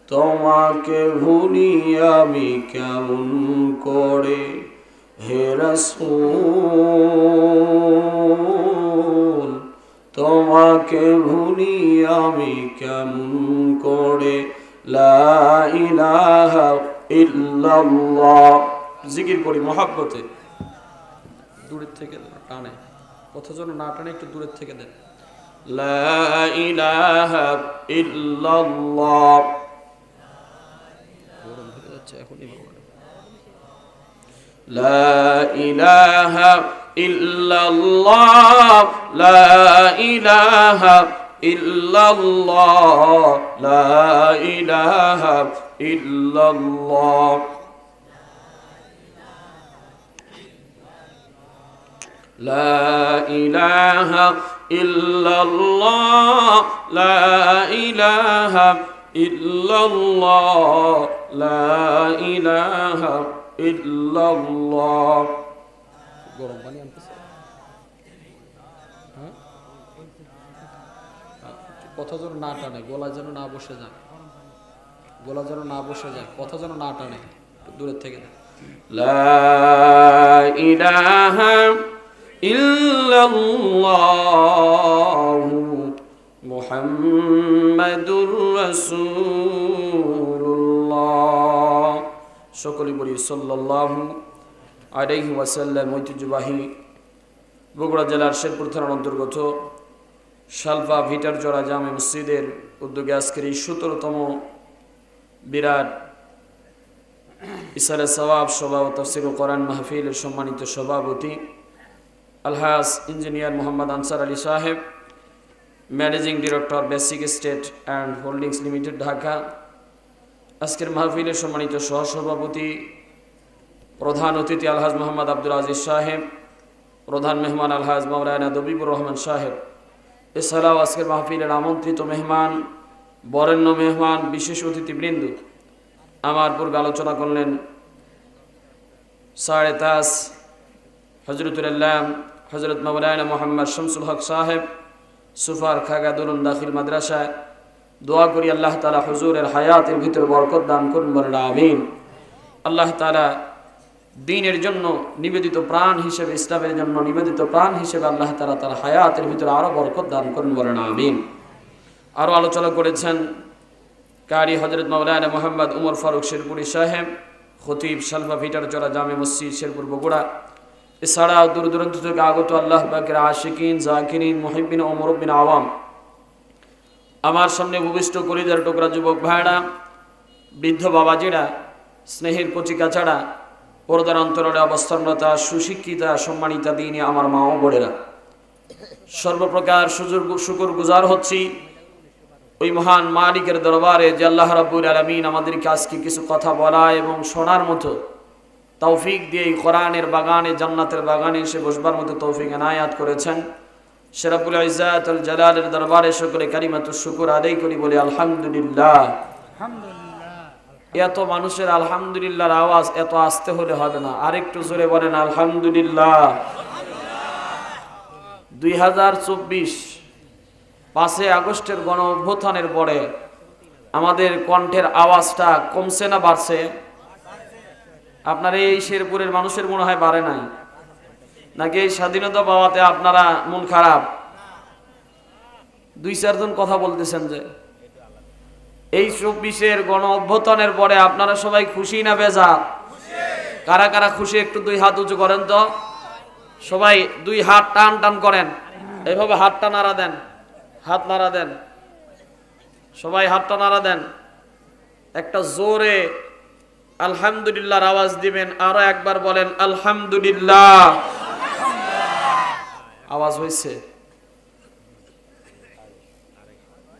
তোমাকে ভুলি আমি কেমন করে হে রাসূল, তোমাকে ভুলি আমি কেমন করে। লা ইলাহা ইল্লাল্লাহ জিকির করি মহব্বতে। দূরের থেকে টানে, কথা যেন না টানে, একটু দূরের থেকে দেন। লা ইলাহা ইল্লাল্লাহ। গরম হয়ে যাচ্ছে এখনই বলবো। লা ইলাহা ইল্লাল্লাহ, লা ইলাহা ইল্লাল্লাহ, লা ইলাহা ইল্লাল্লাহ। লা ইলাহা ইল্লাল্লাহ, লা ইলাহা ইল্লাল্লাহ, লা ইলাহা ইল্লাল্লাহ। গরম পানি আনতেছে, কথা যেন না টানে, গলা যেন না বসে যায়, গলা যেন না বসে যায়, কথা যেন না টানে, দূরের থেকে দেয়। লা ইলাহা ইল্লাল্লাহু মুহাম্মাদুর রাসূলুল্লাহ। সকলে বলি সাল্লাল্লাহু আলাইহি ওয়াসাল্লাম। ঐতিহ্যবাহী বগুড়া জেলার শেরপুর থানার অন্তর্গত শালফা ভিটার জোড়া জামে মসজিদের উদ্যোগে আজকের এই 17তম বিরাট ইসালে সওয়াব সভা ও তাফসীর ও কোরআন মাহফিলের সম্মানিত সভাপতি আলহাজ ইঞ্জিনিয়ার মোহাম্মদ আনসার আলী সাহেব, managing director basic state and holdings limited Dhaka. আজকের মাহফিলের সম্মানিত সহসভাপতি প্রধান অতিথি আলহাজ মোহাম্মদ আব্দুল আজিজ সাহেব, প্রধান মেহমান আলহাজ মাওলানা দবিবুর রহমান সাহেব। এছাড়াও আজকের মাহফিলের আমন্ত্রিত মেহমান, বরেণ্য মেহমান, বিশেষ অতিথিবৃন্দ। আমার পূর্বে আলোচনা করলেন সাড়ে তাজ হজরতুল আল্লাহ হজরত মাওলানা মোহাম্মদ শামসুল হক সাহেব, সুফার খাগা দুরুন দাখিল মাদ্রাসায়। দোয়া করি আল্লাহ তাআলা হুজুরের হায়াতের ভিতরে বরকত দান করুন, বলেন আমিন। আল্লাহ তাআলা দ্বীনের জন্য নিবেদিত প্রাণ হিসেবে, ইসলামের জন্য নিবেদিত প্রাণ হিসেবে আল্লাহ তাআলা তার হায়াতের ভিতরে আরো বরকত দান করুন, বলেন আমিন। আরো আলোচনা করেছেন কারি হযরত মাওলানা মোহাম্মদ উমর ফারুক শেরপুরি সাহেব, খতিব শালফা ভিটার জোড়া জামে মসজিদ শেরপুর বগুড়া। এছাড়াও দূর দূরান্ত থেকে আগত আল্লাহ পাকের আশিকিন, জাকিরিন, মুহিব্বিন ও মুরব্বিন আওয়াম। আমার সামনে ভূমিষ্ঠ কলিজার টুকরা যুবক ভাইরা, বৃদ্ধ বাবাজিরা, স্নেহের কচিকাচারা, পর্দার অন্তরালে অবস্থানরতা, সুশিক্ষিতা, সম্মানিতা দিনী আমার মা ও বোনেরা, সর্বপ্রকার শুকর গুজার হচ্ছি ওই মহান মালিকের দরবারে যে আল্লাহ রাব্বুল আলামিন আমাদেরকে আজকে কিছু কথা বলা এবং শোনার মতো তৌফিক দিয়ে এই কোরআনের বাগানে, জান্নাতের বাগানে এসে বসবার মতো তৌফিক এনায়াত করেছেন। সে রব্বুল ইজ্জাতুল জালালের দরবারে সকলে কালিমাতুশ শুকর আদায় করি, বলি আলহামদুলিল্লাহ। এত মানুষের আলহামদুলিল্লাহর আওয়াজ এত আস্তে হলে হবে না, আরেকটু জোরে বলেন আলহামদুলিল্লাহ। 2024 5 আগস্টের গণ অভ্যুত্থানের পরে আমাদের কণ্ঠের আওয়াজটা কমছে না বাড়ছে? আপনার এই শেরপুরের মানুষের মনে হয় বাড়ে নাই, নাকি এই স্বাধীনতা পাওয়াতে আপনারা মন খারাপ? 2-4 জন কথা বলতেছেন যে এই 24-এর গণ অভ্যুত্থানের পরে আপনারা সবাই খুশি না বেজার? কারা কারা খুশি একটু 2 হাত উঁচু করেন তো। সবাই 2 হাত টান টান করেন, এইভাবে হাতটা নাড়া দেন, হাত নাড়া দেন, সবাই হাতটা নাড়া দেন। একটা জোরে আলহামদুলিল্লাহর আওয়াজ দিবেন, আরো একবার বলেন আলহামদুলিল্লাহ। আওয়াজ হয়েছে?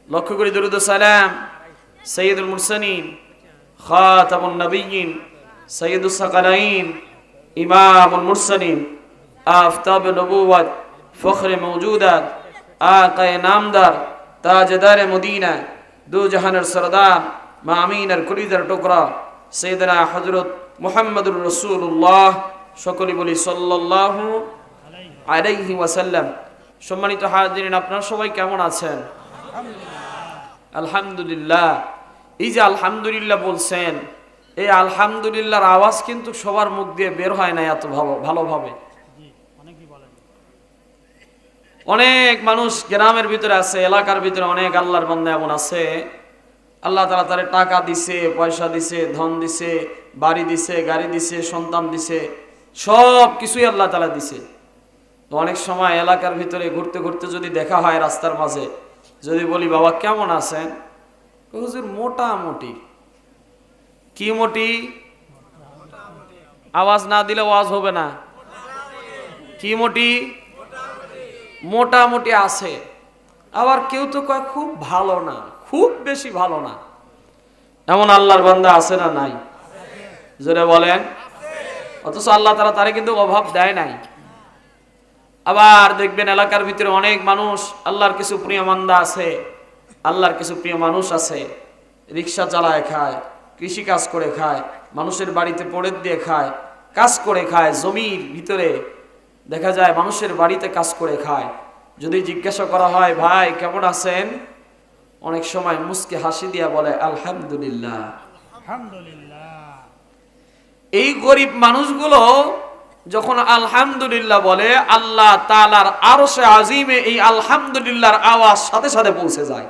লক্ষ্য করি দরুদ ও সালাম সাইয়্যিদুল মুরসালিন, খাতামুন নবিয়্যিন, সাইয়্যিদুস সাকালাইন, ইমামুল মুরসালিন, আফতাবে নবুওয়াত, ফখরে মওজুদাত, আকায়ে নামদার, তাজদারে মদিনা, দু জাহানের সরদার, মা আমিনার কলিজার টুকরা সাইয়েদনা হযরত মুহাম্মদুর রাসূলুল্লাহ, সকলে বলি সাল্লাল্লাহু আলাইহি ওয়াসাল্লাম। সম্মানিত হাজিরিন, আপনারা সবাই কেমন আছেন? আলহামদুলিল্লাহ। এই যে আলহামদুলিল্লাহ বলছেন, এই আলহামদুলিল্লাহর আওয়াজ কিন্তু সবার মুখ দিয়ে বের হয় না এত ভালোভাবে। অনেক মানুষ গ্রামের ভিতরে আছে, এলাকার ভিতরে অনেক আল্লাহর বান্দা এমন আছে, আল্লাহ তাআলা তারে টাকা দিছে, পয়সা দিছে, ধন দিছে, বাড়ি দিছে, গাড়ি দিছে, সন্তান দিছে, সব কিছুই আল্লাহ তাআলা দিছে। তো অনেক সময় এলাকার ভিতরে ঘুরতে ঘুরতে যদি দেখা হয় রাস্তার মাঝে, যদি বলি বাবা কেমন আছেন, হুজুর মোটামুটি। কি মোটি? আওয়াজ না দিলে ওয়াজ হবে না। কি মোটি? মোটামুটি আছে। আবার কেউ তো কয় খুব ভালো না, খুব বেশি ভালো না। এমন আল্লাহর বান্দা আছে না নাই? জোরে বলেন। অথচ আল্লাহ তাআলা তারে কিন্তু অভাব দেয় নাই। আবার দেখবেন এলাকার ভিতরে অনেক মানুষ, আল্লাহর কিছু প্রিয় বান্দা আছে, আল্লাহর কিছু প্রিয় মানুষ আছে, রিক্সা চালায় খায়, কৃষি কাজ করে খায়, মানুষের বাড়িতে পড়ে দিয়ে খায়, কাজ করে খায়, জমির ভিতরে দেখা যায় মানুষের বাড়িতে কাজ করে খায়। যদি জিজ্ঞাসা করা হয় ভাই কেমন আছেন, অনেক সময় মুস্কে হাসি দিয়া বলে আলহামদুলিল্লাহ। এই গরিব মানুষগুলো যখন আলহামদুলিল্লাহ বলে, আল্লাহ তাআলার আরশে আজিমে এই আলহামদুলিল্লাহর আওয়াজ সাথে সাথে পৌঁছে যায়।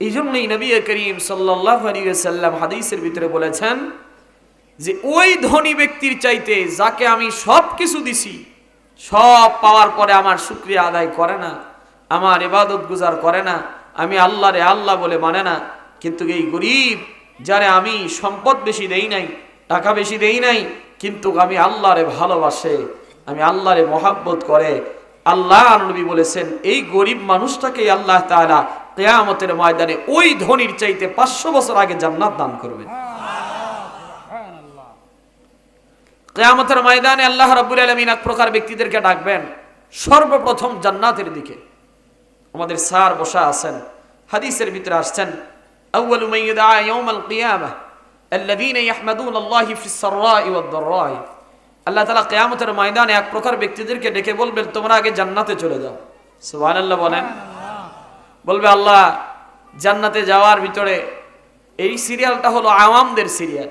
এই জন্যই নবী করিম সাল্লাল্লাহু আলাইহি ওয়াসাল্লাম হাদিসের ভিতরে বলেছেন যে ওই ধনী ব্যক্তির চাইতে যাকে আমি সব কিছু দিছি, সব পাওয়ার পরে আমার শুকরিয়া আদায় করে না, আমার ইবাদত গুজার করে না, আমি আল্লাহরে আল্লাহ বলে মানে না, কিন্তু এই গরিব যারে আমি সম্পদ বেশি দেই নাই, টাকা বেশি দেই নাই, কিন্তু আমি আল্লাহরে ভালোবাসে, আমি আল্লাহরে মহাব্বত করে, আল্লাহ নবী বলেছেন এই গরিব মানুষটাকে আল্লাহ তাআলা কিয়ামতের ময়দানে ওই ধনীর চাইতে 500 বছর আগে জান্নাত দান করবেন। কিয়ামতের ময়দানে আল্লাহ রাব্বুল আলামিন এক প্রকার ব্যক্তিদেরকে ডাকবেন সর্বপ্রথম জান্নাতের দিকে। আমাদের স্যার বসা আছেন, হাদিসের ভিতরে আসছেন আউয়ালু মান ইউদআ ইয়াউমাল কিয়ামাহ আল্লাযীনা ইয়াহমাদুনাল্লাহি ফিস সাররা'i ওয়াদ দাররা'i। আল্লাহ তাআলা কিয়ামতের ময়দানে এক প্রকার ব্যক্তিদেরকে ডেকে বলবেন তোমরা আগে জান্নাতে চলে যাও। সুবহানাল্লাহ বলেন। বলবে আল্লাহ জান্নাতে যাওয়ার ভিতরে এই সিরিয়ালটা হলো আওয়ামদের সিরিয়াল,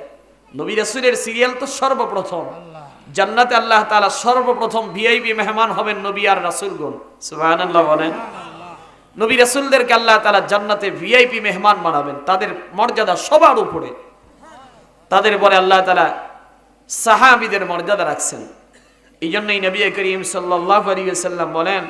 নবী রাসূলের সিরিয়াল তো সর্বপ্রথম। জান্নাতে আল্লাহ তাআলা সর্বপ্রথম ভিআইপি মেহমান হবেন নবী আর রাসূলগণ। সুবহানাল্লাহ বলেন। নবী রাসূলদেরকে আল্লাহ তাআলা জান্নাতে ভিআইপি মেহমান বানাবেন, তাদের মর্যাদা সবার উপরে। তাদের পরে আল্লাহ তাআলা সাহাবীদের মর্যাদা রাখছেন। এই জন্যই নবী করিম সাল্লাল্লাহু আলাইহি ওয়াসাল্লাম বলেন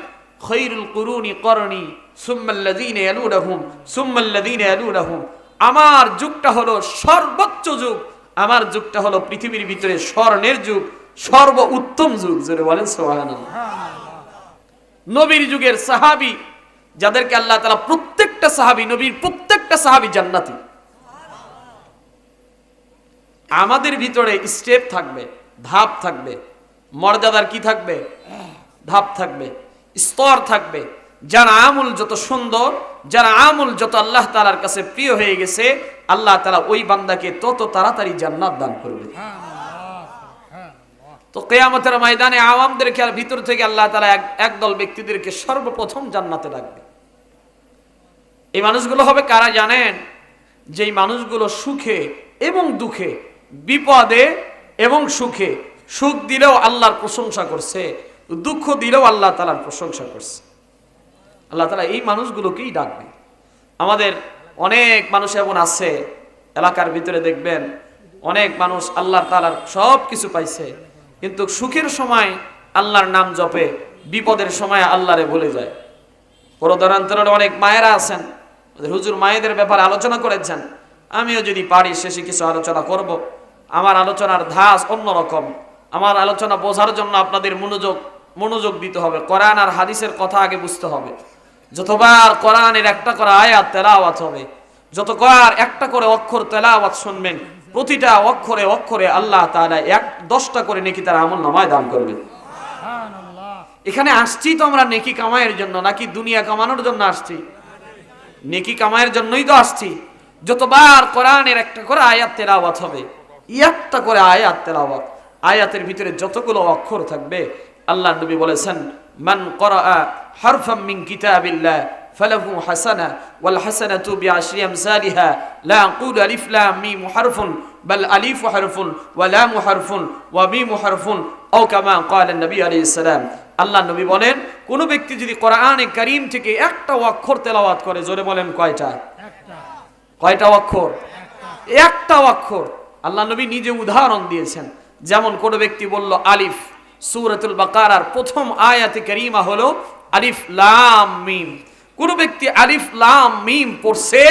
খায়রুল কুরুনি করনি সুম্মাল্লাযীনা ইয়ালুনাহুম সুম্মাল্লাযীনা ইয়ালুনাহুম। আমার যুগটা হলো সর্বোচ্চ যুগ, আমার যুগটা হলো পৃথিবীর ভিতরে স্বর্ণের যুগ, সর্ব উত্তম যুগ। জোরে বলেন সুবহানাল্লাহ। নবীর যুগের সাহাবী যাদেরকে আল্লাহ তাআলা প্রত্যেকটা সাহাবী, নবীর প্রত্যেকটা সাহাবী জান্নাতি। আমাদের ভিতরে স্টেপ থাকবে, ধাপ থাকবে, মর্যাদার কি থাকবে? ধাপ থাকবে, স্তর থাকবে। যার আমল যত সুন্দর, যার আমল যত আল্লাহ তাআলার কাছে প্রিয় হয়ে গেছে, আল্লাহ তাআলা ওই বান্দাকে তত তাড়াতাড়ি জান্নাত দান করবে। তো কিয়ামতের ময়দানে আওয়ামদেরকে ভিতর থেকে আল্লাহ তাআলা একদল ব্যক্তিদেরকে সর্বপ্রথম জান্নাতে রাখবে। এই মানুষগুলো হবে কারা জানেন? যেই মানুষগুলো সুখে এবং দুঃখে, বিপদে এবং সুখে, সুখ দিলেও আল্লাহর প্রশংসা করছে, দুঃখ দিলেও আল্লাহ তাআলার প্রশংসা করছে। আল্লাহ তাআলা এই মানুষগুলোকেই ডাকবে। আমাদের অনেক মানুষ এমন আছে এলাকার ভিতরে, দেখবেন অনেক মানুষ আল্লাহ তাআলার সব কিছু পাইছে, কিন্তু সুখের সময় আল্লাহর নাম জপে, বিপদের সময় আল্লাহরে ভুলে যায়। পরদরান্তরের অনেক মায়েরা আছেন, হুজুর মায়েদের ব্যাপারে আলোচনা করেছেন, আমিও যদি পারি শেষে কিছু আলোচনা করব। আমার আলোচনার ধাঁচ অন্যরকম, আমার আলোচনা বোঝার জন্য আপনাদের মনোযোগ দিতে হবে, কোরআন আর হাদিসের কথা আগে বুঝতে হবে। যতবার কোরআনের একটা করে আয়াত তেলাওয়াত হবে, যতবার একটা করে অক্ষর তেলাওয়াত শুনবেন, প্রতিটা অক্ষরে অক্ষরে আল্লাহ তাআলা 10টা করে নেকি তার আমলনামায় দান করবে। এখানে আসছি তো আমরা নেকি কামাইয়ের জন্য, নাকি দুনিয়া কামানোর জন্য আসছি? নেকি কামাইয়ের জন্যই তো আসছি। যতবার কোরআনের একটা করে আয়াত তেলাওয়াত হবে, একটা করে আয়াত তেলাওয়াত, আয়াতের ভিতরে যতগুলো অক্ষর থাকবে, আল্লাহ নবী বলেছেন মান ক্বরাআ হারফাম মিন কিতাবিল্লাহ ফালাহু হাসানা ওয়াল হাসানাতু বিআশরি আমসালিহা লা আকুলু আলিফ লাম মিম হারফুন বাল আলিফু হারফুন ওয়া লামু হারফুন ওয়া মিমু হারফুন আও কামা ক্বালা নবী আলাইহিস সালাম। আল্লাহ নবী বলেন, কোন ব্যক্তি যদি কোরআনে কারীম থেকে একটা অক্ষর তেলাওয়াত করে, জোরে বলেন কয়টা? কয়টা অক্ষর? একটা অক্ষর। আল্লাহ নবী নিজে উদাহরণ দিয়েছেন, যেমন কোন ব্যক্তি বলল আলিফ, সূরাতুল বাকারার প্রথম আয়াতে কারীমা হলো আলিফ লাম মিম। কোন ব্যক্তি আলিফ লাম মিম পড়ছে,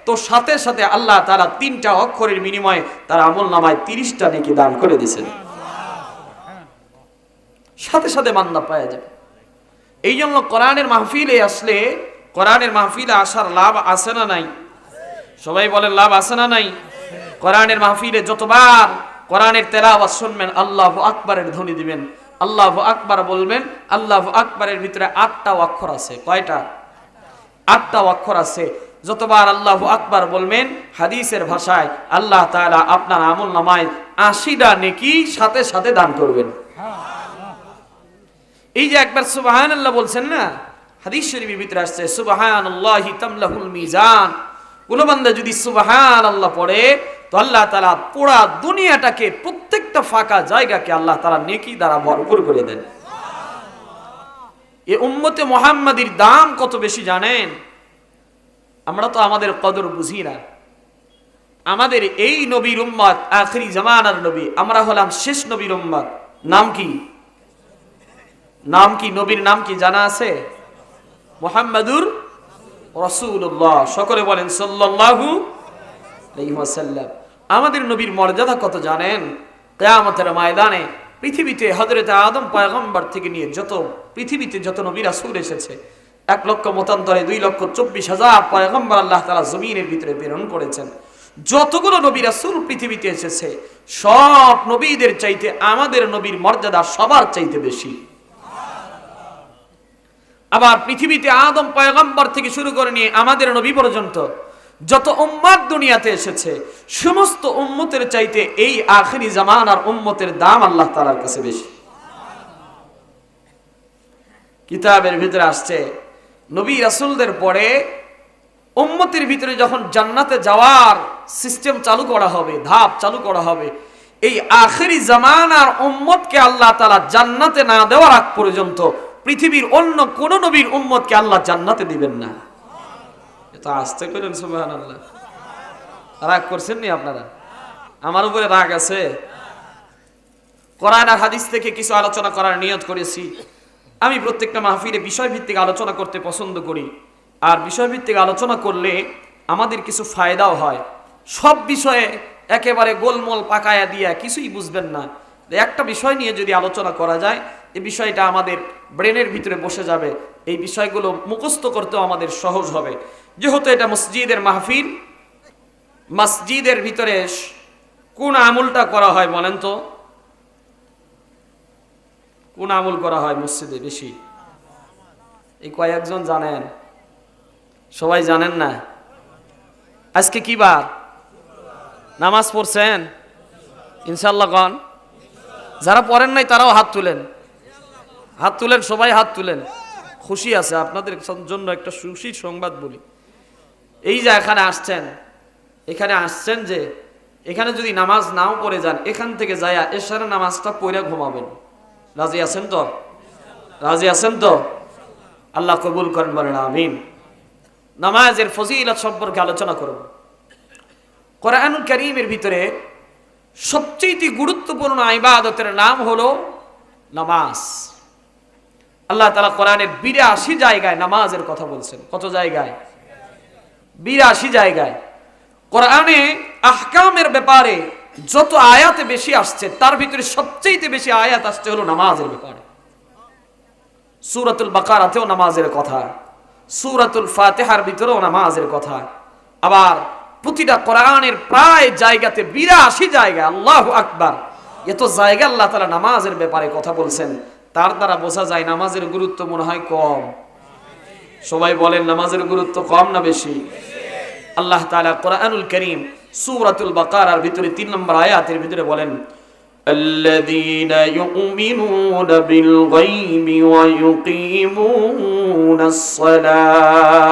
তো সাথে সাথে আল্লাহ তাআলা 3টা অক্ষরের বিনিময়ে তার আমলনামায় 30টা নেকি দান করে দিয়েছেন। সাথে সাথে বান্দা পাওয়া যাবে। এই জন্য কোরআনের মাহফিলে আসলে, কোরআনের মাহফিলে আসার লাভ আছে না নাই? সবাই বলেন লাভ আছে না নাই? কোরআনের মাহফিলে যতবার কোরআনের তেলাওয়াত শুনবেন, আল্লাহু আকবারের ধ্বনি দিবেন, আল্লাহু আকবার বলবেন, আল্লাহু আকবারের ভিতরে 8টা অক্ষর আছে। কয়টা? 8টা অক্ষর আছে। যতবার আল্লাহু আকবার বলবেন, হাদিসের ভাষায় আল্লাহ তাআলা আপনার আমলনামায় 80টা নেকি সাথে সাথে দান করবেন। এই যে একবার সুবহানাল্লাহ বলছেন না, হাদিস শরীফের ভিতরে আসছে সুবহানাল্লাহি তামলাহুল মিজান। কোন বান্দা যদি সুবহানাল্লাহ পড়ে, তো আল্লাহ তাআলা পুরা দুনিয়াটাকে, প্রত্যেকটা ফাঁকা জায়গাকে আল্লাহ তাআলা নেকি দ্বারা ভরপুর করে দেন। এই উম্মতে মুহাম্মাদির দাম কত বেশি জানেন? আমরা তো আমাদের কদর বুঝি না। আমাদের এই নবীর উম্মত, আখিরি জামানার নবী, আমরা হলাম শেষ নবীর উম্মত। নাম কি? নাম কি? নবীর নাম কি জানা আছে? মুহাম্মাদুর রাসূলুল্লাহ। সকলে বলেন সাল্লাল্লাহু আলাইহি ওয়াসাল্লাম। আমাদের নবীর মর্যাদা কত জানেন? কিয়ামতের ময়দানে পৃথিবীতে হযরত আদম পয়গম্বর থেকে নিয়ে যত পৃথিবীতে যত নবী রাসূল এসেছে, 1 লক্ষ মতান্তরে 2,24,000 পয়গম্বর আল্লাহ তাআলা জমিনের ভিতরে প্রেরণ করেছেন। যতগুলো নবী রাসূল পৃথিবীতে এসেছে, সব নবীদের চাইতে আমাদের নবীর মর্যাদা সবার চাইতে বেশি। আবার পৃথিবীতে আদম পয়গম্বর থেকে শুরু করে নিয়ে আমাদের নবী পর্যন্ত যত উম্মত দুনিয়াতে এসেছে, সমস্ত উম্মতের চাইতে এই আখিরি জামানার উম্মতের দাম আল্লাহ তাআলার কাছে বেশি। কিতাবের ভিতরে আসছে, নবী রাসূলদের পরে উম্মতের ভিতরে যখন জান্নাতে যাওয়ার সিস্টেম চালু করা হবে, ধাপ চালু করা হবে, এই আখিরি জামানার উম্মতকে আল্লাহ তাআলা জান্নাতে না দেওয়ার আগ পর্যন্ত পৃথিবীর অন্য কোন নবীর উম্মতকে আল্লাহ জান্নাতে দিবেন না। এটা আস্তে করেন সুবহানাল্লাহ। রাগ করছেন নি আপনারা? আমার উপরে রাগ আছে? কোরআন আর হাদিস থেকে কিছু আলোচনা করার নিয়ত করেছি। আমি প্রত্যেকটা মাহফিলে বিষয়ভিত্তিক আলোচনা করতে পছন্দ করি, আর বিষয়ভিত্তিক আলোচনা করলে আমাদের কিছু ফায়দাও হয়। সব বিষয়ে একেবারে গোলমোল পাকায়া দিয়া কিছুই বুঝবেন না। একটা বিষয় নিয়ে যদি আলোচনা করা যায়, এই বিষয়টা আমাদের ব্রেনের ভিতরে বসে যাবে, এই বিষয়গুলো মুখস্থ করতেও আমাদের সহজ হবে। যেহেতু এটা মসজিদের মাহফিল, মসজিদের ভিতরে কোন আমলটা করা হয় বলেন তো? কোন আমল করা হয় মসজিদে বেশি? এই কয়েকজন জানেন? সবাই জানেন না? আজকে কি বার? নামাজ পড়ছেন ইনশাআল্লাহ? কন যারা পড়েন নাই তারাও হাত তুলেন, হাত তুলেন, সবাই হাত তুলেন। খুশি আছে আপনাদের জন্য একটা খুশির সংবাদ বলি। এই যে এখানে আসছেন যে এখানে যদি নামাজ নাও পড়ে যান, এখান থেকে যায়া এশারের নামাজটা পড়ে ঘুমাবেন। রাজি আছেন তো? রাজি আছেন তো? আল্লাহ কবুল করেন, বলেন আমিন। নামাজের ফজিলত সম্পর্কে আলোচনা করব। কোরআনুল কারীমের ভিতরে সবচেয়ে গুরুত্বপূর্ণ ইবাদতের নাম হলো নামাজ। আল্লাহ তাআলা কোরআনের 82 জায়গায় নামাজের কথা বলছেন। কত জায়গায়? 82 জায়গায়। কোরআনে আহকামের ব্যাপারে যত আয়াতে বেশি আসছে, তার ভিতরে সবচেয়ে বেশি আয়াত আসছে হলো নামাজের ব্যাপারে। সূরাতুল বাকারাতেও নামাজের কথা, সূরাতুল ফাতিহার ভিতরেও নামাজের কথা। আবার প্রতিটা কোরআনের প্রায় জায়গাতে 82 জায়গা, আল্লাহু আকবার, এত জায়গা আল্লাহ তাআলা নামাজের ব্যাপারে কথা বলছেন। তার দ্বারা বোঝা যায় নামাজের গুরুত্ব মনে হয় কম। সবাই বলেন নামাজের গুরুত্ব কম না বেশি? আল্লাহ তাআলা কোরআনুল কারীম সূরাতুল বাকারার ভিতরে 3 নম্বর আয়াতের ভিতরে বলেন, الذين يؤمنون بالغيب ويقيمون الصلاة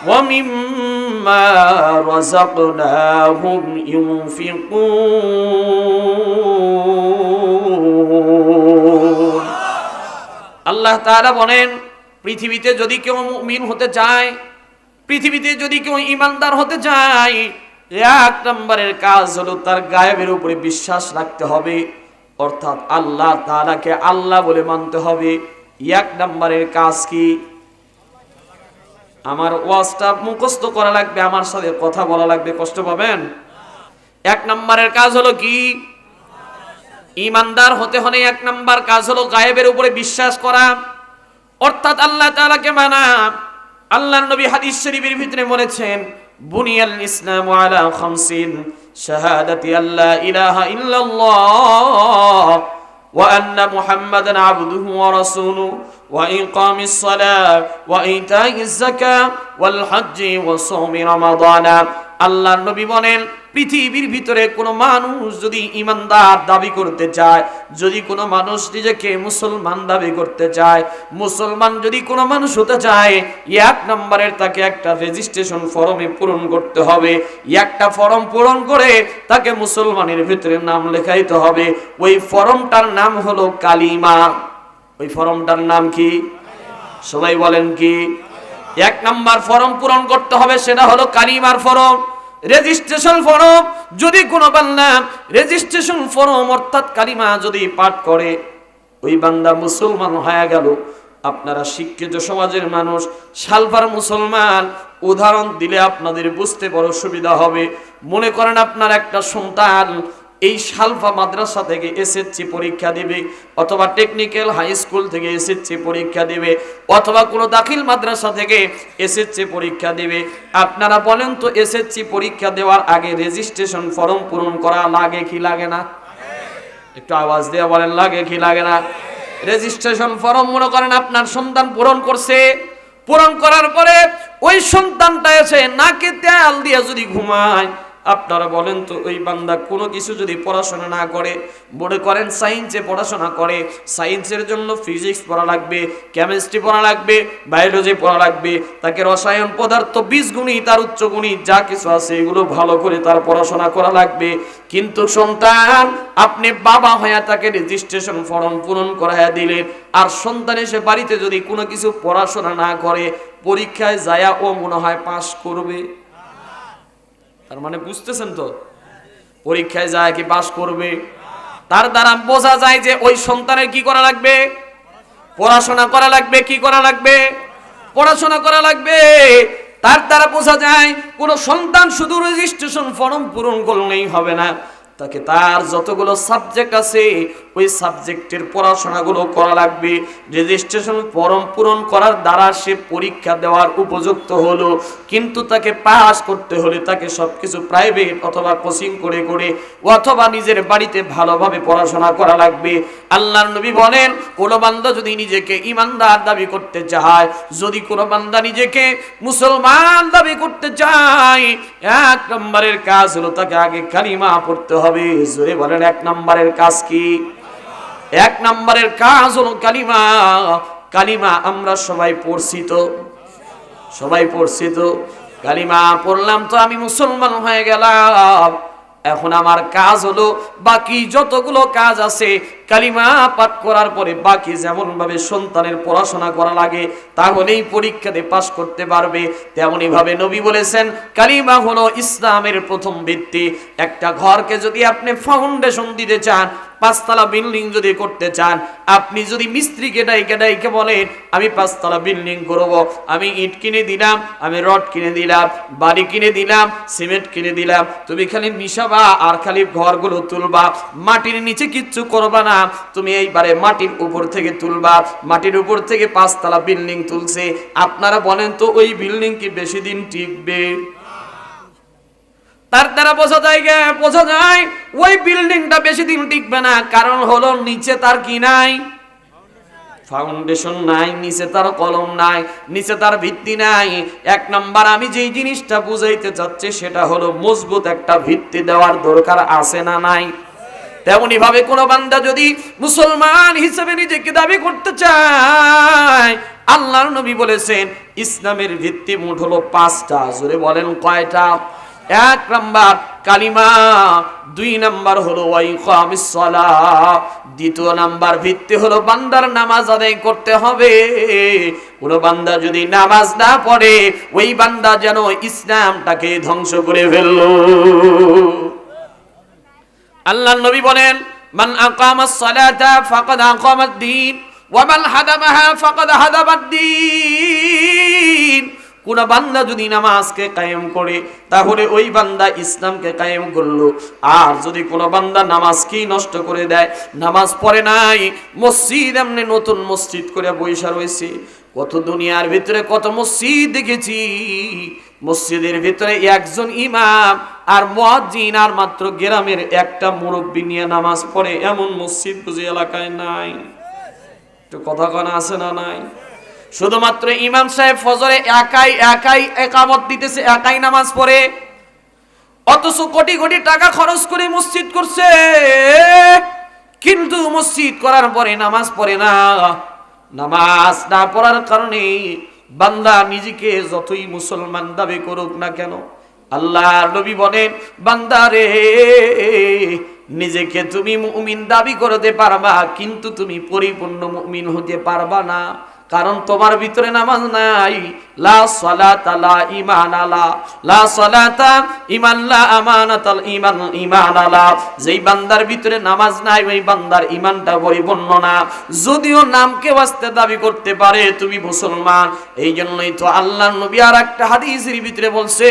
ومما رزقناهم ينفقون আল্লাহ তাআলা বলেন, পৃথিবীতে যদি কেউ মুমিন হতে চায়, পৃথিবীতে যদি কেউ ঈমানদার হতে চায়, এক নম্বরের কাজ হলো তার গায়েবের উপরে বিশ্বাস রাখতে হবে, অর্থাৎ আল্লাহ তাআলাকে আল্লাহ বলে মানতে হবে। এক নম্বরের কাজ কি? আমার ওয়াজটা মুখস্থ করা লাগবে, আমার সাথে কথা বলা লাগবে, কষ্ট পাবেন। এক নম্বরের কাজ হলো কি? ঈমানদার হতে হলে এক নম্বর কাজ হলো গায়েবের উপরে বিশ্বাস করা, অর্থাৎ আল্লাহ তাআলাকে মানা। আল্লাহর নবী হাদিস শরীফের ভিতরে বলেছেন, বুনিয়াল ইসলামু আলা খামসিন শাহাদাতি আল্লা ইলাহা ইল্লাল্লাহ ওয়া আন্না মুহাম্মাদান আবদুহু ওয়া রাসূলুহু ওয়া ইকামিস সালাহ ওয়া ইতাইজ যাকাত ওয়াল হজ্জি ওয়া সাওমি রমাদান। আল্লাহর নবী বলেন, পৃথিবীর ভিতরে কোনো মানুষ যদি ঈমানদার দাবি করতে চায়, যদি কোনো মানুষ নিজেকে মুসলমান দাবি করতে চায়, মুসলমান যদি কোনো মানুষ হতে চায়, এক নম্বরের তাকে একটা রেজিস্ট্রেশন ফর্মে পূরণ করতে হবে। একটা ফর্ম পূরণ করে তাকে মুসলমানের ভিতরে নাম লেখাইতে হবে। ওই ফর্মটার নাম হলো কালিমা। ওই ফর্মটার নাম কি? সবাই বলেন কি? এক নাম্বার ফর্ম পূরণ করতে হবে, সেটা হলো কালিমার ফর্ম, রেজিস্ট্রেশন ফর্ম। যদি কোনো বান্দা রেজিস্ট্রেশন ফর্ম অর্থাৎ কালিমা যদি পাঠ করে, ওই বান্দা মুসলমান হয়ে গেল। আপনারা শিক্ষিত সমাজের মানুষ, সালফার মুসলমান, উদাহরণ দিলে আপনাদের বুঝতে বড় সুবিধা হবে। মনে করেন আপনার একটা সন্তান এই সালফা মাদ্রাসা থেকে এসএসসি পরীক্ষা দিবে, অথবা টেকনিক্যাল হাই স্কুল থেকে এসএসসি পরীক্ষা দিবে, অথবা কোনো দাখিল মাদ্রাসা থেকে এসএসসি পরীক্ষা দিবে। আপনারা বলেন তো, এসএসসি পরীক্ষা দেওয়ার আগে রেজিস্ট্রেশন ফর্ম পূরণ করা লাগে কি লাগে না? একটু আওয়াজ দিয়ে বলেন, লাগে কি লাগে না? রেজিস্ট্রেশন ফর্ম মনে করেন আপনার সন্তান পূরণ করছে, পূরণ করার পরে ওই সন্তানটা এসে নাকে তেল দিয়ে যদি ঘুমায়, আপনারা বলেন তো, ওই বান্দা কোনো কিছু যদি পড়াশোনা না করে, মনে করেন সায়েন্সে পড়াশোনা করে, সায়েন্সের জন্য ফিজিক্স পড়া লাগবে, কেমিস্ট্রি পড়া লাগবে, বায়োলজি পড়া লাগবে, তাকে রসায়ন, পদার্থ, বীজগণিত, তার উচ্চগণিত যা কিছু আছে এগুলো ভালো করে তার পড়াশোনা করা লাগবে। কিন্তু সন্তান, আপনি বাবা হয়ে তাকে রেজিস্ট্রেশন ফর্ম পূরণ করাইয়া দিলেন, আর সন্তান এসে বাড়িতে যদি কোনো কিছু পড়াশোনা না করে, পরীক্ষায় যায় ও মনে হয় পাস করবে? তার মানে বুঝতেছেন তো, পরীক্ষায় যায় কি পাস করবে? তার দ্বারা বোঝা যায় যে ওই সন্তানের কি করা লাগবে? পড়াশোনা করা লাগবে। কি করা লাগবে? পড়াশোনা করা লাগবে। তার দ্বারা বোঝা যায় কোন সন্তান শুধু রেজিস্ট্রেশন ফর্ম পূরণ করলেই হবে না, তাকে তার যতগুলো সাবজেক্ট আছে ওই সাবজেক্টের পড়াশোনাগুলো করা লাগবে। রেজিস্ট্রেশন ফর্ম পূরণ করার দ্বারা সে পরীক্ষা দেওয়ার উপযুক্ত হলো, কিন্তু তাকে পাস করতে হলে তাকে সবকিছু প্রাইভেট অথবা কোচিং করে করে অথবা নিজের বাড়িতে ভালোভাবে পড়াশোনা করা লাগবে। আল্লাহর নবী বলেন, কোনো বান্দা যদি নিজেকে ঈমানদার দাবি করতে চায়, যদি কোনো বান্দা নিজেকে মুসলমান দাবি করতে চায়, এক নম্বরের কাজ হলো তাকে আগে কালিমা পড়তে হবে। জোরে বলেন, এক নম্বরের কাজ কি? এক নম্বরের কাজ হলো কালিমা। কালিমা আমরা সবাই পড়ছি তো, সবাই পড়ছি তো। কালিমা পড়লাম তো, আমি মুসলমান হয়ে গেলাম। এখন আমার কাজ হলো বাকি যতগুলো কাজ আছে, কালিমা পাঠ করার পরে বাকি যেমন ভাবে সন্তানের পড়াশোনা করা লাগে তাহলেই পরীক্ষাতে পাস করতে পারবে, তেমনি ভাবে নবী বলেছেন কালিমা হলো ইসলামের প্রথম ভিত্তি। একটা ঘরকে যদি আপনি ফাউন্ডেশন দিতে চান, পাঁচতলা বিল্ডিং যদি করতে চান, আপনি যদি মিস্ত্রিকে ডাইকে বলেন আমি পাঁচতলা বিল্ডিং করব, আমি ইট কিনে দিলাম, আমি রড কিনে দিলাম, বাড়ি কিনে দিলাম, সিমেন্ট কিনে দিলাম, তুমি খালি মিশাবা আর খালি ঘরগুলো তুলবা, মাটির নিচে কিচ্ছু করবা না, তুমি এইবারে মাটির উপর থেকে তুলবা। মাটির উপর থেকে পাঁচতলা বিল্ডিং তুলছে, আপনারা বলেন তো ওই বিল্ডিং কি বেশি দিন টিকবে? তার দ্বারা বোঝা যায় ওই বিল্ডিংটা বেশি দিন টিকবে না। কারণ হলো নিচে তার কি নাই? ফাউন্ডেশন নাই, নিচে তার কলম নাই, নিচে তার ভিত্তি নাই। এক নাম্বার আমি যেই জিনিসটা বুঝাইতে চাচ্ছি সেটা হলো মজবুত একটা ভিত্তি দেওয়ার দরকার আছে না নাই? তেমনি ভাবে কোন বান্দা যদি মুসলমান হিসেবে নিজেকে দাবি করতে চায়, আল্লাহর নবী বলেছেন ইসলামের ভিত্তি মোট হলো 5টা। জোরে বলেন কয়টা? 1 নাম্বার কালিমা, 2 নাম্বার হলো ইকামিস সালাহ, 2 নাম্বার ভিত্তি হলো বান্দার নামাজ আদায় করতে হবে। কোন বান্দা যদি নামাজ না পড়ে ওই বান্দা যেন ইসলামটাকে ধ্বংস করে ফেললো। আল্লাহর নবী বলেন মান আকামাস সালাতা ফাকাদ আকামাদ দ্বীন ওয়া মান হাদামাহা ফাকাদ হাদাবাদ দ্বীন। কোন বান্দা যদি নামাজকে কায়েম করে তাহলে ওই বান্দা ইসলামকে কায়েম করলো। আর যদি কোন বান্দা নামাজকেই নষ্ট করে দেয়, নামাজ পড়ে নাই, মসজিদ এমনি নতুন মসজিদ করে বৈশা রয়েছে। কত দুনিয়ার ভিতরে কত মসজিদ দেখেছি, মসজিদের ভিতরে একজন ইমাম আর মুয়াজ্জিন আর মাত্র গ্রামের একটা মুরব্বি নিয়ে নামাজ পড়ে, এমন মসজিদ বুঝি এলাকায় নাই? তো কথা কানা আছে না নাই? শুধুমাত্র ইমাম সাহেব ফজরে একাই একামত দিতেছে, একাই নামাজ পড়ে, অথচ কোটি কোটি টাকা খরচ করে মসজিদ করছে, কিন্তু মসজিদ করার পরে নামাজ পড়ে না। নামাজ না পড়ার কারণে বান্দা নিজেকে যতই মুসলমান দাবি করুক না কেন, আল্লাহর নবী বলেন বান্দারে নিজেকে তুমি মুমিন দাবি করতে পারবা, কিন্তু তুমি পরিপূর্ণ মুমিন হতে পারবা না, কারণ তোমার ভিতরে নামাজ নাই। লা সালাতা লা ঈমান আলা, লা সালাতা ঈমান লা আমানাত ঈমান ঈমান আলা। যেই বান্দার ভিতরে নামাজ নাই ওই বান্দার ঈমানটা পরিপূর্ণ না, যদিও নামকে ওয়াস্তে দাবি করতে পারে তুমি মুসলমান। এই জন্যই তো আল্লাহর নবী আর একটা হাদিসের ভিতরে বলছে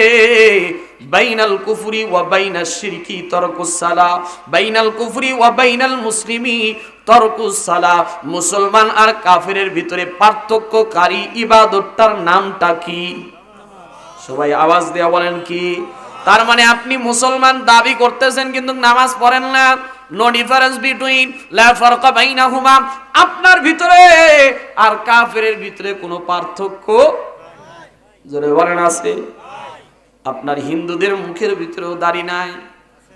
বাইনাল কুফরি ওয়া বাইনাশ শিরকি তারকুস সালাহ, বাইনাল কুফরি ওয়া বাইনাল মুসলিমি তারকুস সালাহ। মুসলমান আর কাফেরের ভিতরে পার্থক্যকারী ইবাদতটার নামটা কি? সবাই আওয়াজ দিয়ে বলেন কি? তার মানে আপনি মুসলমান দাবি করতেছেন কিন্তু নামাজ পড়েন না। নো ডিফারেন্স বিটুইন, লা ফারকা বাইনাহুমা। আপনার ভিতরে আর কাফেরের ভিতরে কোনো পার্থক্য জোরে বলেন আছে? আপনার হিন্দুদের মুখের ভিতরেও দাড়ি নাই,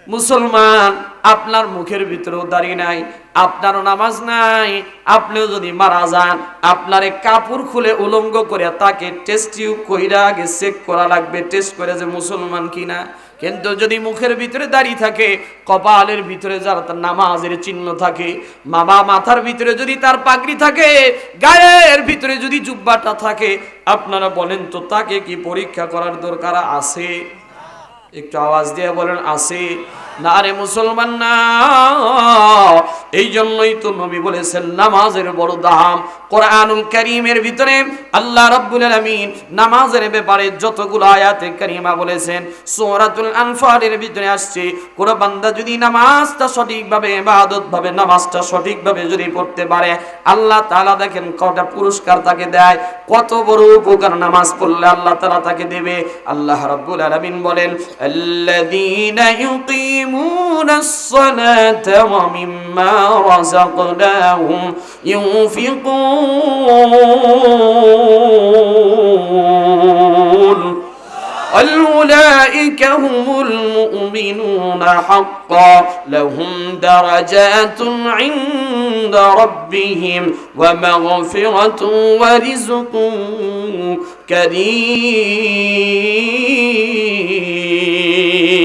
মুসলমান আপনার মুখের ভিতরেও দাড়ি নাই, আপনারও নামাজ নাই। আপনিও যদি মারা যান আপনারে কাপড় খুলে উলঙ্গ করে তাকে টেস্ট টিউব কইরা আগে চেক করা লাগবে, টেস্ট করে যে মুসলমান কিনা। কিন্তু যদি মুখের ভিতরে দাড়ি থাকে, কপালের ভিতরে যার তার নামাজের চিহ্ন থাকে, মাথার ভিতরে যদি তার পাগড়ি থাকে, গায়ের ভিতরে যদি জুব্বাটা থাকে, আপনারা বলেন তো তাকে কি পরীক্ষা করার দরকার আছে? একটু আওয়াজ দিয়ে বলেন আছে না? রে মুসলমান না। এই জন্যই তো নবী বলেছেন নামাজের বড় দাম। কোরআনুল কারীমের ভিতরে আল্লাহ রাব্বুল আলামিন নামাজের ব্যাপারে যতগুলো আয়াতে কারিমা বলেছেন, সূরাতুল আনফালের ভিতরে আসছে কোন বান্দা যদি নামাজটা সঠিকভাবে ইবাদত ভাবে নামাজটা সঠিকভাবে যদি পড়তে পারে, আল্লাহ তাআলা দেখেন কয়টা পুরস্কার তাকে দেয়, কত বড় উপকার নামাজ পড়লে আল্লাহ তাআলা তাকে দেবে। আল্লাহ রাব্বুল আলামিন বলেন আল্লাযীনা ইউকিমুনাস সালাতা ওয়া মিম্মা রাযাকনাহুম ইউনফিকুন أولئك هم المؤمنون حقا لهم درجات عند ربهم ومغفرة ورزق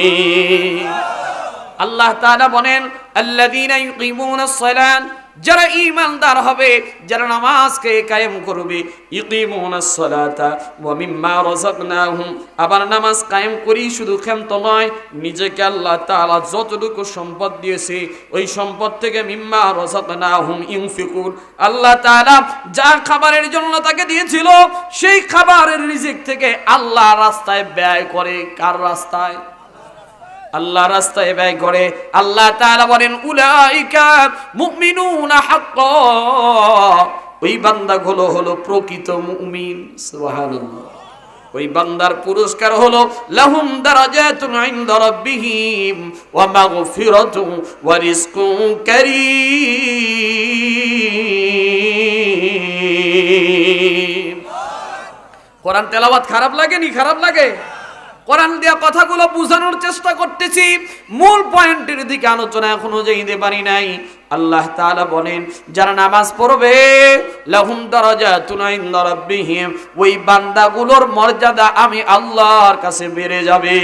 كريم الله تعالى বলেন الذين يقيمون الصلاة, যারা ঈমানদার হবে, যারা নামাজকে কায়েম করবে, ইকিমুনাস সালাতা ওয়া মিম্মা রাযাকনাহুম, আবার নামাজ কায়েম করি শুধু ক্ষান্ত নয়, নিজেকে আল্লাহ তাআলা যতটুকু সম্পদ দিয়েছে ওই সম্পদ থেকে মিম্মা রাযাকনাহুম ইউনফিকুন, আল্লাহ তাআলা যা খাবারের জন্য তাকে দিয়েছিল সেই খাবারের রিজিক থেকে আল্লাহ রাস্তায় ব্যয় করে। কার রাস্তায়? আল্লাহ রাস্তায় ব্যয় করে। আল্লাহ তাআলা বলেন উলাইকা মুমিনুনা হাক্কা, ওই বান্দাগুলো হলো প্রকৃত মুমিন। সুবহানাল্লাহ। ওই বান্দার পুরস্কার হলো লাহুম দারাজাতুন ইনদা রাব্বিহিম ওয়া মাগফিরাতুন ওয়া রিজকুন কারীম। কোরআন তেলাওয়াত খারাপ লাগেনি? খারাপ লাগে। কোরআন দিয়া কথাগুলো বোঝানোর চেষ্টা করতেছি, মূল পয়েন্টের দিকে আলোচনা এখনো যেতে পারি নাই। আল্লাহ তাআলা বলেন, যারা নামাজ পড়বে লাহুম দারাজাতুন ইনদা রাব্বিহিম, ওই বান্দাগুলোর মর্যাদা আমি আল্লাহর কাছে বেড়ে যাবে।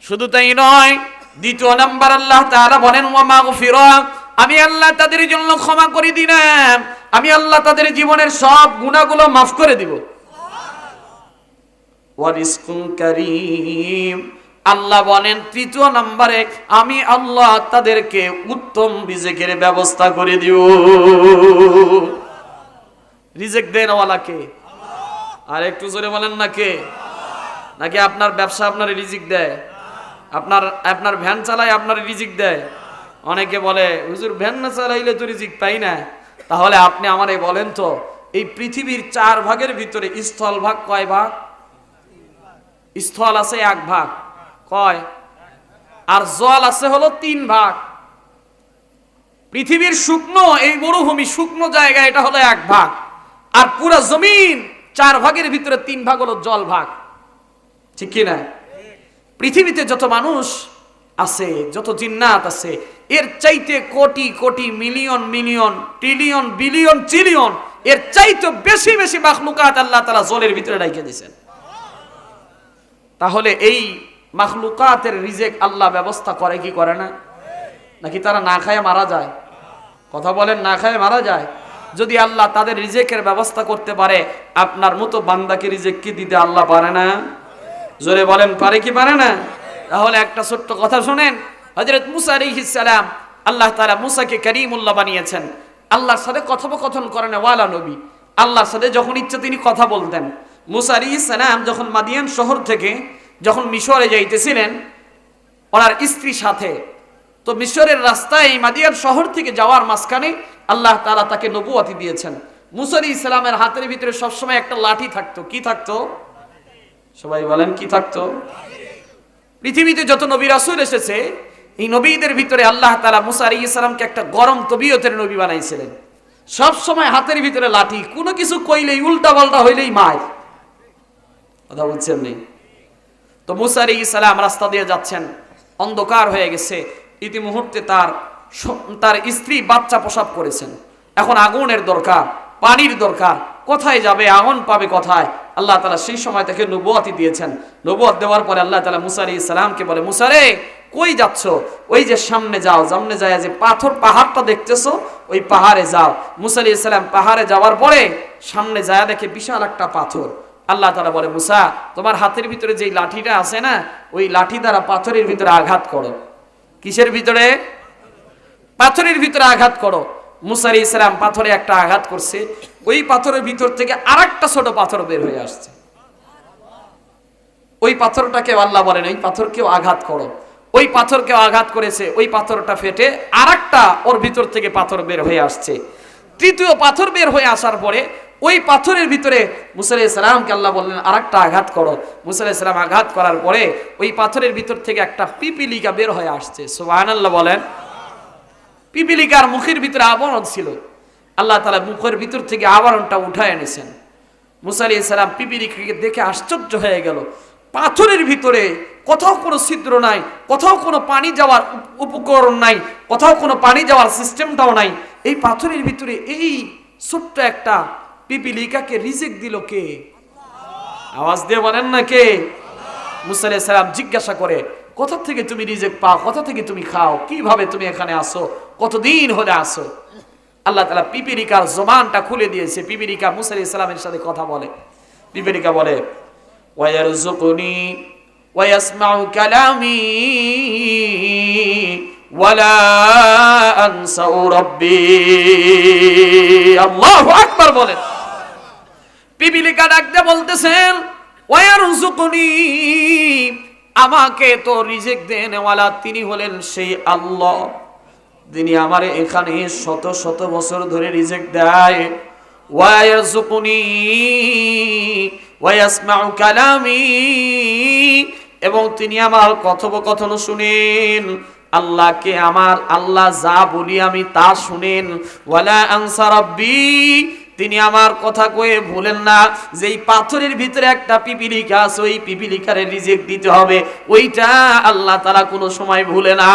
শুধু তাই নয়, দ্বিতীয় নাম্বার আল্লাহ তাআলা বলেন ওয়া মাগফিরা, আমি আল্লাহ তাদের জন্য ক্ষমা করে দিলাম, আমি আল্লাহ তাদের জীবনের সব গুনাহগুলো মাফ করে দিব। ওয়া রিজকুন কারীম, আল্লাহ বলেন তৃতীয় নম্বরে আমি আল্লাহ তাদেরকে উত্তম রিজিকের ব্যবস্থা করে দিব। রিজিক দেন ওয়ালা কে? আর একটু জোরে বলেন না কে? নাকি আপনার ব্যবসা আপনার রিজিক দেয়? আপনার ভ্যান চালায় আপনার রিজিক দেয়? অনেকে বলে হুজুর ভ্যান না চালাইলে তো রিজিক পাই না। তাহলে আপনি আমারে বলেন তো, এই পৃথিবীর 4 ভাগের ভিতরে স্থল ভাগ কয় ভাগ? স্থল আছে 1 ভাগ, কয়? আর জল আছে হলো 3 ভাগ। পৃথিবীর শুকনো এই মরুভূমি শুকনো জায়গা, এটা হলো 1 ভাগ। আর পুরো জমিন 4 ভাগের ভিতরে 3 ভাগ হলো জল ভাগ, ঠিক কি না? পৃথিবীতে যত মানুষ আছে, যত জিন্নাত আছে, এর চাইতে crore crore million million trillion billion trillion এর চাইতে বেশি বেশি মাখলুকাত আল্লাহ তাআলা জলের ভিতরে রাখে দিয়েছেন। তাহলে এই মাখলুকাতের রিজিক আল্লাহ ব্যবস্থা করে কি করে না? নাকি তারা না খায় মারা যায়? কথা বলেন, না খায় মারা যায়? যদি আল্লাহ তাদের রিজিকের ব্যবস্থা করতে পারে, আপনার মতো বান্দাকে রিজিক কি দিতে আল্লাহ পারে না? জোরে বলেন, পারে কি পারে না? তাহলে একটা ছোট্ট কথা শুনেন। হযরত মুসা আলাইহিস সালাম, আল্লাহ তাআলা মুসাকে কারীমুল্লাহ বানিয়েছেন, আল্লাহর সাথে কথোপকথন করেন ওয়ালা নবী। আল্লাহর সাথে যখন ইচ্ছা তিনি কথা বলতেন। মুসা আলাইহিস সালাম যখন মাদিয়ান শহর থেকে যখন মিশরে যাইতেছিলেন ওনার স্ত্রীর সাথে, তো মিশরের রাস্তায় মাদিয়ান শহর থেকে যাওয়ার মাঝখানে আল্লাহ তাআলা তাকে নবুয়তি দিয়েছেন। মুসা আলাইহিস সালামের হাতের ভিতরে সবসময় একটা লাঠি থাকতো। কি থাকতো? সবাই বলেন, কি থাকতো? পৃথিবীতে যত নবী রাসূল এসেছে, এই নবীদের ভিতরে আল্লাহ তাআলা মুসা আলাইহিস সালামকে একটা গরম তবিয়তের নবী বানাইছিলেন। সব সময় হাতের ভিতরে লাঠি, কোনো কিছু কইলেই উল্টা পাল্টা হইলেই মার। কথা বলছেন নেই? তো মুসা আলাইহিস সালাম রাস্তা দিয়ে যাচ্ছেন, অন্ধকার হয়ে গেছে, ইতিমুহূর্তে তার স্ত্রী বাচ্চা প্রসব করেছেন। এখন আগুনের দরকার, পানির দরকার, কোথায় যাবে? আগুন পাবে কোথায়? আল্লাহ তাআলা সেই সময় তাকে নবুয়তি দিয়েছেন। নবুয়ত দেওয়ার পরে আল্লাহ তাআলা মুসা আলাইহিস সালামকে বলে, মুসা রে কই যাচ্ছ? ওই যে সামনে যাও, সামনে যায় যে পাহাড়টা দেখতেছো, ওই পাহাড়ে যাও। মুসা আলাইহিস সালাম পাহাড়ে যাওয়ার পরে সামনে যায় দেখে বিশাল একটা পাথর। আল্লাহ তাআলা বলে, মুসা তোমার হাতের ভিতরে যে লাঠিটা আছে না, ওই লাঠি দ্বারা পাথরের ভিতরে আঘাত করো। কিসের ভিতরে? পাথরের ভিতরে আঘাত করো। মুসা আলাইহিস সালাম পাথরে একটা আঘাত করছে, ওই পাথরের ভিতর থেকে আরেকটা ছোট পাথর বের হয়ে আসছে। ওই পাথরটাকে আল্লাহ বলেন, ওই পাথরকেও আঘাত করো। ওই পাথরকেও আঘাত করেছে, ওই পাথরটা ফেটে আরেকটা ওর ভিতর থেকে পাথর বের হয়ে আসছে। তৃতীয় পাথর বের হয়ে আসার পরে ওই পাথরের ভিতরে মুসা আলাইহিস সালামকে আল্লাহ বললেন আরেকটা আঘাত করো। মুসা আলাইহিস সালাম আঘাত করার পরে ওই পাথরের ভিতর থেকে একটা পিপিলিকা বের হয়ে আসছে। সুবহানাল্লাহ বলেন। পিপিলিকার মুখের ভিতরে আবরণ ছিল, আল্লাহ তাআলা মুখের ভিতর থেকে আবরণটা উঠায় এনেছেন। মুসা আলাইহিস সালাম পিপিলিকাকে দেখে আশ্চর্য হয়ে গেল। পাথরের ভিতরে কোথাও কোনো ছিদ্র নাই, কোথাও কোনো পানি যাওয়ার উপকরণ নাই, কোথাও কোনো পানি যাওয়ার সিস্টেমটাও নাই। এই পাথরের ভিতরে এই ছোট্ট একটা পিপিলিকাকে রিজিক দিল কে? আওয়াজ দিয়ে বলেন না কে? মুসা আলাইহিস সালাম জিজ্ঞাসা করে, কোথা থেকে তুমি রিজিক পাও? কোথা থেকে তুমি খাও? কিভাবে তুমি এখানে আসো? কতদিন হলে আসো? আল্লাহ তাআলা পিপিলিকার জবানটা খুলে দিয়েছে। পিপিলিকা মুসা আলাইহিস সালামের সাথে কথা বলে। পিপিলিকা বলে, ওয়ায়ারযুকুনি ওয়ায়াসমাউ কালামি ওয়ালা আনসাউ রাব্বি। আল্লাহু আকবার বলেন। পিপিলিকা ডাকতে বলতেছেন, ওয়ায়ারযুকুনি, আমাকে তো রিজিক দেন ওয়ালা তিনি হলেন সেই আল্লাহ, যিনি আমারে এখানে শত শত বছর ধরে রিজিক দেয়। ওয়ায়ারযুকুনি ওয়ায়াসমাউ কালামি, এবং তিনি আমার কথোপকথন শুনেন। আল্লাহকে আমার আল্লাহ যা বলি আমি তা শুনেন। ওয়ালা আনসা রাব্বি, তিনি আমার কথা কয়ে ভুলেন না, যেই পাথরের ভিতরে একটা পিপিলিকা আছে, ওই পিপিলিকারে রিজেক্ট দিতে হবে, ওইটা আল্লাহ তাআলা কোনো সময় ভুলে না।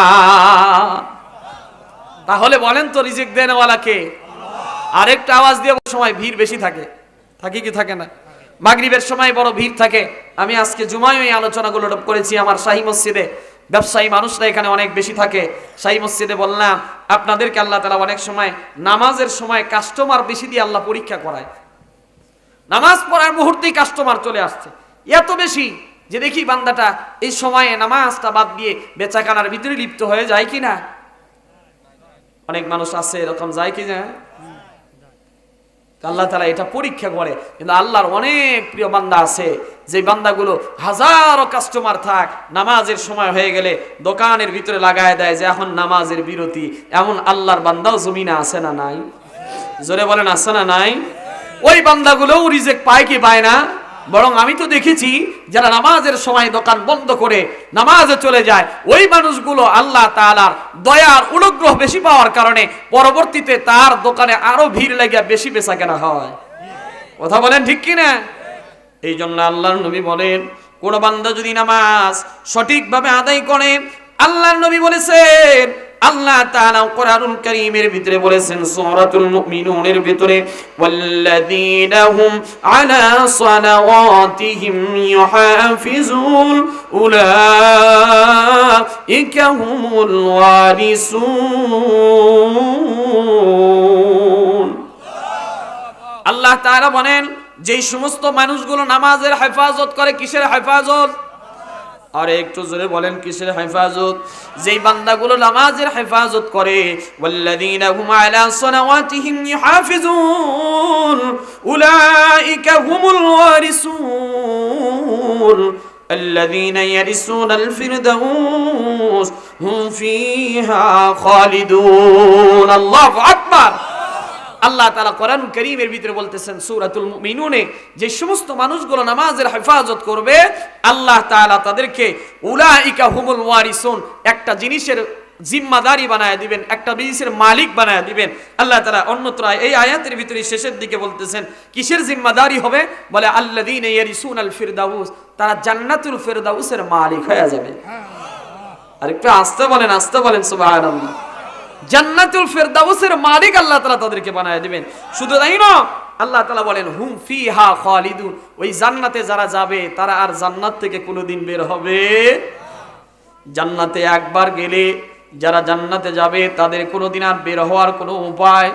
তাহলে বলেন তো রিজেক্ট দেনওয়ালাকে? আরেকটা আওয়াজ দিয়ে সময় ভিড় বেশি থাকে, থাকে কি থাকে না? মাগরিবের সময় বড় ভিড় থাকে। আমি আজকে জুমায় এই আলোচনাগুলো করেছি আমার শাহী মসজিদে, ব্যবসায়ী মানুষরা এখানে অনেক বেশি থাকে। শাহী মসজিদে বললাম আপনাদেরকে আল্লাহ তাআলা অনেক সময় নামাজের সময় কাস্টমার বেশি দিয়ে আল্লাহ পরীক্ষা করায়। নামাজ পড়ার মুহূর্তেই কাস্টমার চলে আসছে এত বেশি যে দেখি বান্দাটা এই সময়ে নামাজটা বাদ দিয়ে বেচাকেনার ভিতরে লিপ্ত হয়ে যায় কিনা। অনেক মানুষ আছে এরকম, যায় কি না? আল্লাহ তাআলা এটা পরীক্ষা করে। কিন্তু আল্লাহর অনেক প্রিয় বান্দা আছে যে বান্দাগুলো হাজারো কাস্টমার থাক, নামাজের সময় হয়ে গেলে দোকানের ভিতরে লাগায় দেয় যে এখন নামাজের বিরতি। এমন আল্লাহর বান্দাও জমিনে আছে না নাই? জোরে বলেন আছে না নাই? ওই বান্দাগুলোও রিজেক্ট পায় কি পায় না? বরং আমি তো দেখেছি যারা নামাজের সময় দোকান বন্ধ করে নামাজে চলে যায়, ওই মানুষগুলো আল্লাহ তাআলার দয়ার অনুগ্রহ বেশি পাওয়ার কারণে পরবর্তীতে তার দোকানে আরো ভিড় লেগে বেশি বেচাকেনা হয়। কথা বলেন ঠিক কি না? এই জন্য আল্লাহর নবী বলেন, কোন বান্দা যদি নামাজ সঠিকভাবে আদায় করে, আল্লাহর নবী বলেছেন, আল্লাহ তাআলা কোরআনুল কারীমের ভিতরে বলেছেন সূরাতুল মুমিনুনের ভিতরে, ওয়াল্লাযীনা হুম আলা সালাওয়াতিহিম ইউহাফিজুন উলাইকা হুমুল ওয়ারিসুন। আল্লাহ তাআলা বলেন, যেই সমস্ত মানুষগুলো নামাজের হেফাজত করে, কিসের হেফাজত? আর একটু জোরে বলেন কিসের হেফাজত? যেই বান্দাগুলো নামাজের হেফাজত করে, ওয়াল্লাযীনা হুম আলা সালাওয়াতিহিম ইউহাফিজুন উলাইকা হুমুল ওয়ারিসুন الذين يرثون الفردوس هم فيها خالدون। الله أكبر। আল্লাহ তাআলা কোরআন কারীমের ভিতরে বলতেছেন সূরাতুল মুমিনুনে, যে সমস্ত মানুষগুলো নামাজের হেফাজত করবে আল্লাহ তাআলা তাদেরকে উলাইকা হুমুল ওয়ারিসুন, একটা জিনিসের জিম্মাদারি বানায় দিবেন, একটা জিনিসের মালিক বানায় দিবেন। আল্লাহ তাআলা অন্যত্র এই আয়াতের ভিতরে শেষের দিকে বলতেছেন কিসের জিম্মাদারি হবে? বলে আল্লাযীনা ইয়ারিসুনাল ফিরদাউস, তারা জান্নাতুল ফিরদাউসের মালিক হয়ে যাবে। আর একটু আস্তে বলেন সুবহানাল্লাহ। জান্নাতুল ফিরদাউসের মালিক আল্লাহ তাআলা তাদেরকে বানায় দিবেন। শুধু তাই না, আল্লাহ তাআলা বলেন হুম ফিহা খালিদুন, ওই জান্নাতে যারা যাবে তারা আর জান্নাত থেকে কোনোদিন বের হবে। জান্নাতে একবার গেলে যারা জান্নাতে যাবে তাদের কোনোদিন আর বের হওয়ার কোনো উপায়।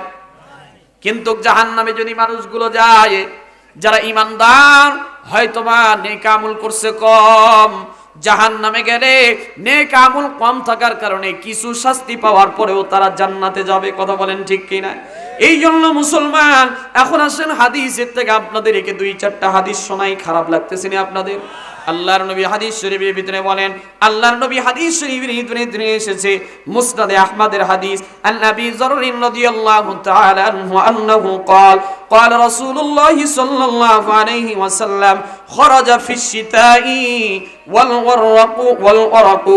কিন্তু জাহান্নামে যদি মানুষগুলো যায়, যারা ঈমানদার হয়তোবা নেক আমল করছে কম, জাহান্নামে গেলে নেক আমল কম থাকার কারণে কিছু শাস্তি পাওয়ার পরেও তারা জান্নাতে যাবে। কথা বলেন ঠিক কিনা? এই জন্য মুসলমান, এখন আসেন হাদিসের থেকে আপনাদের একে 2-4টা হাদিস শোনাই। খারাপ লাগতেছে না আপনাদের? আল্লাহর নবী হাদিস শরীফের ভিতরে বলেন, আল্লাহর নবী হাদিস শরীফের ভিতরে এসেছে মুসনাদে আহমদের হাদিস, আন নবী যররিন রাদিয়াল্লাহু তাআলা আনহু আন্নাহু قال قال رسول الله صلى الله عليه وسلم خرج في الشتاء والورق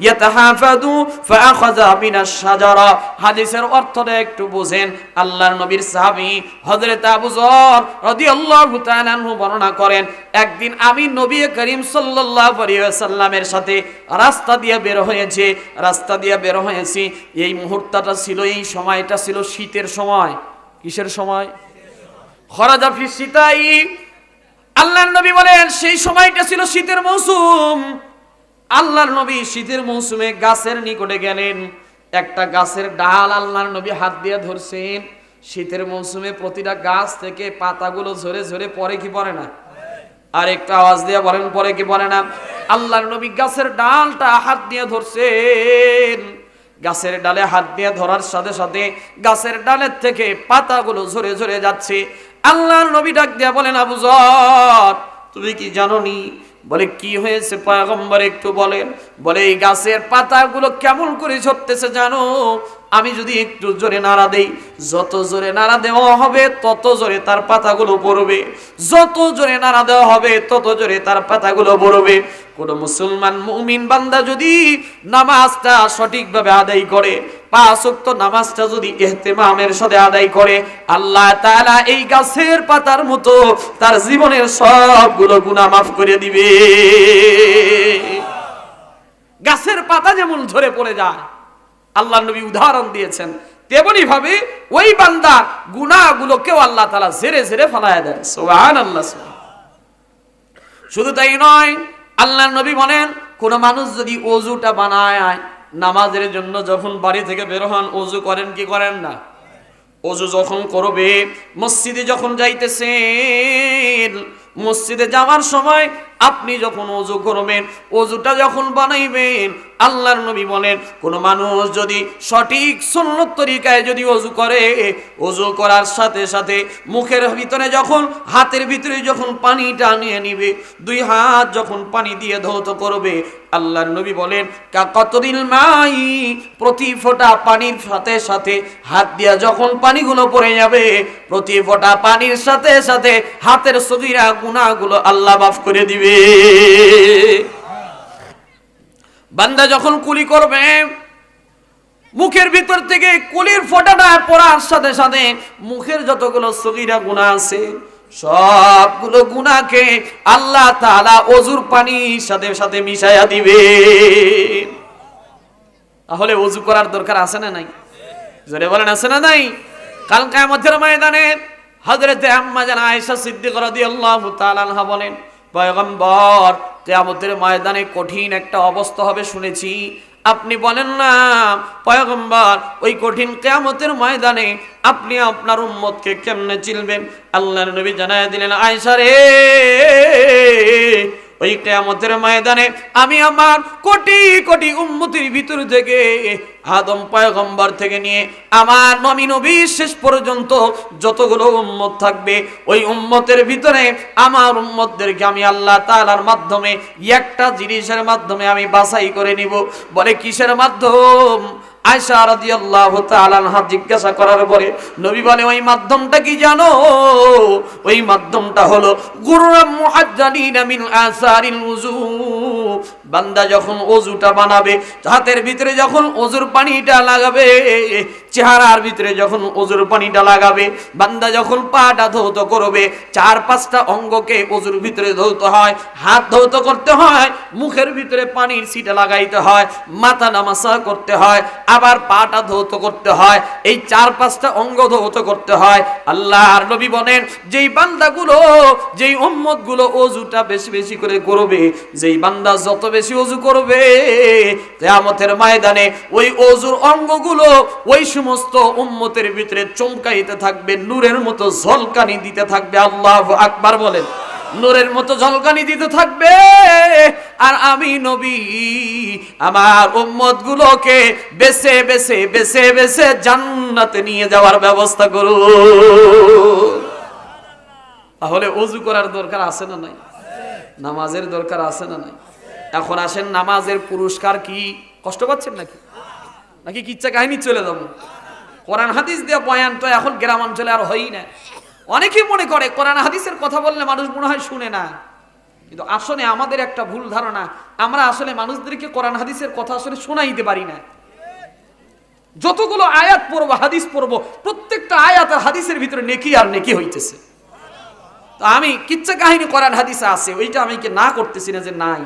يتحافظ فأخذ من الشجرة। হাদিসের অর্থটা একটু বুঝেন। আল্লাহর নবীর সাহাবী হযরত আবু যর রাদিয়াল্লাহু তাআলা আনহু বর্ণনা করেন, একদিন আমি নবী করিম সাল্লাল্লাহু আলাইহি ওয়াসাল্লামের সাথে রাস্তা দিয়ে বের হয়েছি। এই মুহূর্তটা ছিল, এই সময়টা ছিল শীতের সময়। কিসের সময়? খরাজা ফি শীতাই। আল্লাহর নবী বলেন সেই সময়টা ছিল শীতের মৌসুম। আল্লাহর নবী শীতের মৌসুমে গাছের নিকটে গেলেন। একটা গাছের ডাল আল্লাহর নবী হাত দিয়ে ধরছেন। শীতের মৌসুমে প্রতিটা গাছ থেকে পাতাগুলো ঝরে ঝরে পড়ে কি পড়ে না? আর একটা আওয়াজ দিয়ে বলেন পড়ে কি পড়ে না? আল্লাহর নবী গাছের ডালটা হাত দিয়ে ধরছেন। গাছের ডালে হাত দিয়ে ধরার সাথে সাথে গাছের ডালের থেকে পাতাগুলো ঝরে ঝরে যাচ্ছে। আল্লাহর নবী ডাক দিয়ে বলেন, আবু যর তুমি কি জানোনি? বলে কি হয়েছে পয়গম্বর একটু বলেন। বলে এই গাছের পাতাগুলো কেমন করে ঝরতেছে জানো? আমি যদি একটু জোরে নাড়া দেই, যত জোরে নাড়া দেওয়া হবে তত জোরে তার পাতাগুলো পড়বে, যত জোরে নাড়া দেওয়া হবে তত জোরে তার পাতাগুলো পড়বে। কোন মুসলমান মুমিন বান্দা যদি নামাজটা সঠিকভাবে আদায় করে, 5 ওয়াক্ত নামাজটা যদি ইহতিমামের সাথে আদায় করে, আল্লাহ তাআলা এই গাছের পাতার মতো তার জীবনের সবগুলো গুনাহ মাফ করে দিবে। গাছের পাতা যেমন ঝরে পড়ে যায়, আল্লাহ নবী উদাহরণ দিয়েছেন, তেমনি ভাবে ওই বান্দা গুনাহগুলোকেও আল্লাহ তাআলা ঝেড়ে ঝেড়ে ফেলায় দেন। সুবহানাল্লাহ। শুধু তাই নয়, আল্লাহ নবী বলেন, কোন মানুষ যদি ওযুটা বানায় নামাজের জন্য, যখন বাড়ি থেকে বের হন ওযু করেন কি করেন না? ওযু যখন করবে, মসজিদে যখন যাইতেছেন, মসজিদে যাওয়ার সময় আপনি যখন ওযু করবেন, ওযুটা যখন বানাইবেন, আল্লাহর নবী বলেন, কোন মানুষ যদি সঠিক সুন্নত তরিকায় যদি ওযু করে, ওযু করার সাথে সাথে মুখের ভিতরে যখন, হাতের ভিতরে যখন পানিটা নিয়ে নিবে, 2 হাত যখন পানি দিয়ে ধৌত করবে, আল্লাহর নবী বলেন, কাকাতরিল মাই, প্রতি ফোঁটা পানির সাথে সাথে হাত দিয়া যখন পানিগুলো পড়ে যাবে, প্রতি ফোঁটা পানির সাথে সাথে হাতের সগীরা গুনাহগুলো আল্লাহ মাফ করে দিবে। বান্দা যখন কুলি করবে, মুখের ভিতর থেকে কুলির ফোঁটাটা পড়ার সাথে সাথে মুখের যতগুলো সগীরা গুনাহ আছে সবগুলো গুনাহকে আল্লাহ তাআলা ওযুর পানির সাথে সাথে মিশায়া দিবে। তাহলে ওযু করার দরকার আছে না নাই? জোরে বলেন, আছে না নাই? কাল কিয়ামতের ময়দানে হযরতে আম্মা জান আয়েশা সিদ্দিকা রাদিয়াল্লাহু তাআলা আনহা বলেন, পয়গম্বর, কিয়ামতের ময়দানে কঠিন একটা অবস্থা হবে শুনেছি, আপনি বলেন না পয়গম্বর, ওই কঠিন কিয়ামতের ময়দানে আপনি আপনার উম্মতকে কেমনে চিনবেন? আল্লাহর নবী জানায়া দিলেন, আয়েশা রে, ওই কিয়ামতের ময়দানে আমি আমার কোটি কোটি উম্মতের ভিতর থেকে, আদম পয়গম্বর থেকে নিয়ে আমার নবী শেষ পর্যন্ত যতগুলো উম্মত থাকবে, ওই উম্মতের ভিতরে আমার উম্মতদেরকে আমি আল্লাহ তাআলার মাধ্যমে একটা জিনিসের মাধ্যমে আমি বাছাই করে নিব। বলে, কিসের মাধ্যম? আয়েশা রাদিয়াল্লাহু তাআলা আনহা জিজ্ঞাসা করার পরে নবী বলে, ওই মাধ্যমটা কি জানো? ওই মাধ্যমটা হলো গুররাম মুহাজ্জালিনা মিন আসারিল উযু। বান্দা যখন ওযুটা বানাবে, হাতের ভিতরে যখন ওযুর পানিটা লাগাবে, চেহারার ভিতরে যখন ওযুর পানিটা লাগাবে, বান্দা যখন পাটা ধৌত করবে, 4-5টা অঙ্গকে ওযুর ভিতরে ধৌত হয়, হাত ধৌত করতে হয়, মুখের ভিতরে পানির ছিটা লাগাইতে হয়, মাথা নামাসা করতে হয়, আবার পাটা ধৌত করতে হয়, এই 4-5টা অঙ্গ ধৌত করতে হয়। আল্লাহর নবী বলেন, যেই বান্দাগুলো, যেই উম্মতগুলো ওযুটা বেশি বেশি করে করবে, যেই বান্দা যত বেশি ওযু করবে, কিয়ামতের ময়দানে ওই ওযুর অঙ্গগুলো ওই সমস্ত উম্মতের ভিতরে চমকাইতে থাকবে, নূরের মতো ঝলকানি দিতে থাকবে। আল্লাহু আকবার বলেন। নূরের মতো ঝলকানি দিতে থাকবে। আর আমি নবী আমার উম্মতগুলোকে বেছে বেছে বেছে বেছে জান্নাতে নিয়ে যাওয়ার ব্যবস্থা করব। তাহলে ওযু করার দরকার আছে না নাই? নামাজের দরকার আছে না নাই? এখন আসেন, নামাজের পুরস্কার কি? কষ্ট পাচ্ছেন নাকি? নাকি কিচ্ছা কাহিনী চলে যাবো? কোরআন হাদিস দিয়ে বয়ান তো এখন গ্রাম অঞ্চলে আর হয়ই না। অনেকেই মনে করে কোরআন হাদিসের কথা বললে মানুষ মনে হয় শুনে না, কিন্তু আসলে আমাদের একটা ভুল ধারণা, আমরা আসলে মানুষদেরকে কোরআন হাদিসের কথা আসলে শোনাইতে পারি না। যতগুলো আয়াত পড়বো, হাদিস পড়বো, প্রত্যেকটা আয়াত আর হাদিসের ভিতরে নেকি আর নেকি হইতেছে। তো আমি কিচ্ছা কাহিনী কোরআন হাদিসে আছে, ওইটা আমি কি না করতেছি না যে নাই,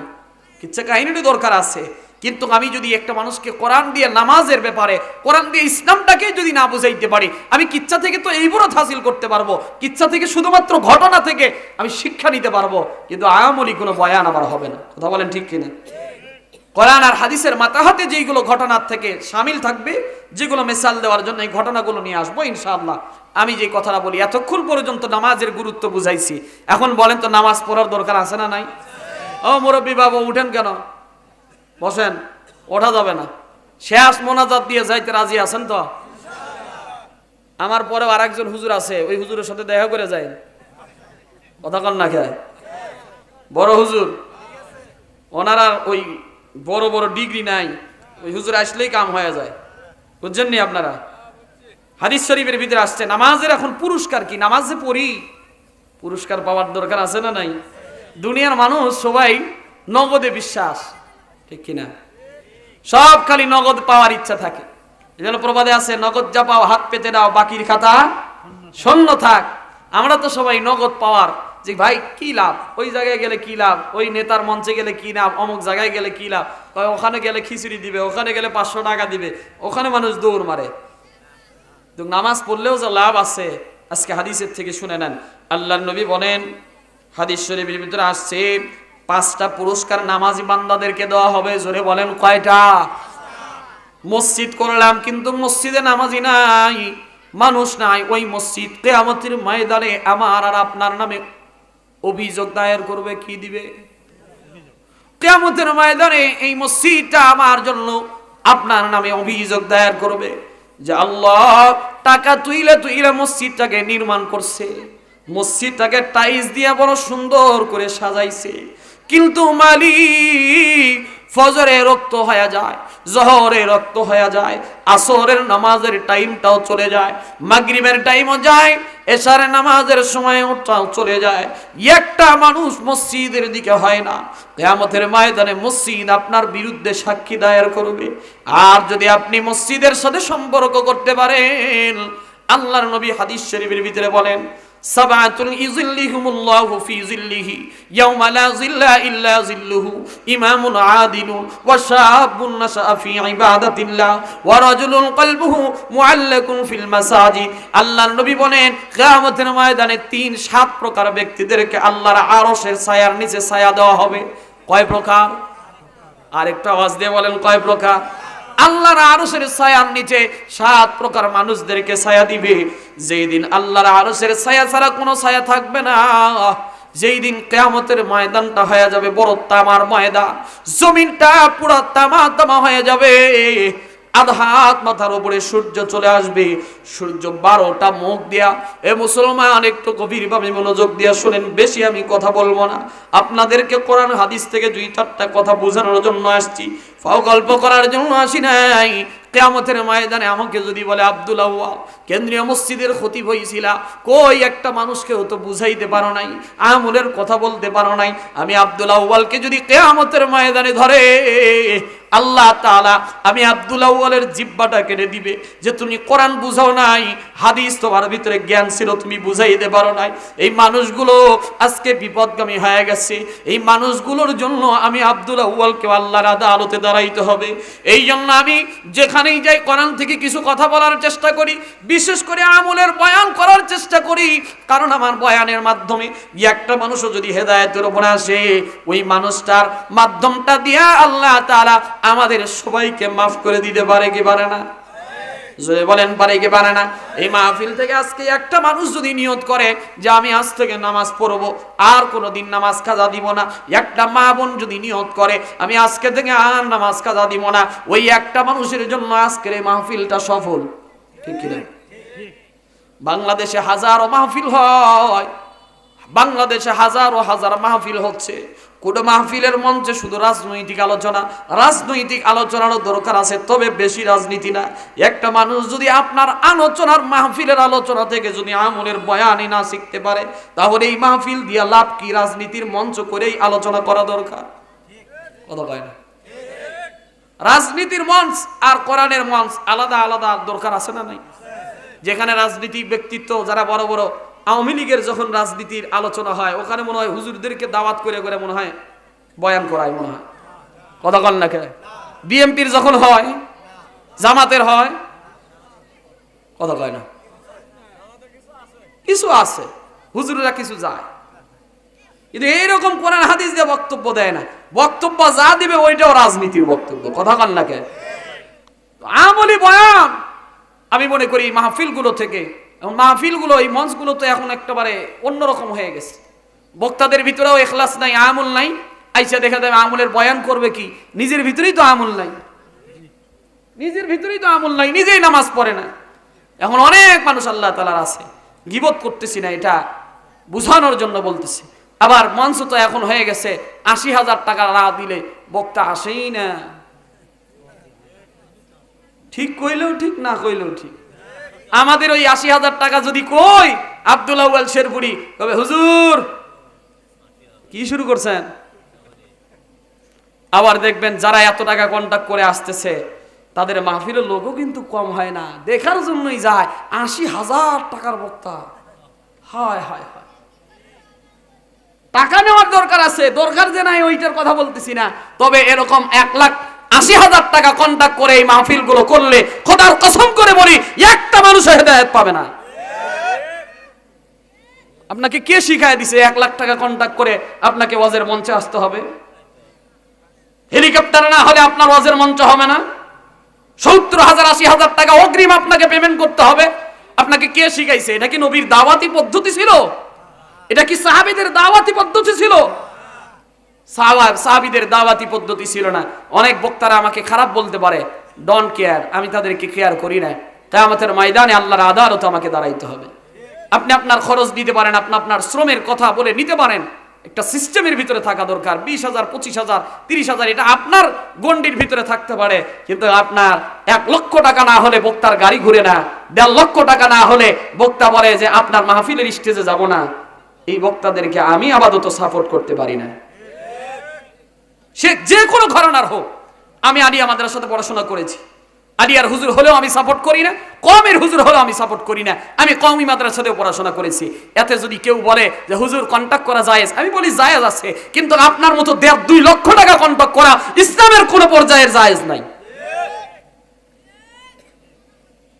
কিচ্ছা কাহিনীরই দরকার আছে, কিন্তু আমি যদি একটা মানুষকে কোরআন দিয়ে নামাজের ব্যাপারে, কোরআন দিয়ে ইসলামটাকে যদি না বুঝাইতে পারি, আমি কিচ্ছা থেকে তো এই বড় হাসিল করতে পারবো, কিচ্ছা থেকে শুধুমাত্র ঘটনা থেকে আমি শিক্ষা নিতে পারবো, কিন্তু আমলি কোনো বয়ান আমার হবে না। কথা বলেন ঠিক কিনা? কোরআন আর হাদিসের মাতাহাতে যেইগুলো ঘটনার থেকে শামিল থাকবে, যেগুলো মিসাল দেওয়ার জন্য এই ঘটনাগুলো নিয়ে আসবো ইনশাআল্লাহ। আমি যে কথাটা বলি, এতক্ষণ পর্যন্ত নামাজের গুরুত্ব বুঝাইছি, এখন বলেন তো নামাজ পড়ার দরকার আছে না নাই? ও মুরব্বী বাবু, উঠেন কেন? বসেন, ওঠা যাবে না। শেষ মোনাজাত দিয়ে যাইতে রাজি আছেন তো? আমার পরেও আরেকজন হুজুর আছে, ওই হুজুরের সাথে দেখা করে যায়। কথা কন না খায় বড় হুজুর, ওনারা ওই বড় বড় ডিগ্রি নাই, ওই হুজুর আসলেই কাম হয়ে যায়। বুঝছেননি আপনারা? হাদিস শরীফের ভিতরে আসছে নামাজের এখন পুরস্কার কি? নামাজে পড়ি, পুরস্কার পাওয়ার দরকার আছে না নাই? দুনিয়ার মানুষ সবাই নগদে বিশ্বাস, ঠিক কিনা? সব খালি নগদ পাওয়ার ইচ্ছা থাকে। এজন্য প্রবাদে আছে, নগদ যা পাও হাত পেতে দাও, বাকির খাতা শূন্য থাক। আমরা তো সবাই নগদ পাওয়ার, যে ভাই কি লাভ, ওই জায়গায় গেলে কি লাভ, ওই নেতার মঞ্চে গেলে কি লাভ, অমুক জায়গায় গেলে কি লাভ, ওখানে গেলে খিচুড়ি দিবে, ওখানে গেলে 500 টাকা দিবে, ওখানে মানুষ দৌড় মারে। তো নামাজ পড়লেও যে লাভ আছে, আজকে হাদিসের থেকে শুনে নেন। আল্লাহর নবী বলেন, হাদিস শরীফের ভিতরে আসছে, 5টা পুরস্কার নামাজি বান্দাদেরকে দেওয়া হবে। জোরে বলেন কয়টা? মসজিদ করলাম কিন্তু মসজিদে নামাজি নাই, মানুষ নাই। ওই মসজিদ কিয়ামতের ময়দানে আমার আর আপনার নামে অভিযোগ দায়ের করবে। কি দিবে? কিয়ামতের ময়দানে এই মসজিদটা আমার জন্য আপনার নামে অভিযোগ দায়ের করবে যে আল্লাহ টাকা তুইলে মসজিদটাকে নির্মাণ করছে, মসজিদটাকে টাইলস দিয়ে বড় সুন্দর করে সাজাইছে, কিন্তু মালিক ফজরে রক্ত হয়ে যায়, জোহরে রক্ত হয়ে যায়, আসরের নামাজের টাইমটাও চলে যায়, মাগরিবের টাইমও যায়, এশারের নামাজের সময়টাও চলে যায়। একটা মানুষ মসজিদের দিকে হয় না। কিয়ামতের ময়দানে মসজিদ আপনার বিরুদ্ধে সাক্ষী দায়ের করবে। আর যদি আপনি মসজিদের সাথে সম্পর্ক করতে পারেন, আল্লাহর নবী হাদিস শরীফের ভিতরে বলেন, সাবাতুন ইযিল্লিহুমুল্লাহু ফি যিল্লিহি ইয়াওমা লা যিল্লা ইল্লা যিল্লুহু, ইমামুন আদিলুন ওয়া শাবুন নাশা ফি ইবাদাতিল্লাহ ওয়া রাজুলুন কলবুহু মুআল্লাকুন ফিল মাসাজিদ। আল্লাহর নবী বলেন, কিয়ামতের ময়দানে 3-7 প্রকার ব্যক্তিদেরকে আল্লাহর আরশের ছায়ার নিচে ছায়া দেওয়া হবে। কয় প্রকার? আরেকটা আওয়াজ দিয়ে বলেন, কয় প্রকার? আল্লাহর আরশের ছায়ার নিচে 7 প্রকার মানুষদেরকে ছায়া দিবে। যেই দিন আল্লাহর আরশের ছায়া ছাড়া কোনো ছায়া থাকবে না, যেই দিন কিয়ামতের ময়দানটা হয়ে যাবে বড় তামার ময়দান, জমিনটা পুরো তামা হয়ে যাবে, আধাত মাথার উপরে সূর্য চলে আসবে, সূর্য 12টা মুখ দিয়া। এ মুসলমান একটু গভীরভাবে মনোযোগ দিয়া শুনেন, বেশি আমি কথা বলবো না, আপনাদেরকে কোরআন হাদিস থেকে 2-4টা কথা বোঝানোর জন্য আসছি, গল্প করার জন্য আসি নাই। কিয়ামতের ময়দানে আমাকে যদি বলে, আব্দুল আউয়াল কেন্দ্রীয় মসজিদের খতিব হইছিলা, কই একটা মানুষকেও তো বুঝাইতে পারো নাই, আমলের কথা বলতে পারো নাই। আমি আব্দুল আউয়ালকে যদি কিয়ামতের ময়দানে ধরে আল্লাহ তাআলা, আমি আব্দুল আউয়ালের জিহ্বাটা কেটে দিবে যে তুমি কোরআন বুঝাও নাই, হাদিস তোমার ভিতরে জ্ঞান ছিল, তুমি বুঝাইতে পারো নাই। এই মানুষগুলো আজকে বিপদগামী হয়ে গেছে। এই মানুষগুলোর জন্য আমি আব্দুল আউয়ালকে আল্লাহর আদালতে দাঁড়াইতে হবে। এই জন্য আমি যেখানেই যাই কোরআন থেকে কিছু কথা বলার চেষ্টা করি, বিশেষ করে আমলের বয়ান করার চেষ্টা করি, কারণ আমার বয়ানের মাধ্যমে একটা মানুষও যদি হেদায়েতের উপরে আসে, ওই মানুষটার মাধ্যমটা দিয়া আল্লাহ তাআলা আমাদের সবাইকে মাফ করে দিতে পারে কি পারে না? জোরে বলেন, পারে কি পারে না? এই মাহফিল থেকে আজকে একটা মানুষ যদি নিয়ত করে যে আমি আজ থেকে নামাজ পড়বো, আর কোনোদিন নামাজ কাজা দিব না, একটা মা বোন যদি নিয়ত করে আমি আজকে থেকে আর নামাজ কাজা দিব না, ওই একটা মানুষের জন্য আজকের এই মাহফিলটা সফল, ঠিক কি না? বাংলাদেশে হাজারো মাহফিল হয়, বাংলাদেশে হাজারো হাজার মাহফিল হচ্ছে। কোন মাহফিলের মঞ্চে শুধু রাজনৈতিক আলোচনারও দরকার আছে, তবে বেশি রাজনীতি না। একটা মানুষ যদি আপনার আলোচনার মাহফিলের আলোচনা থেকে যদি আমলের বয়ানই না শিখতে পারে, তাহলে এই মাহফিল দিয়া লাভ কি? রাজনীতির মঞ্চ করেই আলোচনা করা দরকার, কথা কয় না? রাজনীতির মঞ্চ আর কোরআনের মঞ্চ আলাদা আলাদা দরকার আছে না নাই? যেখানে রাজনীতিক ব্যক্তিত্ব যারা বড় বড় আওয়ামী লীগের যখন রাজনীতির আলোচনা হয়, ওখানে মনে হয় হুজুরদেরকে দাওয়াত করে করে মনে হয় বয়ান করায়, মনে হয়, কথা বল না? বিএনপির যখন হয়, জামাতের হয়, কথা কয় না? কিছু আছে, হুজুররা কিছু যায়, কিন্তু এইরকম কোরআন হাদিস দিয়ে বক্তব্য দেয় না। বক্তব্য যা দিবে ওইটাও রাজনীতির বক্তব্য, কথা বল না? আমলি বয়ান আমি মনে করি মাহফিলগুলো থেকে, মাহফিলগুলো এই মঞ্চগুলো তো এখন একেবারে অন্যরকম হয়ে গেছে। বক্তাদের ভিতরেও ইখলাস নাই, আমল নাই। আইসা দেখা যাবে আমলের বয়ান করবে কি, নিজের ভিতরেই তো আমল নাই, নিজেই নামাজ পড়ে না। এখন অনেক মানুষ আল্লাহ তাআলার আছে, গীবত করতেছি না, এটা বুঝানোর জন্য বলতেছি। আবার মঞ্চ তো এখন হয়ে গেছে 80,000 টাকা না দিলে বক্তা আসেই না, ঠিক কইলেও ঠিক, না কইলেও ঠিক। আমাদের ওই ৮০,০০০ টাকা যদি কই, আব্দুল আউয়াল শেরপুরি কবে হুজুর কি শুরু করছেন। আবার দেখবেন যারা এত টাকা কন্টাক্ট করে আসতেছে তাদের মাহফিলের লোকও কিন্তু কম হয় না, দেখার জন্যই যায় ৮০,০০০ টাকার বক্তা। হায় হায় হায়, টাকা নেওয়ার দরকার আছে, দরকার যে নাই ওইটার কথা বলতেছি না, তবে এরকম ১,৮০,০০০ টাকা কন্টাক্ট করে এই মাহফিল গুলো করলে খোদার কসম করে বলি একটা মানুষ হেদায়েত পাবে না। আপনাকে কে শিখায় দিছে ১,০০,০০০ টাকা কন্টাক্ট করে আপনাকে ওয়াজের মঞ্চে আসতে হবে? হেলিকপ্টার না হলে আপনার ওয়াজের মঞ্চ হবে না। ৭০,০০০ ৮০,০০০ টাকা অগ্রিম আপনাকে পেমেন্ট করতে হবে। আপনাকে কে শিখাইছে? এটা কি নবীর দাওয়াতি পদ্ধতি ছিল? এটা কি সাহাবীদের দাওয়াতি পদ্ধতি ছিল? সাহাবীদের দাওয়াতি পদ্ধতি ছিল না। অনেক বক্তারা আমাকে খারাপ বলতে পারে, ডোন্ট কেয়ার, আমি তাদেরকে কেয়ার করি না। কিয়ামতের ময়দানে আল্লাহর আদালতে আমাকে দাঁড়াইতে হবে। আপনি আপনার খরচ দিতে পারেন, আপনি আপনার শ্রমের কথা বলে নিতে পারেন, একটা সিস্টেমের ভিতরে থাকা দরকার। ২০,০০০, ২৫,০০০, ৩০,০০০ এটা আপনার গণ্ডির ভিতরে থাকতে পারে, কিন্তু আপনার ১,০০,০০০ টাকা না হলে বক্তার গাড়ি ঘুরে না, ১,৫০,০০০ টাকা না হলে বক্তা বলে যে আপনার মাহফিলের স্টেজে যাব না। এই বক্তাদেরকে আমি আপাতত সাপোর্ট করতে পারি না, সে যে কোনো ঘরানার হোক। আমি আলিয়া মাদ্রাসাতে পড়াশোনা করেছি, আলিয়ার হুজুর হলেও আমি সাপোর্ট করি না, কওমের হুজুর হলেও আমি সাপোর্ট করি না। আমি কওমি মাদ্রাসাতেও পড়াশোনা করেছি। এতে যদি কেউ বলে যে হুজুর কন্টাক্ট করা জায়েজ, আমি বলি জায়েজ আছে, কিন্তু আপনার মতো ১.৫-২ লক্ষ টাকা কন্টাক্ট করা ইসলামের কোন পর্যায়ের জায়েজ নাই।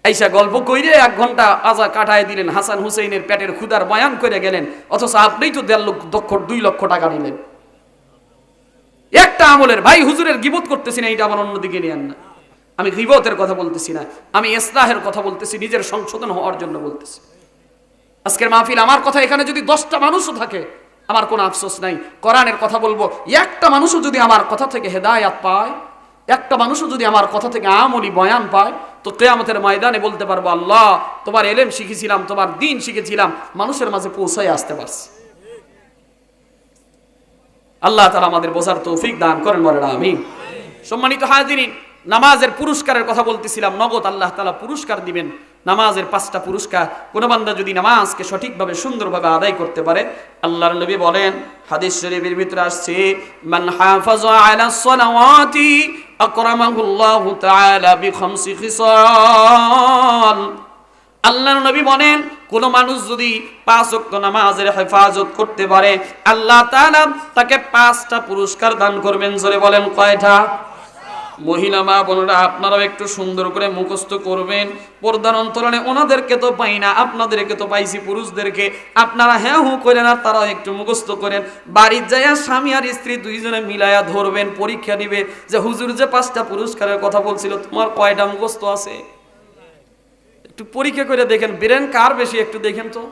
আইসা গল্প কইরে ১ ঘন্টা আজা কাটায় দিলেন, হাসান হুসেইনের পেটের ক্ষুধার বয়ান করে গেলেন, অথচ আপনিই তো ১.৫-২ লক্ষ টাকা নিলেন একটা আমলের। ভাই হুজুরের গীবত করতেছি না, এটা আমার অন্যদিকে নিয়ে আন না। আমি গীবতের কথা বলতেছি না, আমি ইসলাহের কথা বলতেছি, নিজের সংশোধন হওয়ার জন্য বলতেছি। আজকের মাহফিল আমার কথা এখানে যদি ১০টা মানুষও থাকে আমার কোনো আফসোস নাই, কোরআনের কথা বলবো। একটা মানুষও যদি আমার কথা থেকে হেদায়েত পায়, একটা মানুষও যদি আমার কথা থেকে আমলি বয়ান পায়, তো কিয়ামতের ময়দানে বলতে পারবো আল্লাহ তোমার ইলম শিখেছিলাম, তোমার দ্বীন শিখেছিলাম, মানুষের মাঝে পৌঁছায় আসতে পারছি। আল্লাহ তাআলা আমাদের বোঝার তৌফিক দান করেন, বলেন আমিন। সম্মানিত হাজিরিন, নামাজের পুরস্কারের কথা বলতেছিলাম। নগদ আল্লাহ তাআলা পুরস্কার দিবেন, নামাজের 5টা পুরস্কার। কোন বান্দা যদি নামাজকে সঠিকভাবে সুন্দরভাবে আদায় করতে পারে, আল্লাহর নবী বলেন, হাদিস শরীফের ভিতরে আসছে, মান হাফাযা আলাস সালাওয়াতি আকরামাহুল্লাহু তাআলা বিখামসি খিসাল। আল্লাহর নবী বলেন, কোন মানুষ যদি 5 ওয়াক্ত নামাজের হেফাজত করতে পারে, আল্লাহ তাআলা তাকে 5টা পুরস্কার দান করবেন। জোরে বলেন কয়টা? মহিলা মা বোনেরা, আপনারাও একটু সুন্দর করে মুখস্থ করবেন। পর্দার অন্তরালে ওনাদেরকে তো পাই না, আপনাদেরকে তো পাইছি পুরুষদেরকে। আপনারা হ্যাঁ হু করেন আর তারাও একটু মুখস্থ করেন। বাড়ির যাইয়া স্বামী আর স্ত্রী দুইজনে মিলাইয়া ধরবেন, পরীক্ষা দিবে যে হুজুর যে 5টা পুরস্কারের কথা বলছিল তোমার কয়টা মুখস্থ আছে। একটু পরীক্ষা করে দেখেন ব্রেন কার বেশি, একটু দেখেন তো।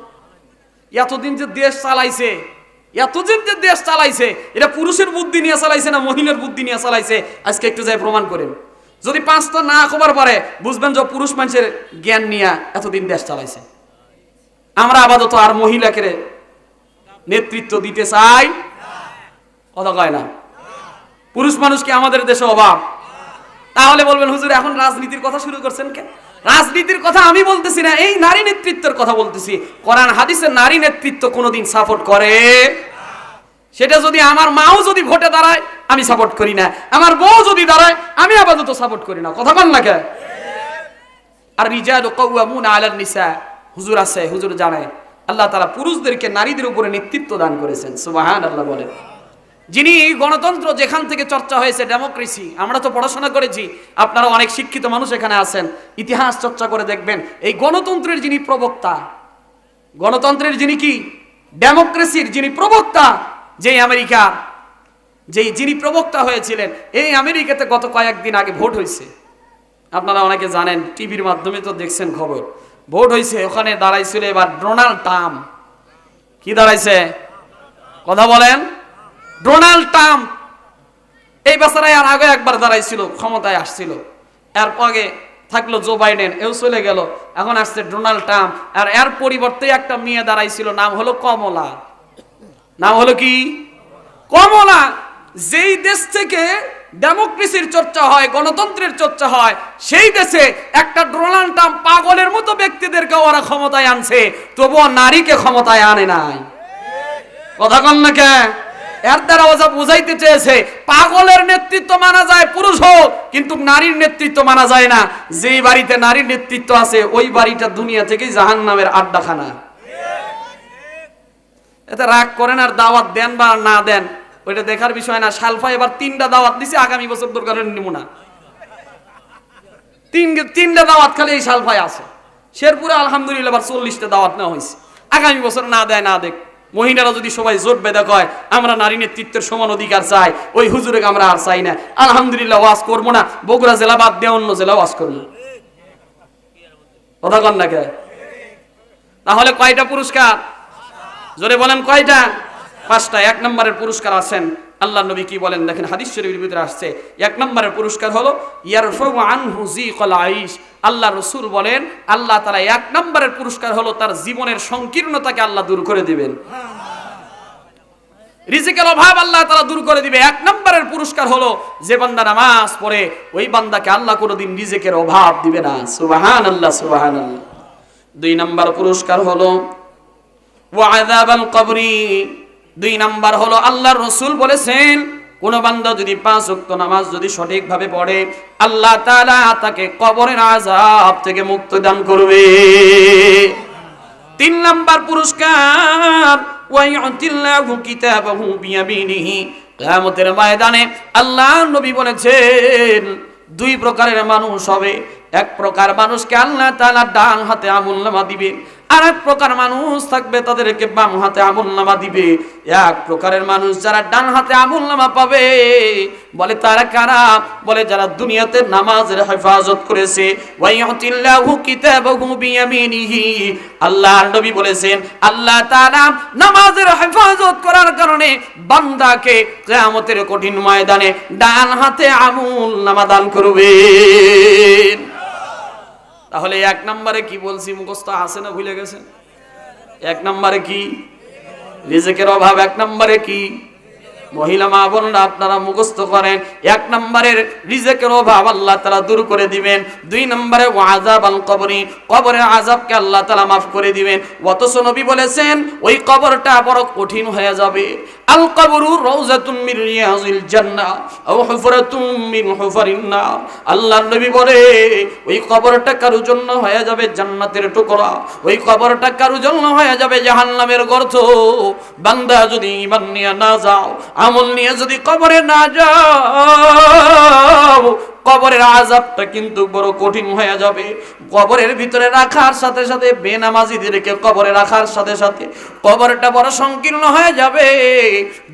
এতদিন যে দেশ চালাইছে, এতদিন যে দেশ চালাইছে, এটা পুরুষের বুদ্ধি নিয়ে চালাইছে না মহিলার বুদ্ধি নিয়ে চালাইছে? আজকে একটু যাই প্রমাণ করেন। যদি 5টা না খবর পারে বুঝবেন যে পুরুষ মানুষের জ্ঞান নিয়ে এতদিন দেশ চালাইছে। আমরা আপাতত আর মহিলাকে নেতৃত্ব দিতে চাই, কথা কয় না। পুরুষ মানুষকে আমাদের দেশে অভাব। তাহলে বলবেন হুজুর এখন রাজনীতির কথা শুরু করছেন কেন? রাজনীতির কথা আমি বলতেছি না, এই নারী নেতৃত্বের কথা বলতেছি। কোরআন হাদিসে নারী নেতৃত্ব কোনোদিন সাপোর্ট করে? সেটা যদি আমার মাও যদি ভোটে দাঁড়ায় আমি সাপোর্ট করি না, আমার বউ যদি দাঁড়ায় আমি আপাতত সাপোর্ট করি না। কথা বল না কে? আর রিজালু কাওয়ামুনা আলান নিসা, হুজুর আছে, হুজুর জানায় আল্লাহ তাআলা পুরুষদেরকে নারীদের উপরে নেতৃত্ব দান করেছেন। সুবহানাল্লাহ বলেন। যিনি গণতন্ত্র যেখান থেকে চর্চা হয়েছে, ডেমোক্রেসি, আমরা তো পড়াশোনা করেছি, আপনারা অনেক শিক্ষিত মানুষ এখানে আছেন, ইতিহাস চর্চা করে দেখবেন এই গণতন্ত্রের যিনি প্রবক্তা, গণতন্ত্রের যিনি কি, ডেমোক্রেসির যিনি প্রবক্তা, যেই আমেরিকা যিনি প্রবক্তা হয়েছিলেন, এই আমেরিকাতে গত কয়েকদিন আগে ভোট হয়েছে। আপনারা অনেকে জানেন, টিভির মাধ্যমে তো দেখছেন খবর। ভোট হয়েছে, ওখানে দাঁড়াইছিল এবার ডোনাল্ড ট্রাম্প। কি দাঁড়াইছে? কথা বলেন। ডোনাল্ড ট্রাম্প এই বছরে আর আগে একবার দাঁড়াইছিল, ক্ষমতায় আসছিল। এর আগে থাকলো জো বাইডেন, এও চলে গেল, এখন আসছে ডোনাল্ড ট্রাম্প। আর এর পরিবর্তে একটা মেয়ে দাঁড়াইছিল, নাম হলো কমলা। নাম হলো কি? কমলা। যেই দেশ থেকে ডেমোক্রেসির চর্চা হয়, গণতন্ত্রের চর্চা হয়, সেই দেশে একটা ডোনাল্ড ট্রাম্প পাগলের মতো ব্যক্তিদেরকে ওরা ক্ষমতায় আনছে, তবুও নারীকে ক্ষমতায় আনে নাই। কথা কন না কে? এর দ্বারা ওরা বুঝাইতে চেয়েছে পাগলের নেতৃত্ব মানা যায় পুরুষ হোক, কিন্তু নারীর নেতৃত্ব মানা যায় না। যেই বাড়িতে নারীর নেতৃত্ব আছে ওই বাড়িটা দুনিয়া থেকেই জাহান্নামের আড্ডাখানা। এতে রাগ করেন আর দাওয়াত দেন বা না দেন ওইটা দেখার বিষয় না। সালফা এবার 3টা দাওয়াত দিছে, আগামী বছর দরকার নিব না। 3টা দাওয়াত খালি এই সালফায় আছে। শেরপুরে আলহামদুলিল্লাহ আবার 40টা দাওয়াত নেওয়া হয়েছে। আগামী বছর না দেয় না দেখ। মহিলারা যদি সবাই জোট বেঁধে কয় আমরা নারী নেতৃত্বের সমান অধিকার চাই, ওই হুজুরকে আমরা আর চাই না, আলহামদুলিল্লাহ ওয়াজ করবো না। বগুড়া জেলা বাদ দিয়ে অন্য জেলা ওয়াজ করবো। কথা কন না কে? তাহলে কয়টা পুরস্কার? জোরে বলেন কয়টা? 5টা। 1 নম্বরের পুরস্কার আছেন। আল্লাহ নবী কি বলেন দেখেন, হাদিস শরীফের ভিতরে আসছে 1 নম্বরের পুরস্কার হলো ইয়ারফাউ আনহু যিকাল আইশ। আল্লাহ রাসূল বলেন আল্লাহ তাআলা 1 নম্বরের পুরস্কার হলো তার জীবনের সংকীর্ণতাকে আল্লাহ দূর করে দিবেন। রিজিকের অভাব আল্লাহ তাআলা দূর করে দিবে। 1 নম্বরের পুরস্কার হলো যে বান্দা নামাজ পড়ে ওই বান্দাকে আল্লাহ কোনোদিন রিজিকের অভাব দিবে না। সুবহানাল্লাহ, সুবহানাল্লাহ। 2 নম্বর পুরস্কার হলো ওয়া আযাবাল কবরি। 2 নাম্বার হলো আল্লাহর রাসূল বলেছেন কোন বান্দা যদি 5 ওয়াক্ত নামাজ যদি সঠিকভাবে পড়ে আল্লাহ তাআলা তাকে কবরের আযাব থেকে মুক্তি দান করবে। 3 নাম্বার পুরস্কার ওয়া ইউতিল্লাহু কিতাবাহু বিয়ামিনিহি। কিয়ামতের ময়দানে আল্লাহ নবী বলেছেন 2 প্রকারের মানুষ হবে। 1 প্রকার মানুষকে আল্লাহ তাআলা ডান হাতে আমলনামা দিবে, আর 1 প্রকার মানুষ থাকবে তাদেরকে বাম হাতে আমলনামা দিবে। 1 প্রকারের মানুষ যারা ডান হাতে আমলনামা পাবে বলে তারা কারা? বলে যারা দুনিয়াতে নামাজের হেফাজত করেছে। ওয়াইয়াতিল্লাহু কিতাবাহু বিয়ামিনিহি। আল্লাহর নবী বলেছেন আল্লাহ তাআলা নামাজের হেফাজত করার কারণে বান্দাকে কিয়ামতের কঠিন ময়দানে ডান হাতে আমলনামা দান করবেন। তাহলে 1 নম্বরে কি বলছি মুখস্থ আছে না ভুলে গেছেন? 1 নম্বরে কি? রিজিকের অভাব। 1 নম্বরে কি? মহিলা মা বোনরা আপনারা মুখস্থ করেন। 1 নম্বরের রিজিকের অভাব আল্লাহ তাআলা দূর করে দিবেন। 2 নম্বরে ওয়াযাবাল কবরি, কবরের আযাবকে আল্লাহ তাআলা maaf করে দিবেন। অথচ নবী বলেছেন ওই কবরটা বড় কঠিন হয়ে যাবে। আল কবরু রাউযাতুম মির রিয়াজিল জান্নাহ আও হুফরাতুম মিন হুফারিন নার। আল্লাহর নবী বলে ওই কবরটা কারোর জন্য হয়ে যাবে জান্নাতের টুকরা, ওই কবরটা কারোর জন্য হয়ে যাবে জাহান্নামের গর্ত। বান্দা যদি ঈমান নিয়ে না যাও, আমল নিয়ে যদি কবরে না যাও, কবরের আযাবটা কিন্তু বড় কঠিন হয়ে যাবে। কবরের ভিতরে রাখার সাথে সাথে বেনামাজিদেরকে কবরে রাখার সাথে সাথে কবরটা বড় সংকীর্ণ হয়ে যাবে।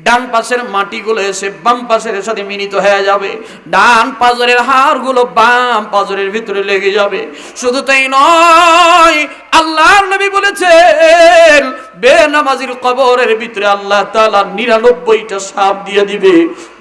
ডান পাশের মাটিগুলো এসে বাম পাশের সাথে মিলিত হয়ে যাবে। ডান পাজরের হাড়গুলো বাম পাজরের ভিতরে লেগে যাবে। শুধু তাই নয়, আল্লাহর নবী বলেছেন বেনামাজির কবরের ভিতরে আল্লাহ তাআলা 99টা সাপ দিয়ে দিবে।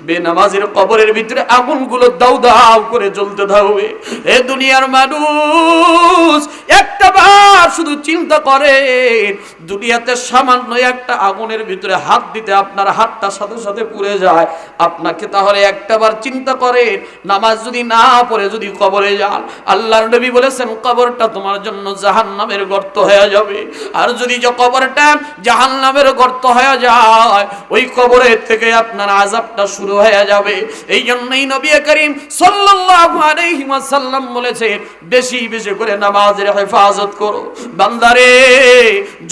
বেনামাজির কবরের ভিতরে আগুনগুলো দাউ দাউ করে জ্বলতে থাকবে। এ দুনিয়ার মানুষ একটা বার শুধু চিন্তা করেন, দুনিয়াতে সামান্য একটা আগুনের ভিতরে হাত দিতে আপনার হাতটা সাথে সাথে পুড়ে যায়। আপনাকে তাহলে একটাবার চিন্তা করেন, নামাজ যদি না পড়ে যদি কবরে যান, আল্লাহর নবী বলেছেন কবরটা তোমার জন্য জাহান্নামের গর্ত হয়ে যাবে। আর যদি যে কবরটা জাহান্নামের গর্ত হয়ে যায়, ওই কবরের থেকে আপনার আযাবটা শুরু হয়ে যাবে। এই জন্যই নবী করিম সাল্লাল্লাহু আলাইহি ওয়াসাল্লাম বলেছেন বেশি বেশি করে নামাজের হেফাজত করো। বান্দারে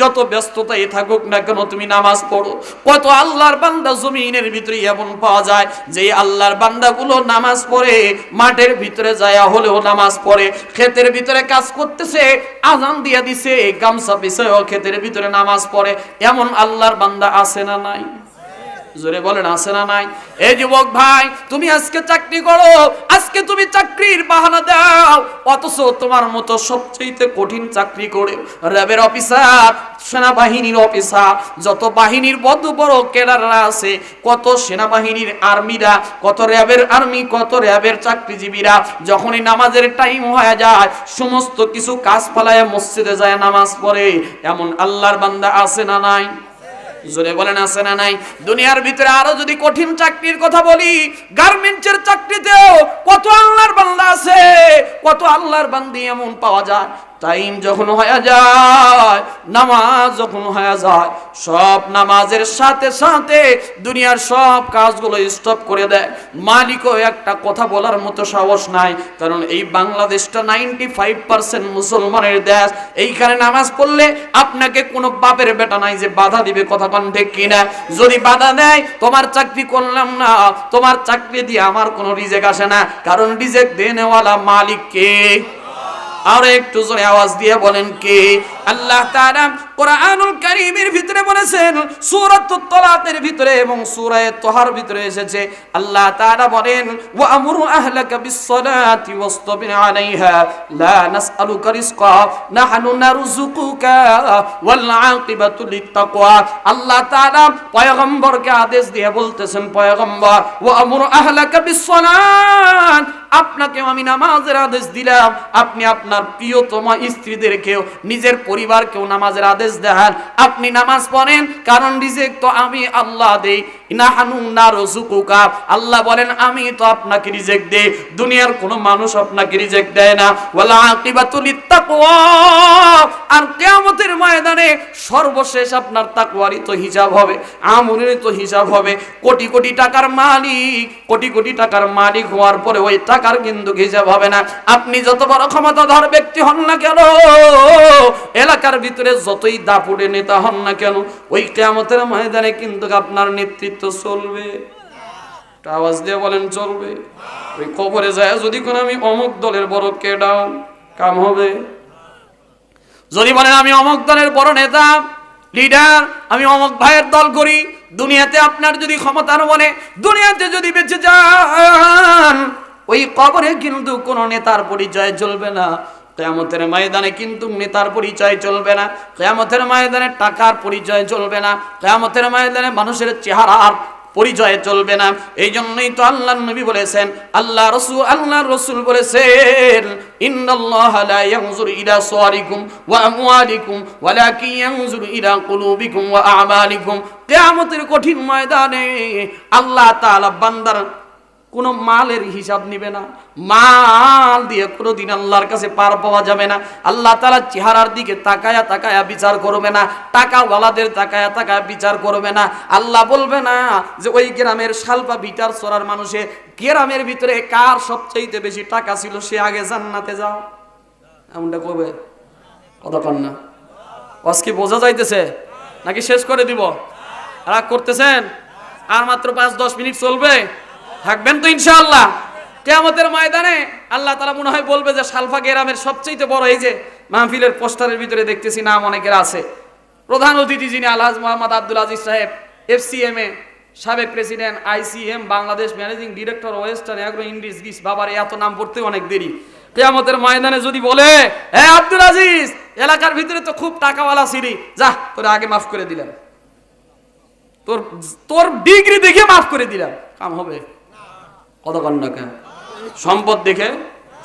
যত ব্যস্ততাই থাকুক না কেন তুমি নামাজ পড়ো। কত আল্লাহর বান্দা জমিনের ভিতরে এমন পাওয়া যায় যে আল্লাহর বান্দাগুলো নামাজ পড়ে, মাঠের ভিতরে যায় হলেও নামাজ পড়ে, ক্ষেতের ভিতরে কাজ করতেছে, আযান দিয়ে দিছে, গামছা বিছায়ও ক্ষেতের ভিতরে নামাজ পড়ে। এমন আল্লাহর বান্দা আছে না নাই? জোরে বলেন আছে না নাই? এই যুবক ভাই, তুমি আজকে চাকরি করো, আজকে তুমি চাকরির বাহানা দাও, অথচ তোমার মতো সবচেয়ে কঠিন চাকরি করে র্যাবের অফিসার, সেনাবাহিনীর অফিসার, যত বাহিনীর বড় বড় ক্যাডাররা আছে, কত সেনাবাহিনীর আর্মিরা, কত র্যাবের আর্মি, কত র্যাবের চাকরিজীবীরা যখনই নামাজের টাইম হয়ে যায় সমস্ত কিছু কাজ পালায় মসজিদে যায় নামাজ পড়ে। এমন আল্লাহর বান্দা আছে না নাই? জোরে বলেন আছে না নাই? দুনিয়ার ভিতরে আরো যদি কঠিন চাকরির কথা বলি, গার্মেন্টসের চাকরিতেও কত আল্লাহর বান্দা আছে, কত আল্লাহর বান্দি এমন পাওয়া যায়, টাইম যখন হয়ে যায়, নামাজ যখন হয়ে যায়, সব নামাজের সাথে সাথে দুনিয়ার সব কাজগুলো স্টপ করে দেয়। মালিকও একটা কথা বলার মতো সাহস নাই, কারণ এই বাংলাদেশটা 95% মুসলমানের দেশ। এইখানে নামাজ পড়লে আপনাকে কোনো বাপের বেটা নাই যে বাধা দিবে, কথা কোন ঠিক কিনা? যদি বাধা দেয়, তোমার চাকরি করলাম না, তোমার চাকরি দিয়ে আমার কোনো রিজেক আসে না, কারণ রিজেক দেনেওয়ালা মালিক কে? আর একটু জোরে আওয়াজ দিয়ে বলেন কে? আল্লাহ তাআলা কোরআনুল কারীমের ভিতরে বলেছেন, সূরাতুত তালাকের ভিতরে এবং সূরা তাহার ভিতরে এসেছে, আল্লাহ তাআলা বলেন, ওয়া আমুরু আহলাকা বিস-সালাতি ওয়াসতাবির আলাইহা লা নাসআলুকা রিজকা নাহনু নারযুকুকা ওয়াল আকিবাতু লিত-তাকওয়া। আল্লাহ তাআলা পয়গম্বরকে আদেশ দিয়ে বলতেছেন, পয়গম্বর, ওয়া আমুরু আহলাকা বিস-সালাত, আপনাকে আমি নামাজের আদেশ দিলাম, আপনি আপনার প্রিয়তমা স্ত্রীদেরকেও, নিজের পরিবারকেও নামাজের আদেশ দেন। আপনি নামাজ পড়েন, কারণ রিজিক তো আমি আল্লাহ দেই। নাহানু নারযুকুকা, আল্লাহ বলেন আমি তো আপনাকে রিজিক দেই, দুনিয়ার কোনো মানুষ আপনাকে রিজিক দেয় না। ওয়াল আকিবাতু লিত-তাকওয়া, আর কিয়ামতের ময়দানে সর্বশেষ আপনার তাকওয়ারই তো হিসাব হবে, আমলেরই তো হিসাব হবে। কোটি কোটি টাকার মালিক, কোটি কোটি টাকার মালিক হওয়ার পরে ওই টাকার কিন্তু হিসাব হবে না। আপনি যত বড় ক্ষমতাধর ব্যক্তি হন না কেন, এলাকার ভিতরে যতই দাপুড়ে নেতা হন না কেন, ওই কিয়ামতের ময়দানে কিন্তু আপনার নেতৃত্ব চলবে। আওয়াজ দিয়ে বলেন চলবে। ওই কবরে যায় যদি কোন আমি অমুক দলের বড় কেডাও, কাম হবে? যদি বলেন আমি অমুক দলের বড় নেতা লিডার, আমি অমুক ভাইয়ের দল করি, দুনিয়াতে আপনার যদি ক্ষমতার বলে দুনিয়াতে যদি বেঁচে যান, ওই কবরে কিন্তু কোন নেতার পরিচয় চলবে না। কিয়ামতের ময়দানে কিন্তু নেতার পরিচয় চলবে না, কিয়ামতের ময়দানে টাকার পরিচয় চলবে না, কিয়ামতের ময়দানে মানুষের চেহারার পরিচয় চলবে না। এই জন্যই তো আল্লাহর নবী বলেছেন, আল্লাহর রাসূল বলেছেন, ইন্নাল্লাহা লা ইয়ানজুরু ইলা সুওয়ারিকুম ওয়া আমওয়ালিকুম ওয়ালাকিন ইয়ানজুরু ইলা কুলুবিকুম ওয়া আ'মালিকুম। কিয়ামতের কঠিন ময়দানে আল্লাহ তাআলা বান্দার কোনো মালের হিসাব নিবে না, মাল দিয়ে কোনোদিন আল্লাহর কাছে পার পাওয়া যাবে না। আল্লাহ তাআলা চেহারার দিকে তাকায়া তাকায়া বিচার করবে না, টাকাওয়ালাদের তাকায়া তাকায়া বিচার করবে না। আল্লাহ বলবে না যে ওই গ্রামের শালপা ভিটার চড়ার মানুষে গ্রামের ভিতরে কার সবচেয়ে বেশি টাকা ছিল সে আগে জান্নাতে যাও, এমনটা করবে? কতক্ষণ না আজকে বোঝা যাইতেছে নাকি শেষ করে দিব? রাগ করতেছেন? আর মাত্র 5-10 মিনিট চলবে, থাকবেন তো ইনশাআল্লাহ? কিয়ামতের ময়দানে আল্লাহ তাআলা মনে হয় বলবে যে শালফা গ্রামের সবচেয়ে বড়, এই যে মাহফিলের পোস্টারের ভিতরে দেখতেছি নাম অনেকের আছে, প্রধান অতিথি যিনি আলহাজ মোহাম্মদ আব্দুল আজিজ সাহেব, FCMA সাবেক president, ICM Bangladesh managing director, western agro industries. বাবার এত নাম পড়তে অনেক দেরি। কিয়ামতের ময়দানে যদি বলে, হে আব্দুল আজিজ, এলাকার ভিতরে তো খুব টাকাওয়ালা ছিলি, যা তোরে আগে মাফ করে দিলাম, তোর ডিগ্রি দেখে মাফ করে দিলাম, কাম হবে? কতক্ষণ না? কেন সম্পদ দেখে,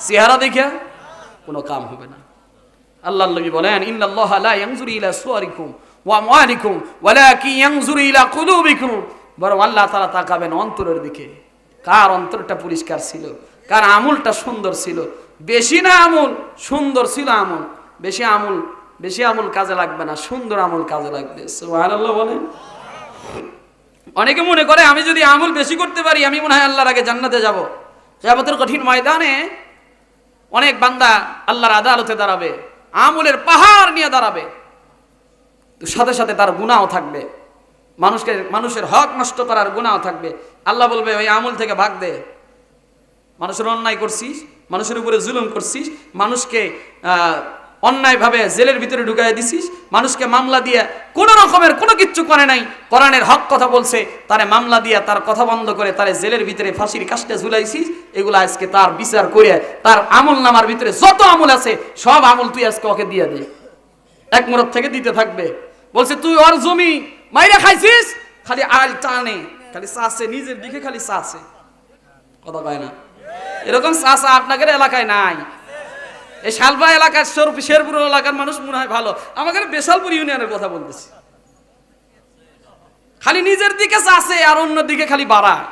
চেহারা দেখে কোনো কাম হবে না। আল্লাহর নবী বলেন, ইন্নাল্লাহা লা ইয়ানজুরু ইলা সুওয়ারিকুম ওয়া আমওয়ালিকুম ওয়ালাকিন ইয়ানজুরু ইলা কুলুবিকুম। বরং আল্লাহ তাআলা তাকাবেন অন্তরের দিকে, কার অন্তরটা পরিষ্কার ছিল, কার আমলটা সুন্দর ছিল। বেশি না আমল, সুন্দর ছিল আমল। বেশি আমল কাজে লাগবে না, সুন্দর আমল কাজে লাগবে। সুবহানাল্লাহ বলেন। অনেকে মনে করে আমি যদি আমল বেশি করতে পারি আমি মনে হয় আল্লাহর আগে জান্নাতে যাব। কিয়ামতের কঠিন ময়দানে অনেক বান্দা আল্লাহর আদালতে দাঁড়াবে, আমলের পাহাড় নিয়ে দাঁড়াবে, তো সাথে সাথে তার গুনাহও থাকবে, মানুষের হক নষ্ট করার গুনাহও থাকবে। আল্লাহ বলবে ওই আমল থেকে ভাগ দে, মানুষের অন্যায় করছিস, মানুষের উপরে জুলুম করছিস, মানুষকে অন্যায়ভাবে জেলের ভিতরে ঢুকাই দিছিস, মানুষকে মামলা দিয়ে কোনো রকমের কোনো কিচ্ছু করে নাই, কোরআনের হক কথা বলছে, তারে মামলা দিয়ে তার কথা বন্ধ করে তারে জেলের ভিতরে ফাঁসির কাস্টে ঝুলাইছিস। এগুলো আজকে তার বিচার করে তার আমল নামার ভিতরে যত আমল আছে সব আমল তুই আজকে ওকে দিয়ে দে, এক মুরত থেকে দিতে থাকবে। বলছে তুই ওর জমি মাইরা খাইছিস, খালি আল টানে, খালি চাষে, নিজের দিকে খালি চাষে, কথা কয় না? এরকম চাষা আপনাদের এলাকায় নাই। এই শালবা এলাকার শেরপুর এলাকার মানুষ মনে হয় ভালো, আমাদের বেশালপুর ইউনিয়নের কথা বলতেছি। খালি নিজের দিকে চাচ্ছে আর অন্য দিকে খালি বাড়ায়।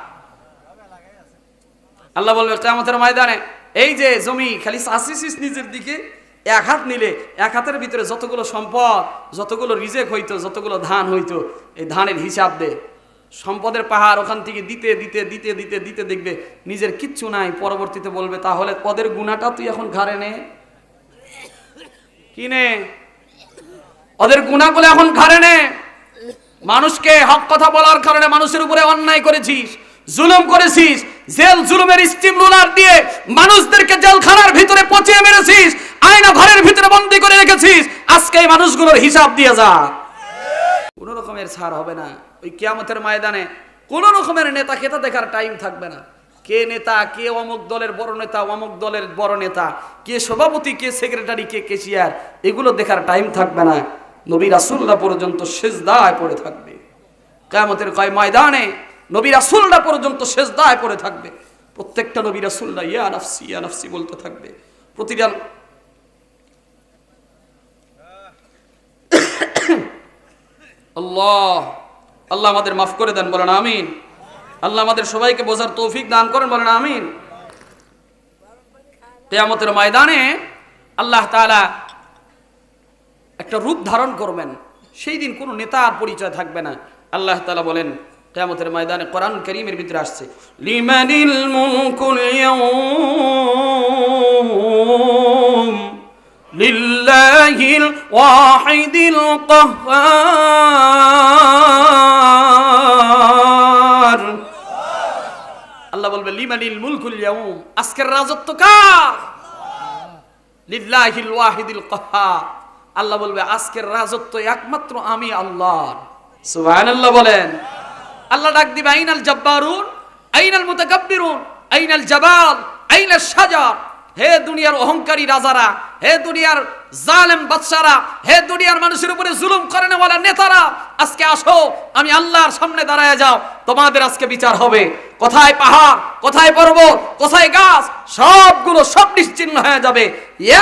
আল্লাহ বলবে কিয়ামতের ময়দানে, এই যে জমি খালি চাচ্ছিস নিজের দিকে, এক হাত নিলে এক হাতের ভিতরে যতগুলো সম্পদ, যতগুলো রিজেক হইতো, যতগুলো ধান হইতো, এই ধানের হিসাব দে। সম্পদের পাহাড় ওখান থেকে দিতে দিতে দিতে দিতে দিতে দেখবে নিজের কিচ্ছু নাই। পরবর্তীতে বলবে তাহলে ওদের গুনাহটা তুই এখন ঘাড়ে নে, কি নে, ওদের গুনাহগুলো এখন ঘাড়ে নে। মানুষকে হক কথা বলার কারণে মানুষের উপরে অন্যায় করেছিস, জুলুম করেছিস, জেল জুলুমের স্টিম রোলার দিয়ে মানুষদেরকে জেলখানার ভিতরে পচিয়ে মেরেছিস, আয়না ঘরের ভিতরে বন্দী করে রেখেছিস। আজকে এই মানুষগুলোর হিসাব দিয়ে যা। কোন রকমের ছাড় হবে না ওই কিয়ামতের ময়দানে। কোন রকমের নেতা খেতা দেখার টাইম থাকবে না। কে নেতা, কে অমুক দলের বড় নেতা, অমুক দলের বড় নেতা, কে সভাপতি, কে সেক্রেটারি, কে কেশিয়ার, এগুলো দেখার টাইম থাকবে না। নবী রাসূলরা পর্যন্ত সিজদায় পড়ে থাকবে কিয়ামতের ময়দানে। নবী রাসূলরা পর্যন্ত সিজদায় পড়ে থাকবে। প্রত্যেকটা নবী রাসূলরা ইয়া নাফসি ইয়া নাফসি বলতে থাকবে। প্রতিটা আল্লাহ আল্লাহ আমাদের মাফ করে দেন, বলেন আমিন। আল্লাহ আমাদের সবাইকে বোঝার তৌফিক দান করেন, বলেন আমিন। কিয়ামতের ময়দানে আল্লাহ তাআলা একটা রূপ ধারণ করবেন। সেই দিন কোনো নেতার পরিচয় থাকবে না। আল্লাহ তাআলা বলেন কিয়ামতের ময়দানে, কোরআন কারীমের ভিতরে আসছে, লিমানিল মুলকুল ইয়াউম লিল্লাহিল ওয়াহিদিল কাহ্হার। আল্লাহ বলবে লিমানিল মুলকুল ইয়াউম, আজকের রাজত্ব কার? লিল্লাহিল ওয়াহিদিল কাহ্হার। আল্লাহ বলবে আজকের রাজত্ব একমাত্র আমি আল্লাহর। সুবহানাল্লাহ বলেন। আল্লাহ ডাক দিবে, আইনাল জাব্বারুন আইনাল মুতাকাব্বিরুন আইনাল জাবাল আইনাল শাজার। হে দুনিয়ার অহংকারী রাজারা, হে দুনিয়ার জালেম বাদশারা, হে দুনিয়ার মানুষের উপরে জুলুম করেন ওয়ালা নেতারা, আজকে আসো, আমি আল্লাহর সামনে দাঁড়ায় যাও, তোমাদের আজকে বিচার হবে। কোথায় পাহাড়, কোথায় পর্বত, কোথায় গাছ, সবগুলো সব নিশ্চিহ্ন হয়ে যাবে।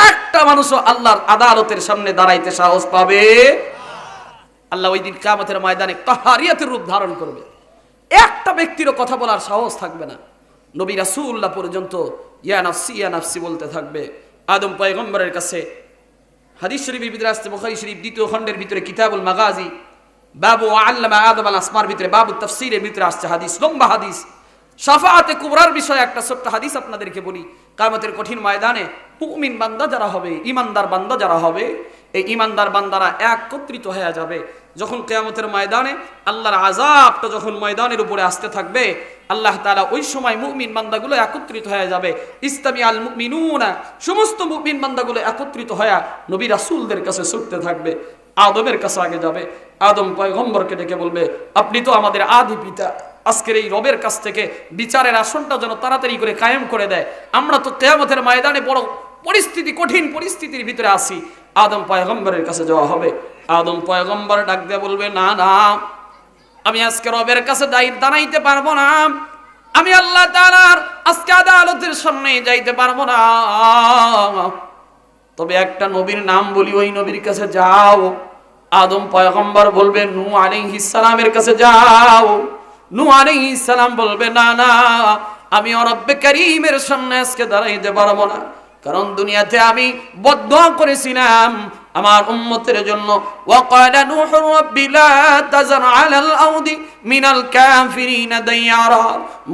একটা মানুষও আল্লাহর আদালতের সামনে দাঁড়াইতে সাহস পাবে। আল্লাহ ওই দিন কিয়ামতের ময়দানে কাহারিয়াতের রূপ ধারণ করবে। একটা ব্যক্তিরও কথা বলার সাহস থাকবে না। নবী রাসূলুল্লাহ পর্যন্ত ইয়া নাফসি বলতে থাকবে। আদম পয়গম্বরের কাছে হাদিস শরীফের ভিতরে আসছে, বুখারী শরীফ 2য় খণ্ডের ভিতরে কিতাবুল মাগাজি বাবু আল্লামা আদম আল আসমার ভিতরে বাবু তাফসীরের ভিতরে আসছে হাদিস, লম্বা হাদিস। শাফাআতে কুবরার বিষয়ে একটা ছোট্ট হাদিস আপনাদেরকে বলি। কিয়ামতের কঠিন ময়দানে মুমিন বান্দা যারা হবে, ঈমানদার বান্দা যারা হবে, এই ঈমানদার বান্দারা একত্রিত হয়ে যাবে। যখন কিয়ামতের ময়দানে আল্লাহর আযাবটা যখন ময়দানের উপরে আসতে থাকবে, আল্লাহ তাআলা ওই সময় মুমিন বান্দাগুলো একত্রিত হয়ে যাবে। ইসতামি আল মুমিনুনা, সমস্ত মুমিন বান্দাগুলো একত্রিত হয়ে নবী রাসূলদের কাছে ছুটতে থাকবে। আদমের কাছে আগে যাবে। আদম পয়গম্বরকে ডেকে বলবে, আপনি তো আমাদের আদি পিতা, আজকের এই রবের কাছ থেকে বিচারের আসনটা যেন তাড়াতাড়ি করে কায়েম করে দেয়। আমরা তো কিয়ামতের ময়দানে বড় পরিস্থিতি, কঠিন পরিস্থিতির ভিতরে আছি। আদম পয়গম্বরের কাছে যাওয়া হবে। আদম পয়গম্বর ডাক দিয়ে বলবে, না না, আমি আজকে রবের কাছে দাঁড়াইতে পারবো না, আমি আল্লাহ তাআলার আজকে আদালতের সামনে যাইতে পারবো না। তবে একটা নবীর নাম বলি, ওই নবীর কাছে যাও। আদম পয়গম্বর বলবে, নূহ আলাইহিস সালামের কাছে যাও। নূহ আলাইহিস সালাম বলবে, না না, আমি রব্বে কারীমের সামনে আজকে দাঁড়াইতে পারবো না, কারণ দুনিয়াতে আমি বদদুয়া করেছিলাম আমার উম্মতের জন্য। ওয়াকালা নূহু রাব্বি লা তাযার আলাল আরদি মিনাল কাফিরিনা দাইয়ারা।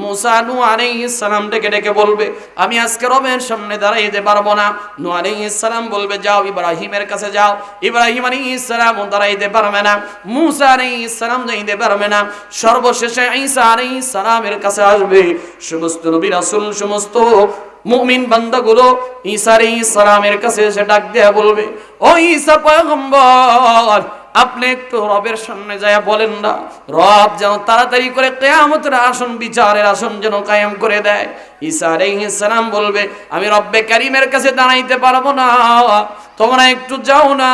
মুসা নূহ আলাইহিস সালাম ডেকে ডেকে বলবে, আমি আজকে রবের সামনে দাঁড়াইতে পারবো না। নূহ আলাইহিস সালাম বলবে, যাও ইব্রাহিমের কাছে যাও। ইব্রাহিম আলাইহিস সালাম দাঁড়াইতে পারবে না, মুসা আলাইহিস সালাম যাইতে পারবে না। সর্বশেষে ঈসা আলাইহিস সালামের কাছে আসবে। সমস্ত নবী রাসূল, সমস্ত মুমিন বান্দাগুলো ঈসা আলাইহিস সালামের কাছে এসে ডাক দেয়া বলবে, ও ঈসা পয়গম্বর, আপনি একটু রবের সামনে যায় বলেন না, রব যেন তাড়াতাড়ি করে কিয়ামতের আসন, বিচারের আসন যেন কায়েম করে দেয়। ঈসা আলাইহিস সালাম বলবে, আমি রব্বে কারীমের কাছে দাঁড়াইতে পারবো না, তোমরা একটু যাও না।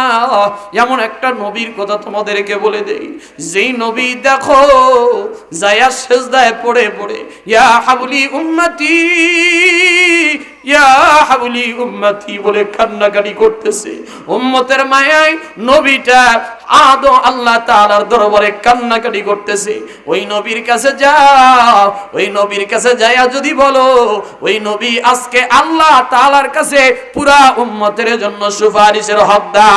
এমন একটা নবীর কথা তোমাদেরকে বলে দেই, যেই নবী দেখো যায়া সিজদায় পড়ে পড়ে ইয়া হাবলি উম্মতি ইয়া হাবলি উম্মতি বলে কান্নাকাটি করতেছে। উম্মতের মায়ায় নবীটা আদো আল্লাহ তাআলার দরবারে কান্নাকাটি করতেছে। ওই নবীর কাছে যাও, ওই নবীর কাছে যাইয়া যদি বলো ওই নবী আজকে আল্লাহ তাআলার কাছে পুরা উম্মতের জন্য সুপারিশের হকদার।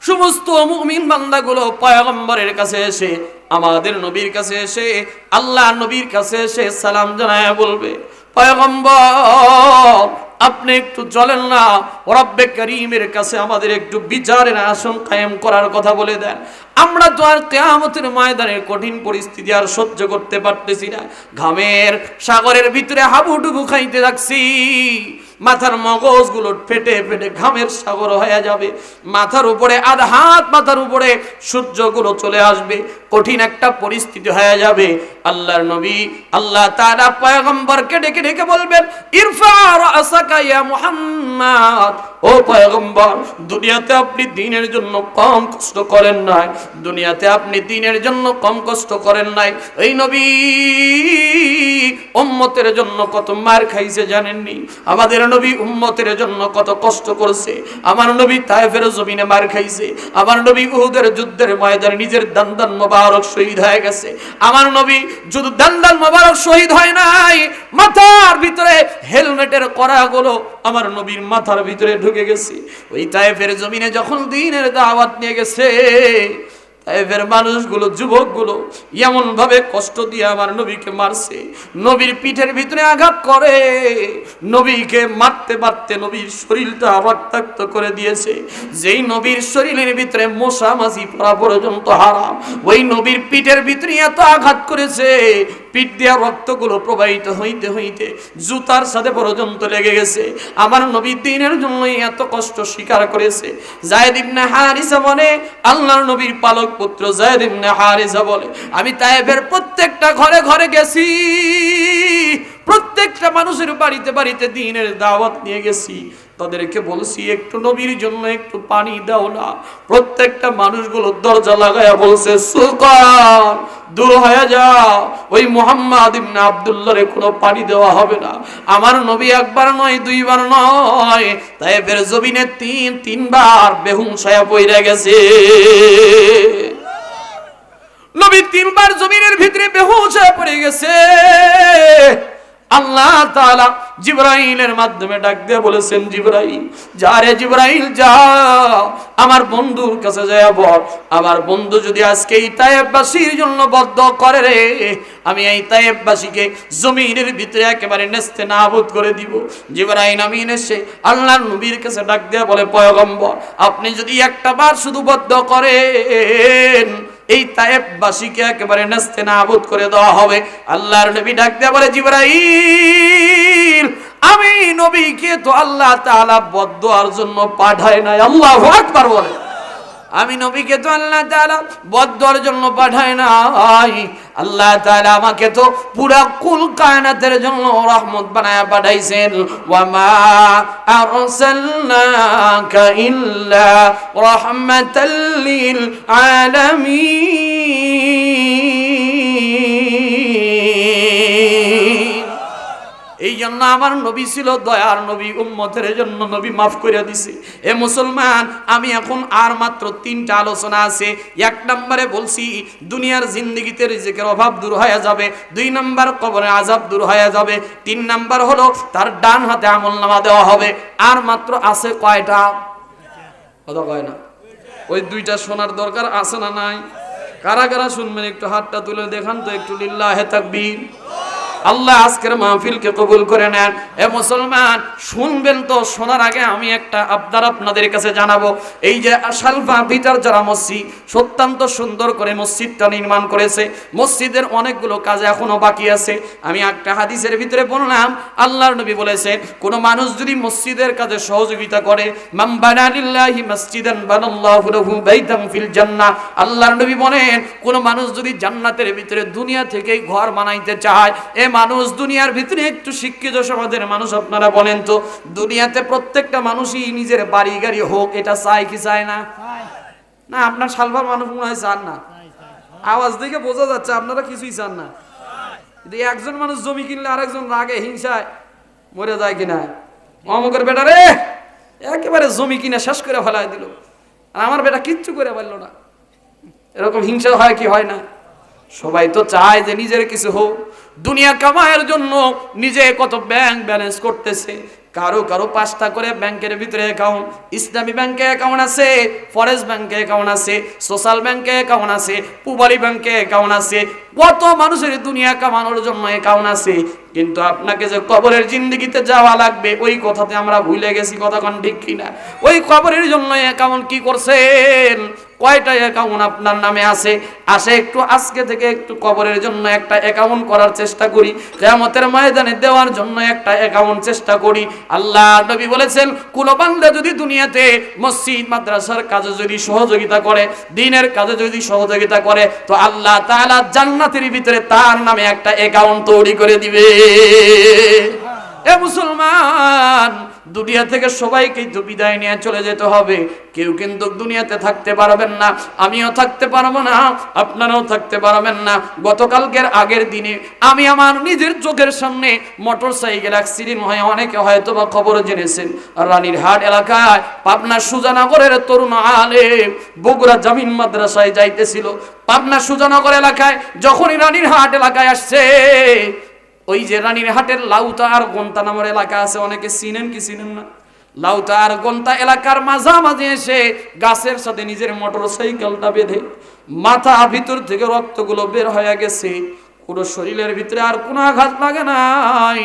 সমস্ত মুমিন বান্দাগুলো পয়গম্বরের কাছে এসে, আমাদের নবীর কাছে এসে, আল্লাহ নবীর কাছে এসে সালাম জানায় বলবে, পয়গম্বর আপনি একটু চলেন না, রব্বে করিমের কাছে আমাদের একটু বিচারের আসন কায়েম করার কথা বলে দেন। আমরা তো আর কিয়ামতের ময়দানের কঠিন পরিস্থিতি আর সহ্য করতে পারতেছি না। ঘামের সাগরের ভিতরে হাবুডুবু খাইতে লাগছি, মাথার মগজগুলো ফেটে ফেটে ঘামের সাগর হয়ে যাবে। মাথার উপরে আধা হাত মাথার উপরে সূর্যগুলো চলে আসবে, কঠিন একটা পরিস্থিতি হয়ে যাবে। আল্লাহর নবী আল্লাহ তাআলা পয়গম্বরকে ডেকে ডেকে বলবেন, ইরফা রাসাকা ইয়া মুহাম্মদ, ও পয়গম্বর দুনিয়াতে আপনি দ্বীনের জন্য কম কষ্ট করেন নাই, দুনিয়াতে আপনি দ্বীনের জন্য কম কষ্ট করেন নাই। এই নবী উম্মতের জন্য কত মার খাইছে জানেননি? আমাদের নবী উম্মতের জন্য কত কষ্ট করেছে। আমার নবী তায়েফের জমিনে মার খাইছে, আমার নবী উহুদের যুদ্ধের ময়দানে নিজের দান্দান মোবারক শহীদ হয়ে গেছে। আমার নবী শুধু দান্দান মোবারক শহীদ হয় নাই, মাথার ভিতরে হেলমেটের কড়াগুলো আমার নবীর মাথার ভিতরে ঢুকে গেছে। ওই তায়েফের জমিনে যখন দ্বীনের দাওয়াত নিয়ে গেছে, তায়েফের মানুষগুলো, যুবকগুলো এমন ভাবে কষ্ট দিয়ে আমার নবীকে মারছে, নবীর পিঠের ভিতরে আঘাত করে নবীকে মারতে মারতে নবীর শরীরটা রক্তাক্ত করে দিয়েছে। যেই নবীর শরীরের ভিতরে মশা মাছি পড়া পর্যন্ত হারাম, ওই নবীর পিঠের ভিতরে এত আঘাত করেছে, পিঠ দিয়া রক্তগুলো প্রবাহিত হইতে হইতে জুতার সাথে পর্যন্ত লেগে গেছে। আমার নবী দ্বীনের জন্য এত কষ্ট স্বীকার করেছে। যায়েদ ইবনে হারিসা বলে, আল্লাহর নবীর পালক পুত্র যায়েদ ইবনে হারিসা বলে, আমি তায়েফের প্রত্যেকটা ঘরে ঘরে গেছি, প্রত্যেকটা মানুষের বাড়িতে বাড়িতে দ্বীনের দাওয়াত নিয়ে গেছি, তাদেরকে বলছি একটু নবীর জন্য একটু পানি দাও না। প্রত্যেকটা মানুষগুলো দরজা লাগায়া বলছে, সুকার দূর হয়ে যাও, ওই মুহাম্মদ ইবনে আব্দুল্লাহরে কোনো পানি দেওয়া হবে না। আমার নবী একবার নয় দুইবার নয়, তায়েফের জমিনে তিনবার বেহুশ হয়ে পড়ে গেছে। নবী তিনবার জমিনের ভিতরে বেহুশ হয়ে পড়ে গেছে। আল্লাহ তাআলা জিবরাইলের মাধ্যমে ডাক দিয়ে বলেছেন, জিবরাইল যা রে জিবরাইল যা, আমার বন্ধুর কাছে যায় বল, আমার বন্ধু যদি আজকে এই তায়েফবাসীর জন্য বদদোয়া করে রে, আমি এই তায়েফবাসীকে জমিনের ভিতরে একেবারে নেস্তে নাবুদ করে দিব। জিবরাইল আমিন এসে আল্লাহর নবীর কাছে ডাক দিয়ে বলে, পয়গম্বর আপনি যদি একটা বার শুধু বদদোয়া করেন, এই তায়েফবাসীকে একেবারে নেস্তে নাবুদ করে দেওয়া হবে। আল্লাহর নবী ডাক দিয়ে বলে, জিবরাইল আমি নবীকে তো আল্লাহ তাআলা বদদোয়ার জন্য পাঠায় নাই। আল্লাহু আকবার বলে, আমি নবীকে তো আল্লাহ তাআলা বদদোয়ার জন্য পাঠায় নাই, আল্লাহ তাআলা আমাকে তো পুরা কুল কায়নাতের জন্য রহমত বানায়া পাঠাইছেন। ওয়া মা আরসালনাকা ইল্লা রাহমাতাল লিল আলামিন। এই জন্য আমার নবী ছিল দয়ার নবী, উম্মতের জন্য নবী মাফ করে দিছে। এ মুসলমান, আমি এখন আর মাত্র 3টা আলোচনা আছে। 1 নম্বরে বলছি দুনিয়ার জিন্দেগিতে রিজিকের অভাব দূর হয়ে যাবে, 2 নম্বর কবরে আযাব দূর হয়ে যাবে, 3 নম্বর হলো তার ডান হাতে আমলনামা দেওয়া হবে। আর মাত্র আছে কয়টা? কথা কয় না, ওই 2টা শোনার দরকার আছে না নাই? কারা কারা শুনবেন একটু হাতটা তুলে দেখান তো, একটু লিল্লাহে তাকবীর। আল্লাহ আজকের মাহফিলকে কবুল করে নেন। এ মুসলমান শুনবেন তো, শোনার আগে আমি একটা আবদার আপনাদের কাছে জানাবো। এই যে আশালফা ভিটার যারা মসজিদ অত্যন্ত সুন্দর করে মসজিদটা নির্মাণ করেছে, মসজিদের অনেকগুলো কাজ এখনো বাকি আছে। আমি একটা হাদিসের ভিতরে বললাম, আল্লাহর নবী বলেছেন কোন মানুষ যদি মসজিদের কাজে সহযোগিতা করে, মান বানা লিল্লাহি মসজিদান বানাল্লাহু লাহু বাইতান ফিল জান্নাহ, আল্লাহর নবী বলেন কোন মানুষ যদি জান্নাতের ভিতরে দুনিয়া থেকেই ঘর বানাইতে চায়, এ মানুষ দুনিয়ার ভিতরে একটু শিক্ষিত সমাজের মানুষ আপনারা বলেন তো, দুনিয়াতে প্রত্যেকটা মানুষই নিজের বাড়ি গাড়ি হোক এটা চায় কি চায় না? না, আপনার সালভার মানুষ মনে হয় চান না, আওয়াজ দেখে বোঝা যাচ্ছে আপনারা কিছুই চান না। কিন্তু একজন মানুষ জমি কিনলে আরেকজন রাগে হিংসায় মরে যায় কিনা, অমুকের বেটা রে একেবারে জমি কিনে শেষ করে ফেলাই দিল, আর আমার বেটা কিচ্ছু করে পারলো না। এরকম হিংসা হয় কি হয় না? সবাই তো চায় যে নিজের কিছু হোক। দুনিয়া কামায়ের জন্য নিজে কত ব্যাংক ব্যালেন্স করতেছে, কারো কারো 5টা করে ব্যাংকের ভিতরে অ্যাকাউন্ট, ইসলামী ব্যাংকে অ্যাকাউন্ট আছে, ফরেস্ট ব্যাংকে অ্যাকাউন্ট আছে, সোশ্যাল ব্যাংকে অ্যাকাউন্ট আছে, পুবালি ব্যাংকে অ্যাকাউন্ট আছে, কত মানুষের দুনিয়া কামানোর জন্য অ্যাকাউন্ট আছে। কিন্তু আপনাকে যে কবরের জিন্দেগিতে যাওয়া লাগবে ওই কথাতে আমরা ভুলে গেছি, কথা কোন ঠিক কিনা? ওই কবরের জন্য অ্যাকাউন্ট কি করছেন? কয়টা অ্যাকাউন্ট আপনার নামে আছে? আসে একটু আজকে থেকে একটু কবরের জন্য একটা অ্যাকাউন্ট করার চেষ্টা করি, কিয়ামতের ময়দানে দেওয়ার জন্য একটা অ্যাকাউন্ট চেষ্টা করি। আল্লাহ নবী বলেছেন, কোন বান্দা যদি দুনিয়াতে মসজিদ মাদ্রাসার কাজে যদি সহযোগিতা করে, দ্বীনের কাজে যদি সহযোগিতা করে, তো আল্লাহ তাআলা জান্নাতের ভিতরে তার নামে একটা অ্যাকাউন্ট তৈরি করে দিবে। এ মুসলমান, দুনিয়া থেকে সবাইকে তো বিদায় নিয়ে চলে যেতে হবে। কেউ কিন্তু দুনিয়াতে থাকতে পারবেন না, আমিও থাকতে পারবো না, আপনারাও থাকতে পারবেন না। গতকালকের আগের দিনে আমি আমার নিজের চোখের সামনে মোটরসাইকেল অ্যাক্সিডেন্ট হয়ে, অনেকে হয়তো বা খবর জেনেছেন, রানীরহাট এলাকায় পাবনা সুজানগরের তরুণ আলেম বগুড়া জামিন মাদ্রাসায় যাইতেছিল। পাবনা সুজানগর এলাকায় যখনই রানীরহাট এলাকায় আসছে, ওই যে রানীরহাটের লাউতা আর গন্তা নামের এলাকা আছে, অনেকে চিনেন কি চিনেন না? লাউতা আর গন্তা এলাকার মাঝামাঝি এসে গাছের সাথে নিজের মোটরসাইকেলটা বেঁধে, মাথা ভিতর থেকে রক্তগুলো বের হয়ে গেছে, পুরো শরীরের ভিতরে আর কোনো আঘাত লাগে নাই।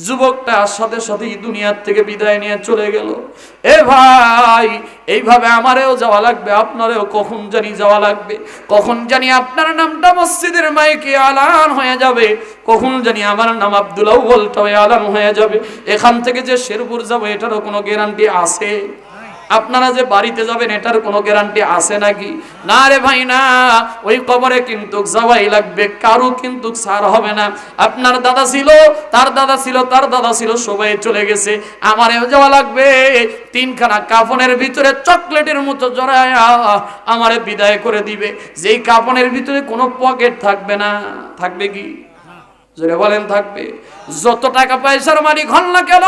যুবকটা সাথে সাথেই দুনিয়ার থেকে বিদায় নিয়ে চলে গেল। এ ভাই, এইভাবে আমারেও যাওয়া লাগবে, আপনারেও কখন জানি যাওয়া লাগবে, কখন জানি আপনার নামটা মসজিদের মাইকে আলান হয়ে যাবে, কখন জানি আমার নাম আব্দুল আউয়াল হয়ে আলান হয়ে যাবে। এখান থেকে যে শেরপুর যাবো এটারও কোনো গ্যারান্টি আছে? আপনারা যে বাড়িতে যাবেন এটার কোনো গ্যারান্টি আছে নাকি? না রে ভাই না, ওই কবরে কিন্তু যাওয়াই লাগবে, কারো কিন্তু ছাড় হবে না। আপনার দাদা ছিল, তার দাদা ছিল, তার দাদা ছিল, সবাই চলে গেছে, আমারও যাওয়া লাগবে। 3খানা কাফনের ভিতরে চকলেটের মতো জড়ায়া আমারে বিদায় করে দিবে, যেই কাফনের ভিতরে কোনো পকেট থাকবে না। থাকবে কি? জোরে বলেন থাকবে? যত টাকা পয়সার মালিক হন না কেন,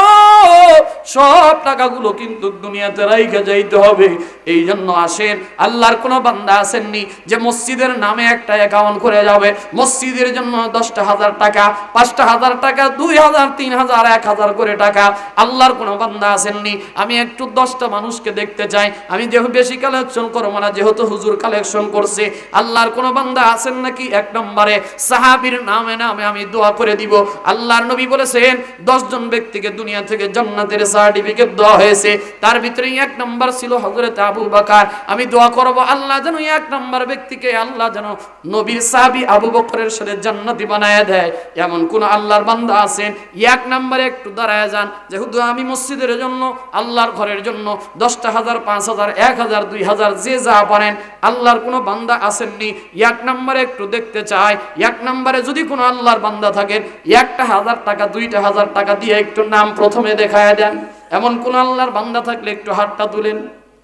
সব টাকাগুলো কিন্তু দুনিয়াতে রাইখা যাইতে হবে। এই জন্য আসেন, আল্লাহর কোন বান্দা আসেননি যে মসজিদের নামে একটা অ্যাকাউন্ট করে যাবে, মসজিদের জন্য 10,000 টাকা, 5,000 টাকা, 2,000, 3,000, 1,000 করে টাকা। আল্লাহর কোন বান্দা আসেননি আমি একটু 10টা মানুষকে দেখতে চাই, আমি যেহেতু বেশি কালেকশন করবো না, যেহেতু হুজুর কালেকশন করছে। আল্লাহর কোন বান্দা আছেন নাকি 1 নম্বরে সাহাবীর নামে নামে আমি দোয়া করে দিব। আল্লাহর নবী বলেছেন 10 জন ব্যক্তিকে দুনিয়া থেকে জান্নাতের সার্টিফিকেট দেওয়া হয়েছে, তার ভিতরে 1 নম্বর ছিল হযরত আবু বকর। আমি দোয়া করব আল্লাহ যেন 1 নম্বর ব্যক্তিকে আল্লাহ যেন নবীর সাহাবী আবু বকরের সাথে জান্নাতি বানায় দেয়। এমন কোন আল্লাহর বান্দা আছেন 1 নম্বরে একটু দাঁড়ায় যান, যেহেতু আমি মসজিদের জন্য, আল্লাহর ঘরের জন্য 10,000, 5,000, 1,000, 2,000 যে যা পারেন, আল্লাহর কোন বান্দা আসেননি 1 নম্বরে একটু দেখতে চাই। 1 নম্বরে যদি কোনো আল্লাহর বান্দা থাকেন 1,000 টাকা, 2,000 টাকা দিয়ে একটু নাম প্রথমে দেখায় দেন। এমন কোন আল্লাহর বান্দা থাকলে একটু হাতটা তুলেন।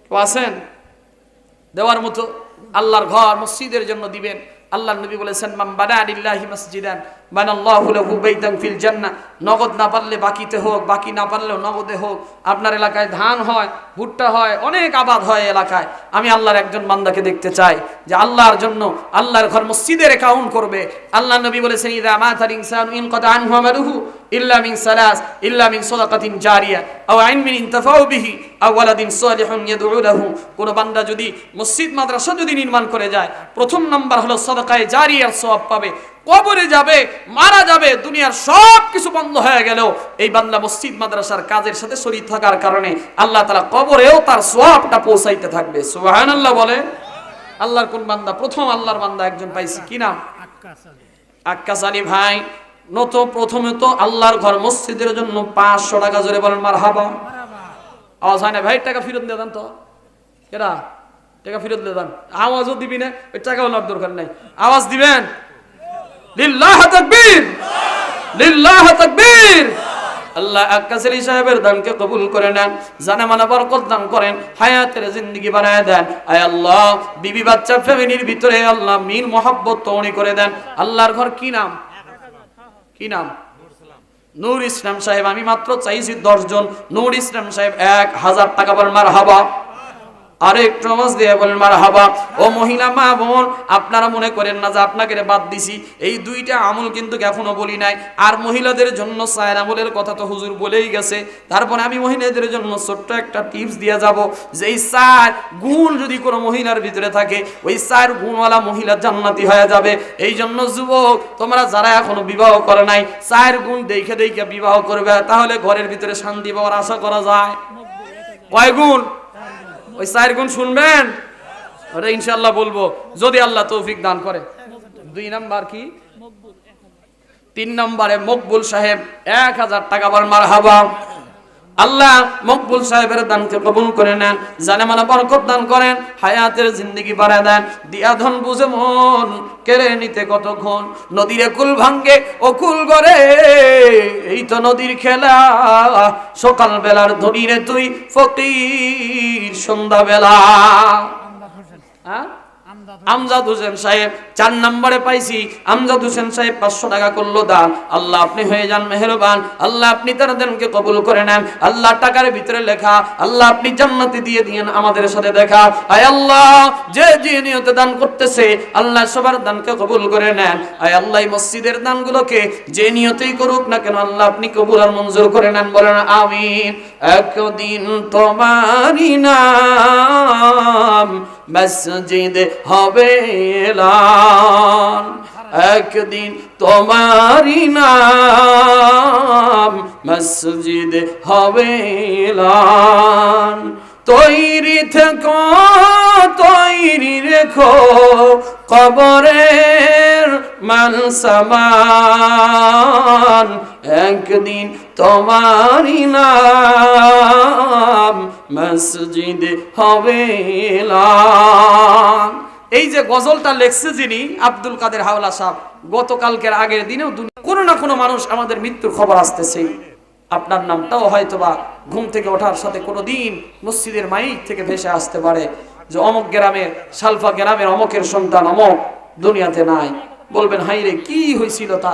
কেউ আছেন দেওয়ার মতো? আল্লাহর ঘর মসজিদের জন্য দিবেন। আল্লাহর নবী বলেছেন, মান বানা লিল্লাহি মাসজিদান বানাল্লাহু লাহু বাইতান ফিল জান্নাহ। নগদ না পারলে বাকিতে হোক, বাকি না পারলেও নগদে হোক। আপনার এলাকায় ধান হয়, ভুট্টা হয়, অনেক আবাদ হয় এলাকায়, আমি আল্লাহর একজন বান্দাকে দেখতে চাই যে আল্লাহর জন্য আল্লাহর ঘর মসজিদের অ্যাকাউন্ট করবে। আল্লাহর নবী বলেছেন, ইযা মাতাল ইনসানু ইনকাতা আনহু আমালুহু ইল্লা মিন সালাস, ইল্লা মিন সাদাকাতিন জারিয়া আও ইলমিন ইনতাফাউ বিহি আও ওয়ালাদিন সালিহুন ইয়াদউ লাহু। কোন বান্দা যদি মসজিদ মাদ্রাসা যদি নির্মাণ করে যায়, প্রথম নাম্বার হলো সাদাকায়ে জারিয়ার সওয়াব পাবে। কবরে যাবে, মারা যাবে, দুনিয়ার সব কিছু বন্ধ হয়ে গেল, এই বান্দা মসজিদ মাদ্রাসার কাজের সাথে শরীক থাকার কারণে আল্লাহ তাআলা কবরেও তার সওয়াবটা পৌঁছাইতে থাকবে। সুবহানাল্লাহ বলে। আল্লাহর কোন বান্দা? প্রথম আল্লাহর বান্দা একজন পাইছি, কি নাম? আক্কাস আলী ভাই। প্রথমে তো আল্লাহর ঘর মসজিদের জন্য 500 টাকা, জোরে বলেন মারহাবা। আওয়াজ হয় না ভাই? টাকা ফেরত দিয়ে দেন তো, এরা টাকা ফেরত দিয়ে দেন। আওয়াজও দিবি না, ওই টাকাও নেওয়ার দরকার নাই, আওয়াজ দিবেন। লিল্লাহ তাকবীর, লিল্লাহ তাকবীর। আল্লাহ আক্কাস আলী সাহেবের দানকে কবুল করে নেন, জানে মানে বরকত দান করেন, হায়াতের জিন্দেগি বানায় দেন। আয় আল্লাহ, বিবি বাচ্চা ফ্যামিলির ভিতরে আল্লাহ মিল মহব্বত তৈরি করে দেন। আল্লাহর ঘর কি নাম? কি নাম? নূর ইসলাম সাহেব। আমি মাত্র চাইছি 10 জন। নূর ইসলাম সাহেব 1000 টাকা বলেন মারহাবা। আরে একটু আওয়াজ দিয়ে বলেন মারহাবা। ও মহিলা মা বোন, আপনারা মনে করেন না যে আপনাকে বাদ দিছি। এই 2টা আমল কিন্তু এখনো বলি নাই। আর মহিলাদের জন্য 4 আমলের কথা তো হুজুর বলেই গেছে। তারপরে আমি মহিলাদের জন্য ছোট্ট একটা টিপস দিয়ে যাব, যে এই 4 গুণ যদি কোনো মহিলার ভিতরে থাকে, ওই 4 গুণওয়ালা মহিলা জান্নাতি হয়ে যাবে। এই জন্য যুবক, তোমরা যারা এখনো বিবাহ করে নাই, 4 গুণ দেখে দেখে বিবাহ করবে, তাহলে ঘরের ভিতরে শান্তি পাওয়ার আশা করা যায়। কয় গুণ? ওই 4 গুণ শুনবেন, ওটা ইনশাআল্লাহ বলবো যদি আল্লাহ তৌফিক দান করে। 2 নাম্বার কি? 3 নম্বরে মকবুল সাহেব 1000 টাকা বল মারহাবা। আল্লাহ মকবুল সাহেবের দানকে কবুল করে নেন, জানে মানে বরকত দান করেন, হায়াতের জিন্দেগি বাড়ায় দেন। দিয়া ধন বুঝে মন কেড়ে নিতে কতক্ষণ, নদীর কুল ভাঙ্গে ও কুল গড়ে, এই তো নদীর খেলা। সকাল বেলার ধনীরে তুই ফকির সন্ধ্যা বেলা। আমজাদ হোসেন সাহেব 4 নম্বরে পাইছি। আমজাদ হোসেন সাহেব 500 টাকা করলো দান। আল্লাহ আপনি হয়ে যান মেহেরবান, আল্লাহ আপনি তার দানকে কবুল করে নেন। আল্লাহ টাকার ভিতরে লেখা, আল্লাহ আপনি জান্নাতে দিয়ে দিয়েন আমাদের সাথে দেখা। আয় আল্লাহ, যে যে নিয়তে দান করতেছে, আল্লাহ সবার দানকে কবুল করে নেন। আয় আল্লাহ, মসজিদের দানগুলোকে যে নিয়তেই করুক না কেন, আল্লাহ আপনি কবুল আর মঞ্জুর করে নেন, বলেন আমিন। একদিন তোমারই নাম মসজিদ হবে এলান, একদিন তোমারই নাম মসজিদ হবে এলান। তৈরি থেকো, তৈরি রেখো কবরের মান সামান, একদিন তোমারই নাম মসজিদ হবে এলান। এই যে গজলটা লেখছে যিনি, আব্দুল কাদের হাওলা সাহেব, গতকালকের আগের দিনেও কোনো না কোনো মানুষ আমাদের মৃত্যুর খবর আসতেছে। আপনার নামটাও হয়তোবা ঘুম থেকে ওঠার সাথে কোনোদিন মসজিদের মাইক থেকে ভেসে আসতে পারে, যে অমক গ্রামের, সালফা গ্রামের অমকের সন্তান অমক দুনিয়াতে নাই। বলবেন হাই রে, কি হয়েছিল তা?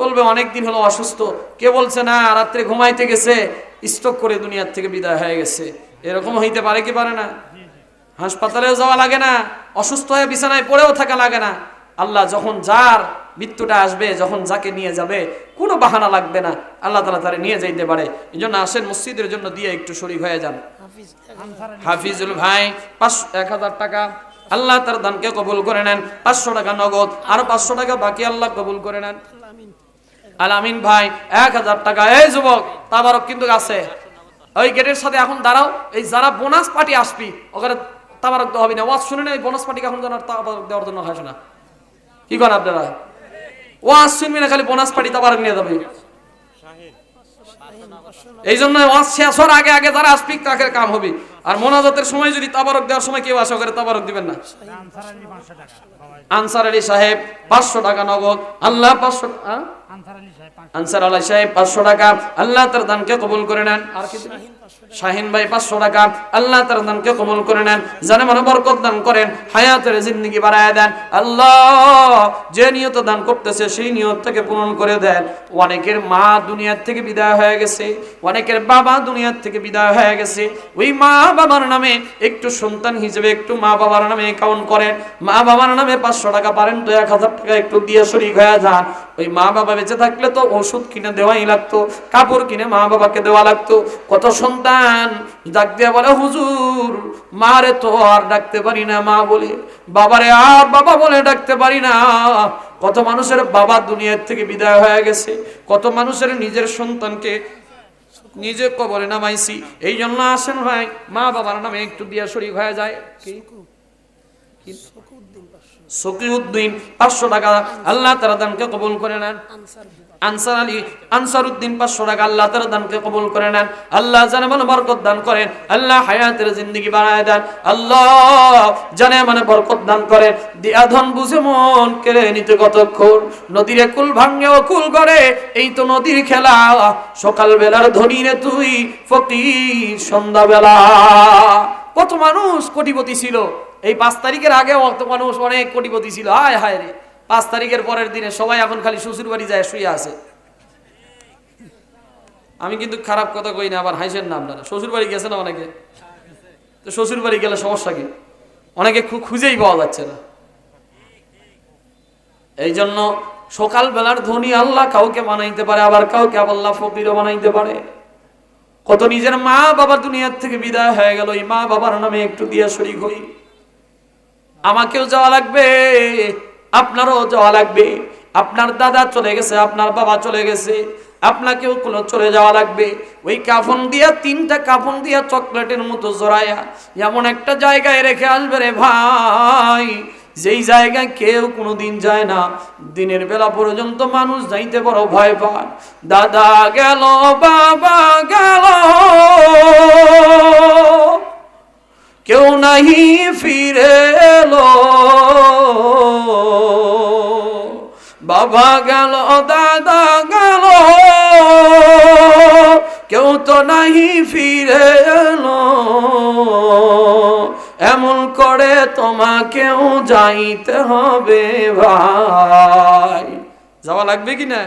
বলবে অনেকদিন হলো অসুস্থ। কে বলছে না রাত্রে ঘুমাইতে গেছে, স্ট্রোক করে দুনিয়ার থেকে বিদায় হয়ে গেছে। এরকম হইতে পারে কি পারে না? হাসপাতালেও যাওয়া লাগে না, অসুস্থ হয়ে বিছানায় পড়েও থাকা লাগে না। আল্লাহ যখন যার মৃত্যুটা আসবে, যখন যাকে নিয়ে যাবে, কোনো বাহানা লাগবে না, আল্লাহ তাআলা তারে নিয়ে যাইতে পারে। এই জন্য আসেন মসজিদের জন্য দিয়ে একটু শরীক হয়ে যান। হাফিজুল ভাই 1000 টাকা, আল্লাহ তার দানকে কবুল করে নেন। 500 টাকা নগদ, আর 500 টাকা বাকি, আল্লাহ কবুল করে নেন। আলামিন ভাই 1000 টাকা। এই যুবক, তাবারক কিন্তু আছে ওই গেটের সাথে, এখন দাঁড়াও। এই যারা বোনাস পার্টি আসবি, ওখানে তাবারক দেওয়া হবে না। ওয়াজ শুনে না, এই বোনাস পার্টিকে এখন তাবারক দেওয়ার জন্য হয় না। কি করেন আপনারা? ওয়াজ শুনবি না, খালি বোনাস পার্টি তাবারক নিয়ে যাবে। এই জন্য ওয়াজ শেষ হওয়ার আগে আগে যারা আসবি তাকে কাম হবে। আর মোনাজাতের সময় যদি তাবারক দেওয়ার সময় কেউ আসে, ওখানে তাবারক দিবেন না। আনসার আলী সাহেব 500 টাকা নগদ, আল্লাহ 500 আনসার আলী সাহেব 500 টাকা, আল্লাহ তার দানকে কবুল করে নেন। আর কি? শাহিন ভাই 500 টাকা, আল্লাহ তার দানকে কবুল করে নেন, জানে মনে বরকত দান করেন, হায়াতের জিন্দেগি বাড়ায় দেন। আল্লাহ যে নিয়ত দান করতেছে সেই নিয়তটাকে পূরণ করে দেন। অনেকের মা দুনিয়ার থেকে বিদায় হয়ে গেছে, অনেকের বাবা দুনিয়ার থেকে বিদায় হয়ে গেছে। ওই মা বাবার নামে একটু সন্তান হিসেবে একটু মা বাবার নামে অ্যাকাউন্ট করেন। মা বাবার নামে 500 টাকা পারেন তো 1000 টাকা একটু দিয়ে শরীক হয়ে যান। ওই মা বাবা বেঁচে থাকলে তো ওষুধ কিনে দেওয়াই লাগতো, কাপড় কিনে মা বাবাকে দেওয়া লাগতো। কত সন্তান ডাক দিয়ে বলে, হুজুর মারে তো আর ডাকতে পারি না মা বলে, বাবারে আর বাবা বলে ডাকতে পারি না। কত মানুষের বাবা দুনিয়ার থেকে বিদায় হয়ে গেছে, কত মানুষের নিজের সন্তানকে নিজে কবরে নামাইছি। এই জন্য আসেন ভাই, মা বাবার নামে একটু দিয়া শরীক হয়ে যায়। সকিউদ্দিন 500 টাকা, আল্লাহ তার দানকে কবুল করে নেন। আনসার আলী আনসারউদ্দিন 500 টাকা, আল্লাহ তার দানকে কবুল করে নেন। আল্লাহ জানে মানে বরকত দান করেন, আল্লাহ হায়াতের জিন্দেগি বাড়ায় দেন। আল্লাহ জানে মানে বরকত দান করেন। দিয়া ধন বুঝে মন কেড়ে নিতে কতক্ষণ, নদীর কুল ভাঙে ও কুল গড়ে, এই তো নদীর খেলা। সকাল বেলার ধনী রে তুই ফকির সন্ধ্যা বেলা। কত মানুষ কোটিপতি ছিল এই 5 তারিখের আগে, কত মানুষ অনেক কোটিপতি ছিল। হায় হায় রে, 5 তারিখের পরের দিনে সবাই এখন খালি শ্বশুর বাড়ি যায় শুয়ে আছে। আমি কিন্তু খারাপ কথা কই না, আবার হাসেন না আপনারা। শ্বশুর বাড়ি গেছে না অনেকে, তো শ্বশুর বাড়ি গেলে সমস্যা কি? অনেকে খুঁজেই পাওয়া যাচ্ছে না। এই জন্য সকালবেলার ধনী আল্লাহ কাউকে বানাইতে পারে, আবার কাউকে আল্লাহ ফকিরও বানাইতে পারে। কত নিজের মা বাবা দুনিয়ার থেকে বিদায় হয়ে গেল, এই মা বাবার নামে একটু দিয়া শরীক হই। আমাকেও যাওয়া লাগবে, আপনারও যাওয়া লাগবে। আপনার দাদা চলে গেছে, আপনার বাবা চলে গেছে, আপনাকেও কোনো চলে যাওয়া লাগবে। ওই কাফন দিয়া, 3টা কাফন দিয়া চকলেটের মতো জড়াইয়া এমন একটা জায়গায় রেখে আসবে রে ভাই, যেই জায়গায় কেউ কোনোদিন যায় না। দিনের বেলা পর্যন্ত মানুষ যাইতে বড় ভয় পায়। দাদা গেল, বাবা গেল, কেউ নাহি ফিরে এলো। বাবা গেল, দাদা গেল, কেউ তো নাহি ফিরে এলো। এমন করে তোমাকেও যাইতে হবে ভাই। যাওয়া লাগবে কি না?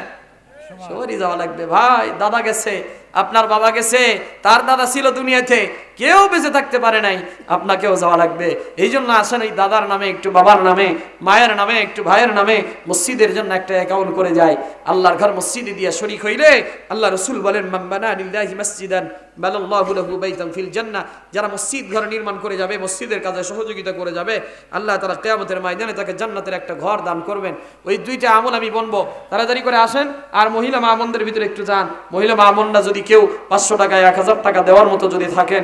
সবারই যাওয়া লাগবে ভাই। দাদা গেছে, আপনার বাবা গেছে, তার দাদা ছিল দুনিয়াতে, কেউ বেঁচে থাকতে পারে নাই, আপনাকেও যাওয়া লাগবে। এই জন্য আসেন, এই দাদার নামে একটু, বাবার নামে, মায়ের নামে একটু, ভাইয়ের নামে মসজিদের জন্য একটা অ্যাকাউন্ট করে যায়। আল্লাহর ঘর মসজিদে দিয়ে শরীক হইলে আল্লাহ রাসূল বলেন, মান বানা লিল্লাহি মাসজিদান বানাল্লাহু লাহু বাইতান ফিল জান্নাহ। যারা মসজিদ ঘর নির্মাণ করে যাবে, মসজিদের কাজে সহযোগিতা করে যাবে, আল্লাহ তাআলা কিয়ামতের ময়দানে তাকে জান্নাতের একটা ঘর দান করবেন। ওই 2টা আমল আমি বলবো, তাড়াতাড়ি করে আসেন। আর মহিলা মা বোনদের ভিতরে একটু যান। মহিলা মা বোনরা যদি কেউ 500 টাকা 1000 টাকা দেওয়ার মতো যদি থাকেন,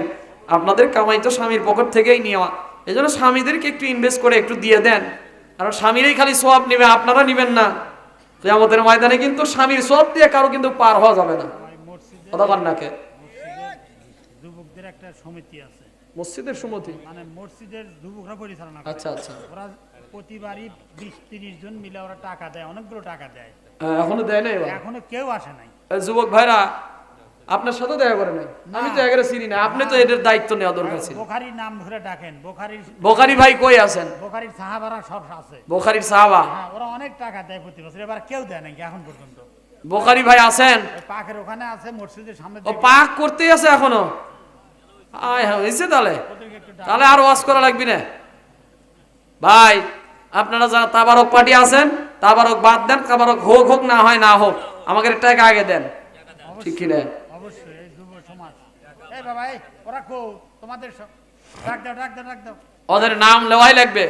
আপনাদের কামাই তো স্বামীর পকেট থেকেই নেওয়া, এই জন্য স্বামীদেরকে একটু ইনভেস্ট করে একটু দিয়ে দেন। আর স্বামীরাই খালি সওয়াব নেবে, আপনারা নেবেন না। কিয়ামতের ময়দানে কিন্তু স্বামীর সওয়াব দিয়ে কারো কিন্তু পার হওয়া যাবে না। কথা বল না কে? যুবকদের একটা সমিতি আছে, মসজিদের সমিতি, মানে মসজিদের যুবকরা পরিচালনা করে। আচ্ছা আচ্ছা। ওরা প্রতিবারই 20-30 জন মিলে ওরা টাকা দেয়, অনেকগুলো টাকা দেয়। এখনো দেয় নাই? এখনো কেউ আসে নাই। যুবক ভাইরা আপনার সাথে দেখা করে নাই? আমি তো এগারে চিনি না, আপনি তো এদের দায়িত্ব নেওয়া দরকার ছিল। বুখারীর নাম ধরে ডাকেন। বুখারী ভাই কই আছেন? বুখারীর সাহাবারা সব আছে। বুখারীর সাহাবা, হ্যাঁ, ওরা অনেক টাকা দেয় প্রতি বছর, এবার কেউ দেয় নাকি এখন পর্যন্ত। বুখারী ভাই আছেন? পাকের ওখানে আছে, মসজিদের সামনে। ও পাক করতেই আছে এখনো? আয় হয়েছে, তাহলে আর ওয়াজ করা লাগবে না ভাই। আপনারা যারা তাবারক পার্টি আছেন, তাবারক বাদ দেন, তাবারক হোক হোক, না হয় না হোক, আমাকে টাকা আগে দেন, ঠিক কি না? অবশ্যই। এই যুব সমাজ, এই বাবা, এই ওরা কো তোমাদের ডাক দাও, ডাক দাও, ডাক দাও, ওদের নাম লেওয়াই লাগবে।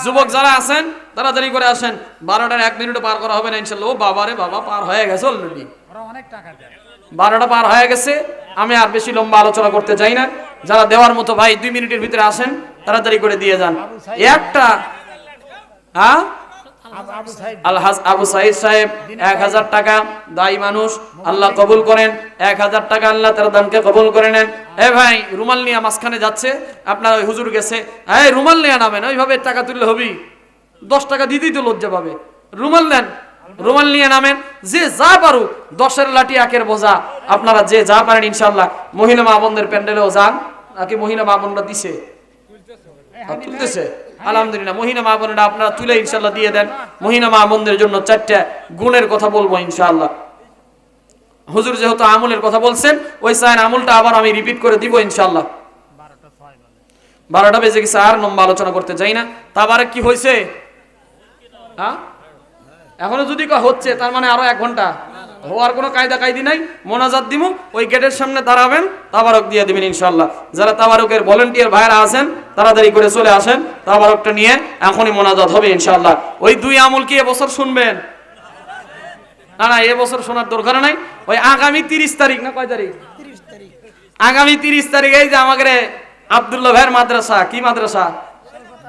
যুবক যারা আছেন তাড়াতাড়ি করে আসেন, 12টার 1 মিনিটও পার করা হবে না ইনশাআল্লাহ। ও বাবা রে বাবা, পার হয়ে গেছে অলরেডি, ওরা অনেক টাকা দেয়। 12টা পার হয়ে গেছে। আমি আর বেশি লম্বা আলোচনা করতে চাই না। যারা দেওয়ার মতো ভাই 2 মিনিটের ভিতরে আসেন, তাড়াতাড়ি করে দিয়ে যান। একটা হ্যাঁ, আলহাজ আবু সাইদ সাহেব 1000 টাকা, দায়ী মানুষ, আল্লাহ কবুল করেন। 1000 টাকা আল্লাহ তার দানকে কবুল করে নেন। এ ভাই, রুমাল নিয়ে মাঝখানে যাচ্ছে, আপনার ওই হুজুর গেছে, এই রুমাল নিয়ে নামেন, ওইভাবে টাকা তুললে হবি? 10 টাকা দিতেই তো লজ্জা পাবে। রুমাল নেন, রুমাল নিয়ে নামেন। যে যা পারুক, 10-এর লাঠি 1-এর বোঝা, আপনারা যে যা পারেন ইনশাআল্লাহ। মহিলা মা বোনদের প্যান্ডেলেও যান, নাকি মহিলা মা বোনরা দিছে? তুলতেছে, আলহামদুলিল্লাহ। মহিলা মা বোনেরা আপনারা তুলে ইনশাআল্লাহ দিয়ে দেন। মহিলা মা বোনদের জন্য 4টা গুণের কথা বলবো ইনশাআল্লাহ। হুজুর যেহেতু আমলের কথা বলছেন, ওই সাইন আমলটা আবার আমি রিপিট করে দিব ইনশাআল্লাহ। 12টা বেজে গেছে, আর লম্বা আলোচনা করতে চাই না। তাবারে কি হয়েছে? হ্যাঁ, এখনো যদি হচ্ছে, তার মানে আরো 1 ঘন্টা হওয়ার কোনো কায়দা কায়দি নাই। মোনাজাত দিমু, ওই গেটের সামনে দাঁড়াবেন, তাবারক দিয়ে দিবেন ইনশাআল্লাহ। যারা তাবারকের ভলান্টিয়ার ভাইরা আছেন, তাড়াতাড়ি করে চলে আসেন, তাবারকটা নিয়ে এখনই মোনাজাত হবে ইনশাআল্লাহ। ওই 2 আমল কি এবছর শুনবেন? না না, এবছর শোনার দরকার নাই। ওই আগামী 30 তারিখ, না কয় তারিখ? 30 তারিখ। আগামী 30 তারিখ এই যে আমাদের আব্দুল্লাহ ভাইয়ের মাদ্রাসা, কি মাদ্রাসা?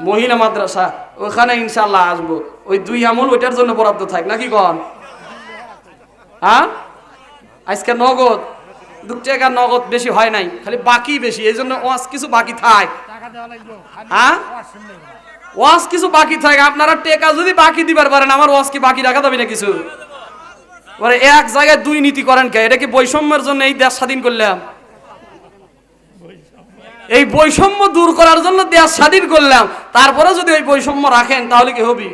মহিলা মাদ্রাসা, ওখানে ইনশাআল্লাহ আসবো। ওই 2 আমল ওইটার জন্য বরাদ্দ থাক, নাকি কন? হ্যাঁ, আজকে নগদ 2 টাকা নগদ বেশি হয় নাই, খালি বাকি বেশি, এই জন্য ওয়াজ কিছু বাকি থাক। হ্যাঁ, ওয়াজ কিছু বাকি থাক। আপনারা টাকা যদি বাকি দিবার পারেন, আমার ওয়াজ কি বাকি রাখা যাবে না কিছু? পরে এক জায়গায় 2 নীতি করেন কে? এটা কি বৈষম্যের জন্য এই দেশ স্বাধীন করলাম? এই বৈষম্য দূর করার জন্য দেশ স্বাধীন করলাম, তারপরে যদি ওই বৈষম্য রাখেন তাহলে কি হবে?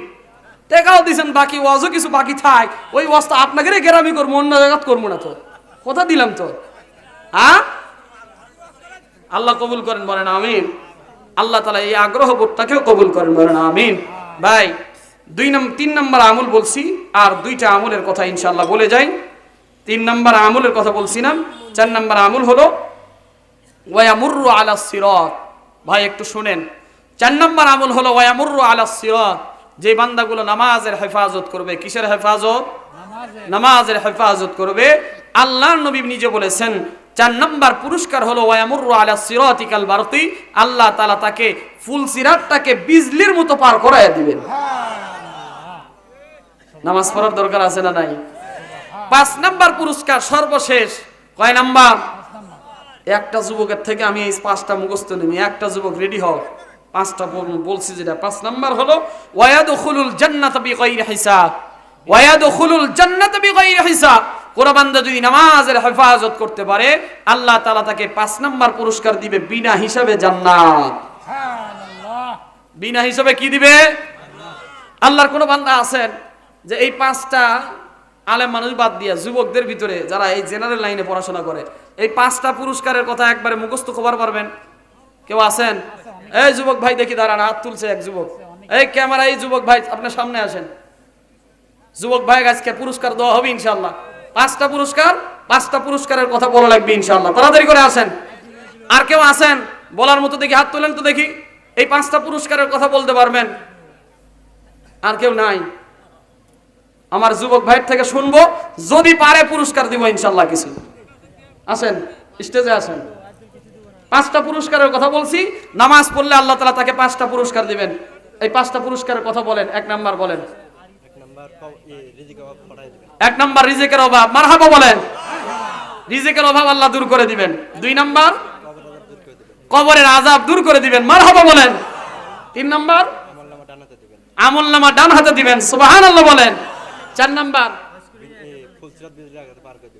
টাকাও দিচ্ছেন বাকি, ওয়াজও কিছু বাকি থাক, ওই ওয়াজটা আপনাকে গ্রামই করবো, অন্য জায়গা করবো না। তো কথা দিলাম তো। হ্যাঁ, আল্লাহ কবুল করেন, বলেন আমিন। আল্লাহ তাআলা এই আগ্রহ বোধটাকেও কবুল করেন, বলেন আমিন। ভাই 3 নম্বর আমল বলছি, আর 2টা আমলের কথা ইনশাআল্লাহ বলে যাই। 3 নম্বর আমলের কথা বলছি না, 4 নম্বর আমল হলো ওয়ায়ামুরু আলাস সিরাত। ভাই একটু শুনেন, 4 নম্বর আমল হলো ওয়ায়ামুরু আলাস সিরাত। যে বান্দাগুলো নামাজের হেফাজত করবে, কিসের হেফাজত? নামাজের হেফাজত করবে। আল্লাহর নবী নিজে বলেছেন 4 নম্বর পুরস্কার হলো ওয়ায়ামুরু আলাস সিরাতিকাল বারকি। আল্লাহ তাআলা তাকে ফুল সিরাতটাকে বিজলির মতো পার করায় দিবেন। নামাজ পড়ার দরকার আছে না নাই? 5 নম্বর পুরস্কার সর্বশেষ। কয় নাম্বার? একটা যুবকের থেকে আমি এই 5টা মুখস্থ নিই। একটা যুবক রেডি হও, 5টা বলছি যেটা। 5 নাম্বার হলো ওয়ায়াদখুলুল জান্নাতা বিগাইরি হিসাব। ওয়ায়াদখুলুল জান্নাতা বিগাইরি হিসাব। কোন বান্দা যদি নামাজের হেফাজত করতে পারে, আল্লাহ তাআলা তাকে 5 নাম্বার পুরস্কার দিবে, বিনা হিসাবে জান্নাত। সুবহানাল্লাহ। বিনা হিসাবে কি দিবে? আল্লাহর কোন বান্দা আছেন যে এই 5টা আলেম মানুষ বাদ দিয়া যুবকদের ভিতরে যারা এই জেনারেল লাইনে পড়াশোনা করে, এই 5টা পুরস্কারের কথা একবারে মুখস্থ খবর পারবেন? কেউ আছেন? এই যুবক ভাই দেখি, দাঁড়ান, হাত তুলছে এক যুবক। এই ক্যামেরা, এই যুবক ভাই আপনার সামনে আসেন। যুবক ভাই আজকে পুরস্কার দেওয়া হবে ইনশাআল্লাহ। 5টা পুরস্কার, 5টা পুরস্কারের কথা বলা লাগবে ইনশাআল্লাহ। তাড়াতাড়ি করে আসেন। আর কেউ আছেন বলার মতো? দেখি হাত তোলেন তো দেখি, এই 5টা পুরস্কারের কথা বলতে পারবেন? আর কেউ নাই? আমার যুবক ভাইয়ের থেকে শুনবো, যদি পারে পুরস্কার দিব ইনশাআল্লাহ কিছু। আসেন, স্টেজে আসেন। 5টা পুরস্কারের কথা বলছি। নামাজ পড়লে আল্লাহ তাআলা তাকে 5টা পুরস্কার দিবেন। এই 5টা পুরস্কারের কথা বলেন। 1 নাম্বার বলেন। 1 নাম্বার রিজিকের অভাব। মারহাবা বলেন। রিজিকের অভাব আল্লাহ দূর করে দিবেন। 2 নাম্বার কবরের আযাব দূর করে দিবেন। মারহাবা বলেন। 3 নাম্বার আমলনামা ডান হাতে দিবেন। সুবহানাল্লাহ বলেন। 4 নাম্বার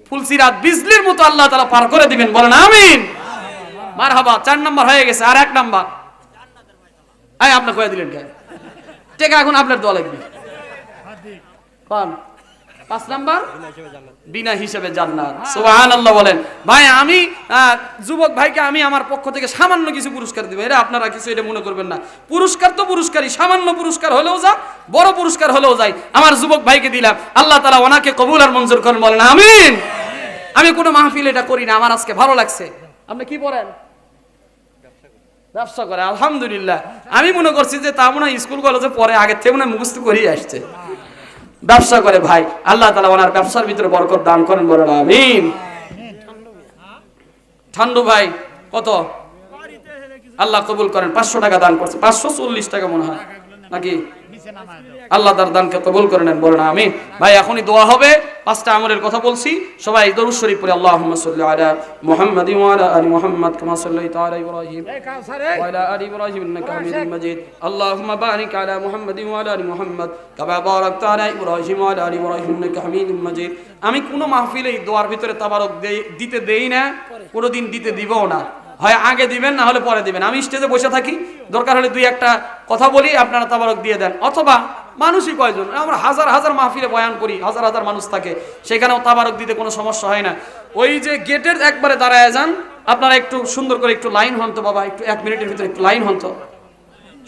ফুলসিরাত বিজলির মতো আল্লাহ তাআলা পার করে দিবেন। বলেন আমিন। মারহাবা। 4 নাম্বার হয়ে গেছে। আর 1 নাম্বার আয় আপনি কয়ে দিলেন কেন? ঠিক এখন আপনার দোয়া লাগবে। কোন 5 নাম্বার? বিনা হিসাবে জান্নাত। সুবহানাল্লাহ বলেন। ভাই আমি যুবক ভাইকে আমি আমার পক্ষ থেকে সামান্য কিছু পুরস্কার দিব। এরা আপনারা কিছু এটা মনে করবেন না। পুরস্কার তো পুরস্কারই, সামান্য পুরস্কার হলেও যা, বড় পুরস্কার হলেও যাই। আমার যুবক ভাইকে দিলাম, আল্লাহ তাআলা ওনাকে কবুল আর মঞ্জুর করেন। বলেন আমিন। আমি কোনো মাহফিল এটা করি না, আমার আজকে ভালো লাগছে। আপনি কি পড়েন? ব্যবসা করে। আলহামদুলিল্লাহ। আমি মনে করছি যে তা মনে হয় স্কুল কলেজে পড়ে, আগের থেকে মনে হয় মুখস্থ করেই আসছে। ব্যবসা করে ভাই, আল্লাহ তাআলা ওনার ব্যবসার ভিতরে বরকত দান করেন। বলেন আমিন। ঠান্ডু ভাই কত? আল্লাহ কবুল করেন। 500 টাকা দান করছে। 540 টাকা মনে হয় নাকি? আল্লাহ তার দানকে কবুল করে নেন। বলেন আমিন। ভাই এখনই দোয়া হবে। 5টা আমলের কথা বলছি, সবাই দরুদ শরীফ পড়ে। আল্লাহুম্মা সাল্লি আলা মুহাম্মাদিন ওয়া আলা আলি মুহাম্মাদ কামা সাল্লাইতা আলা ইব্রাহিম ওয়া আলা আলি ইব্রাহিম ইন্নাকা হামিদুম মাজিদ। আল্লাহুম্মা বারিক আলা মুহাম্মাদিন ওয়া আলা আলি মুহাম্মাদ কামা বারাকতা আলা ইব্রাহিম ওয়া আলা আলি ইব্রাহিম ইন্নাকা হামিদুম মাজিদ। আমি কোন মাহফিলে এই দোয়ার ভিতরে তাবারক দিতে দেই না, কোনোদিন দিতে দিবও না। হয় আগে দিবেন, না হলে পরে দিবেন। আমি স্টেজে বসে থাকি, দরকার হলে 2-1টা কথা বলি, আপনারা তাবারক দিয়ে দেন। অথবা মানুষই কয়জন, আমরা হাজার হাজার মাহফিলে বয়ান করি, হাজার হাজার মানুষ থাকে, সেখানেও তাবারক দিতে কোনো সমস্যা হয় না। ওই যে গেটের একবারে দাঁড়ায় যান, আপনারা একটু সুন্দর করে একটু লাইন হন তো বাবা, একটু 1 মিনিটের ভিতরে একটু লাইন হন তো,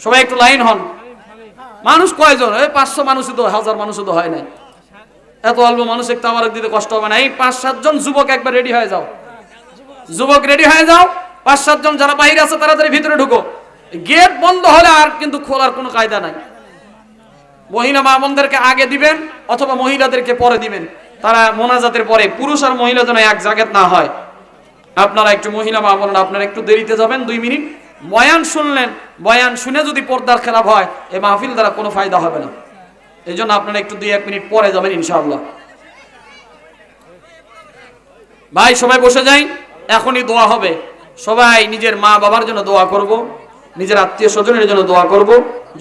সবাই একটু লাইন হন। মানুষ কয়জন? 500 মানুষও তো, 1000 মানুষও তো হয় না। এত অল্প মানুষ একটু তাবারক দিতে কষ্ট হবে না। এই 5-7 জন যুবক একবার রেডি হয়ে যাও। যুবক রেডি হয়ে যাও। 5-7 জন যারা বাইরে আছে তাড়াতাড়ি ভিতরে ঢুকো। গেট বন্ধ হলে আর কিন্তু খোলার কোনো কায়দা নাই। মহিলা মা বোনদেরকে আগে দিবেন অথবা মহিলাদেরকে পরে দিবেন, তারা মোনাজাতের পরে। পুরুষ আর মহিলা যেন এক জায়গায় না হয়। আপনারা একটু মহিলা মা বোনরা আপনারা একটু দেরিতে যাবেন, 2 মিনিট। বয়ান শুনলেন, বয়ান শুনে যদি পর্দার খেলাপ হয়, এই মাহফিল দ্বারা কোনো ফায়দা হবে না। এই জন্য আপনারা একটু 2-1 মিনিট পরে যাবেন ইনশাআল্লাহ। ভাই সবাই বসে যাই, এখনই দোয়া হবে। সবাই নিজের মা বাবার জন্য দোয়া করব, নিজের আত্মীয় স্বজনের জন্য দোয়া করব,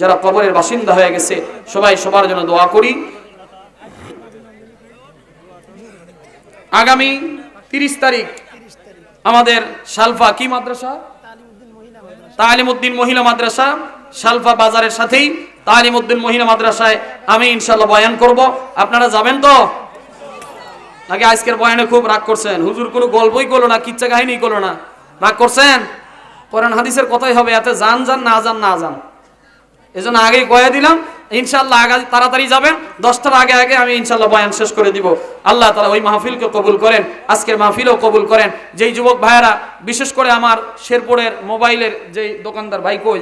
যারা কবরের বাসিন্দা হয়ে গেছে সবাই সবার জন্য দোয়া করি। আগামী 30 তারিখ আমাদের শালফা কি মাদ্রাসা? তালিমউদ্দিন মহিলা মাদ্রাসা, শালফা বাজারের সাথেই তালিমউদ্দিন মহিলা মাদ্রাসায় আমি ইনশাআল্লাহ বয়ান করব। আপনারা যাবেন তো নাকি আজকের বয়ানে খুব রাগ করছেন? হুজুর কোনো গল্পই করলো না, কিচ্ছা কাহিনী করলো না, রাগ করছেন? কোরআন হাদিসের কথাই হবে, এতে জান জান না জান না জান। এজন্য আগেই কয়ে দিলাম, ইনশাআল্লাহ আগে তাড়াতাড়ি যাবেন, 10টার আগে আগে আমি ইনশাআল্লাহ বয়ান শেষ করে দিব। আল্লাহ তাআলা ওই মাহফিলকে কবুল করেন, আজকের মাহফিলও কবুল করেন। যেই যুবক ভাইয়েরা, বিশেষ করে আমার শেরপুরের মোবাইলের যেই দোকানদার ভাই, কই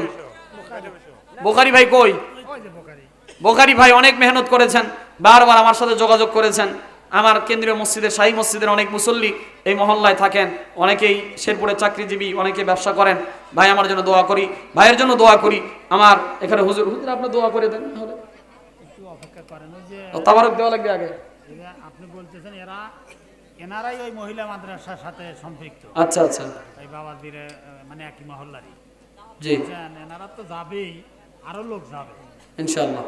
বোখারি ভাই, কই বোখারি ভাই, অনেক মেহনত করেছেন, বারবার আমার সাথে যোগাযোগ করেছেন। আমার কেন্দ্রীয় মসজিদের, শাহী মসজিদের অনেক মুসল্লি এই মহল্লায় থাকেন, অনেকেই শেরপুরে চাকরিজীবী, অনেকে ব্যবসা করেন। ভাই আমার জন্য দোয়া করি, ভাইয়ের জন্য দোয়া করি। আমার এখানে হুজুর আপনি দোয়া করে দেন, তাহলে একটু অপেক্ষা করেন। ওই যে তাবারক দেওয়া লাগবে আগে। আপনি বলতেছেন এনারাই ওই মহিলা মাদ্রাসার সাথে সম্পৃক্ত। আচ্ছা আচ্ছা, এই বাবাদিরে মানে একই মহল্লারই। জি, এনারা তো যাবেই, আরো লোক যাবে ইনশাআল্লাহ।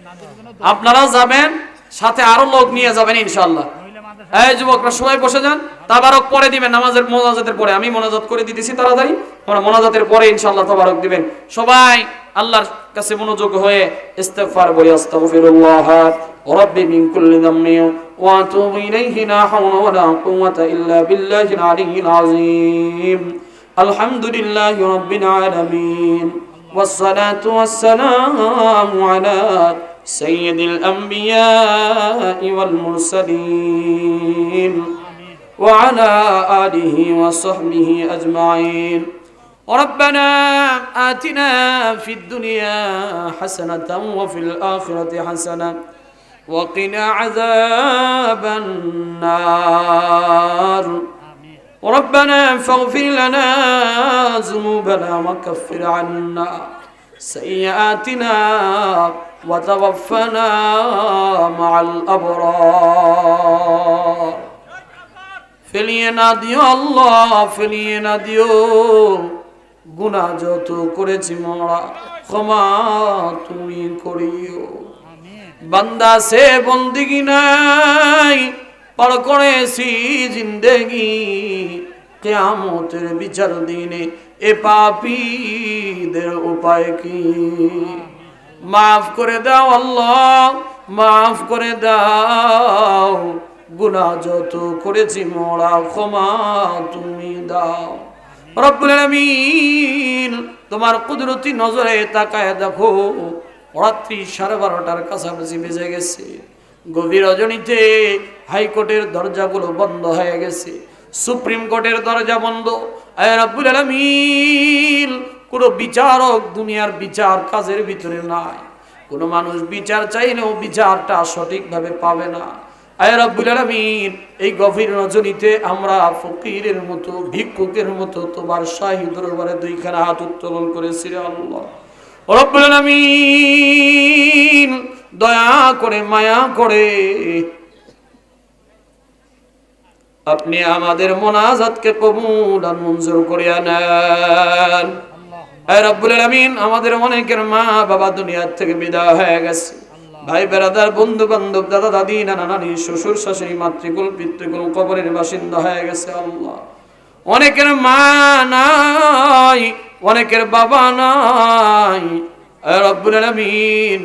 এনাদের জন্য আপনারাও যাবেন, সাথে আরো লোক নিয়ে যাবেন ইনশাআল্লাহ। মহিলা মাদ্রাসা এই যুবকরা সবাই বসে যান, তাবারক পরে দিবেন, নামাজের মোনাজাতের পরে। আমি মোনাজাত করে দিতেছি তাড়াতাড়ি, আমরা মোনাজাতের পরে ইনশাআল্লাহ তাবারক দিবেন। সবাই আল্লাহর কাছে মনোযোগ হয়ে ইস্তিগফার বলি, আস্তাগফিরুল্লাহ রাব্বি মিন কুল্লি যামবি ওয়া আতুবু ইলাইহি, লা হাওলা ওয়া লা কুওয়াতা ইল্লা বিল্লাহিল আলিয়্যিল আযীম। আলহামদুলিল্লাহি রাব্বিল আলামিন, والصلاة والسلام على سيد الأنبياء والمرسلين وعلى آله وصحبه أجمعين. ربنا آتنا في الدنيا حسنة وفي الآخرة حسنة وقنا عذاب النار. ربنا فاغفر لنا ذنوبنا وكفر عنا سيئاتنا وتوفنا مع الأبرار. ফেলিয়ে না দিও আল্লাহ, ফেলিয়ে না দিও। গুনাহ যত করেছি মোরা, ক্ষমা তুমি করিও। বান্দা সে বন্দিগি নাই, পার করেছি জিন্দেগি, কিয়ামতের বিচার দিনে এ পাপীদের উপায় কি? মাফ করে দাও আল্লাহ, মাফ করে দাও। গুনাহ যত করেছি মোরা, ক্ষমা তুমি দাও। রব্বুল আলামিন, তোমার কুদরতি নজরে তাকায় দেখো, রাত্রি 12:30টার কাছাকাছি বেজে গেছে। গভীর রজনীতে হাইকোর্টের দরজাগুলো বন্ধ হয়ে গেছে, সুপ্রিম কোর্টের দরজা বন্ধ। আয় রব্বুল আলামিন, কোনো বিচারক দুনিয়ার বিচার কাজের ভিতরে নাই। কোনো মানুষ বিচার চাইলেও বিচারটা সঠিকভাবে পাবে না। আয় রব্বুল আলামিন, এই গভীর রজনীতে আমরা ফকিরের মতো, ভিক্ষুকের মতো তোমার শাহী দরবারে দুইখানা হাত উত্তোলন করেছি রে আল্লাহ। রব্বুল আলামিন, দয়া করে, মায়া করে আপনি আমাদের মোনাজাতকে কবুল আর মঞ্জুর করিয়া নেন। হে রব্বুল আলামিন, আমাদের অনেকের মা বাবা দুনিয়া থেকে বিদায় হয়ে গেছে, ভাই বেরাদার, বন্ধু বান্ধব, দাদা দাদি, নানা নানি, শ্বশুর শাশুড়ি, মাতৃকুল পিতৃকুল কবরের বাসিন্দা হয়ে গেছে আল্লাহ। অনেকের মা নাই, অনেকের বাবা নাই। হে রব্বুল আলামিন,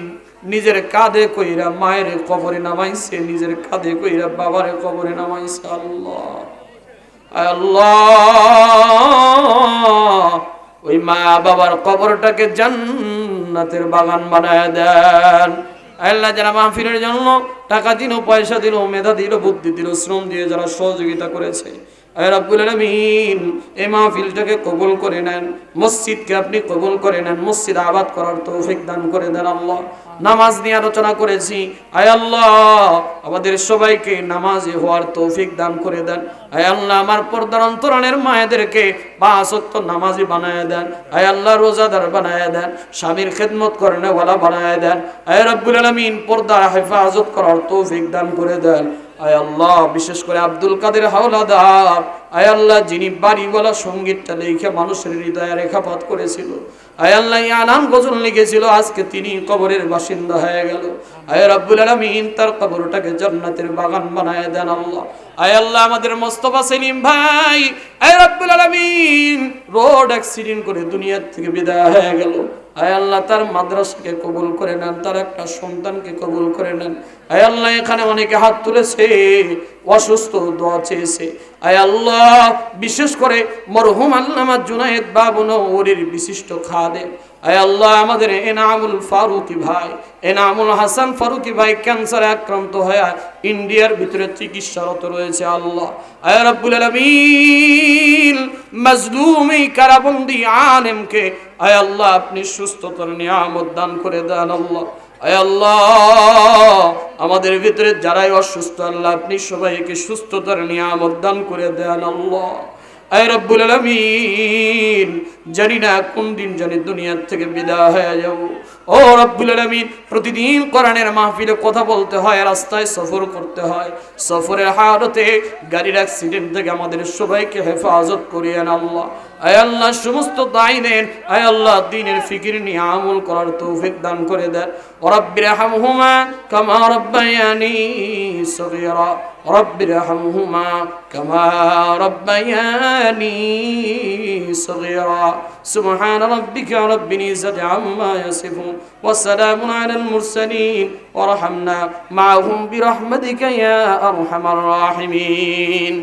নিজের কাঁধে কইরা মায়ের কবরে নামাইছে, নিজের কাঁধে কইরা বাবার কবরে নামাইছে আল্লাহ। আল্লাহ, ওই মা বাবার কবরটাকে জান্নাতের বাগান বানায় দেন। আল্লাহ, যারা মাহফিলের জন্য টাকা দিল, পয়সা দিল, মেধা দিল, বুদ্ধি দিল, শ্রম দিয়ে যারা সহযোগিতা করেছে, আয় রব্বুল আলামিন, এই মাহফিলটাকে কবুল করে নেন। মসজিদকে আপনি কবুল করে নেন, মসজিদ আবাদ করার তৌফিক দান করে দেন আল্লাহ। নামাজ নিয়ে আলোচনা করেছি, আয় আল্লাহ আমাদের সবাইকে নামাজি হওয়ার তৌফিক দান করে দেন। আয় আল্লাহ, আমার পর্দার অন্তরালের মায়েদেরকে 5 ওয়াক্ত নামাজি বানায় দেন। আয় আল্লাহ, রোজাদার বানায় দেন, স্বামীর খেদমত করেনেওয়ালা বানায় দেন। আয় রব্বুল আলামিন, পর্দার হেফাজত করার তৌফিক দান করে দেন। আয় আল্লাহ, বিশেষ করে আব্দুল কাদের হাওলাদার, আয় আল্লাহ, যিনি বাড়িওয়ালা সঙ্গীতটা লিখে মানুষের হৃদয়ে রেখাপাত করেছিল, আয় আল্লাহ, আনাম গজল লিখেছিল, আজকে তিনি কবরের বাসিন্দা হয়ে গেল। আয় রব্বুল আলামিন, তার কবরটাকে জান্নাতের বাগান বানায় দেন আল্লাহ। আয় আল্লাহ, আমাদের মোস্তফা সেলিম ভাই, আয় রব্বুল আলামিন, রোড অ্যাক্সিডেন্ট করে দুনিয়া থেকে বিদায় হয়ে গেল। আয় আল্লাহ তার মাদ্রাসাকে কবুল করে নেন, তার একটা সন্তানকে কবুল করে নেন। আয় আল্লাহ এখানে অনেকে হাত তুলেছে, অসুস্থ, দোয়া চেয়েছে। আয় আল্লাহ বিশেষ করে মরহুম আল্লামা জুনায়েদ বাবু নওরীর বিশিষ্ট খাদেম আয় আল্লাহ আমাদের এনামুল ফারুকি ভাই, এনামুল হাসান ফারুকি ভাই ক্যান্সারে আক্রান্ত হয়ে ইন্ডিয়ার ভিতরে চিকিৎসারত রয়েছে। আল্লাহ আয় রাব্বুল আলামিন মাজলুম এই কারাবন্দি আলেমকে আয় আল্লাহ আপনি সুস্থতার নিয়ামত দান করে দেন। আল্লাহ আয় আল্লাহ আমাদের ভিতরে যারাই অসুস্থ আল্লাহ আপনি সবাইকে সুস্থতার নিয়ামত দান করে দেন। আল্লাহ আয় রব্বুল আলামিন জানি না কোন দিন জানি দুনিয়ার থেকে বিদায় হয়ে যাব। ও রব্বুল আলামিন প্রতিদিন কোরআনের মাহফিলে কথা বলতে হয়, রাস্তায় সফর করতে হয়, সফরের হালতে গাড়ির অ্যাক্সিডেন্ট থেকে আমাদের সবাইকে হেফাজত করিয়েন। আল্লাহ আয় আল্লাহ সমস্ত দায়ীদের আয় আল্লাহ দ্বীনের ফিকির নিয়ে আমল করার তৌফিক দান করে দেন। রব্বিরহামহুমা কামা রব্বায়ানি সগীরা, রব্বিরহামহুমা কামা রব্বায়ানি সগীরা। সুবহান রাব্বিকা রাব্বিল ইজ্জাতি আম্মা ইয়াসিফুন ওয়া সালামুন আলাল মুরসালিন ওয়া রাহমনা মাআহুম বিরহমাতিকা ইয়া আরহামার রাহিমিন।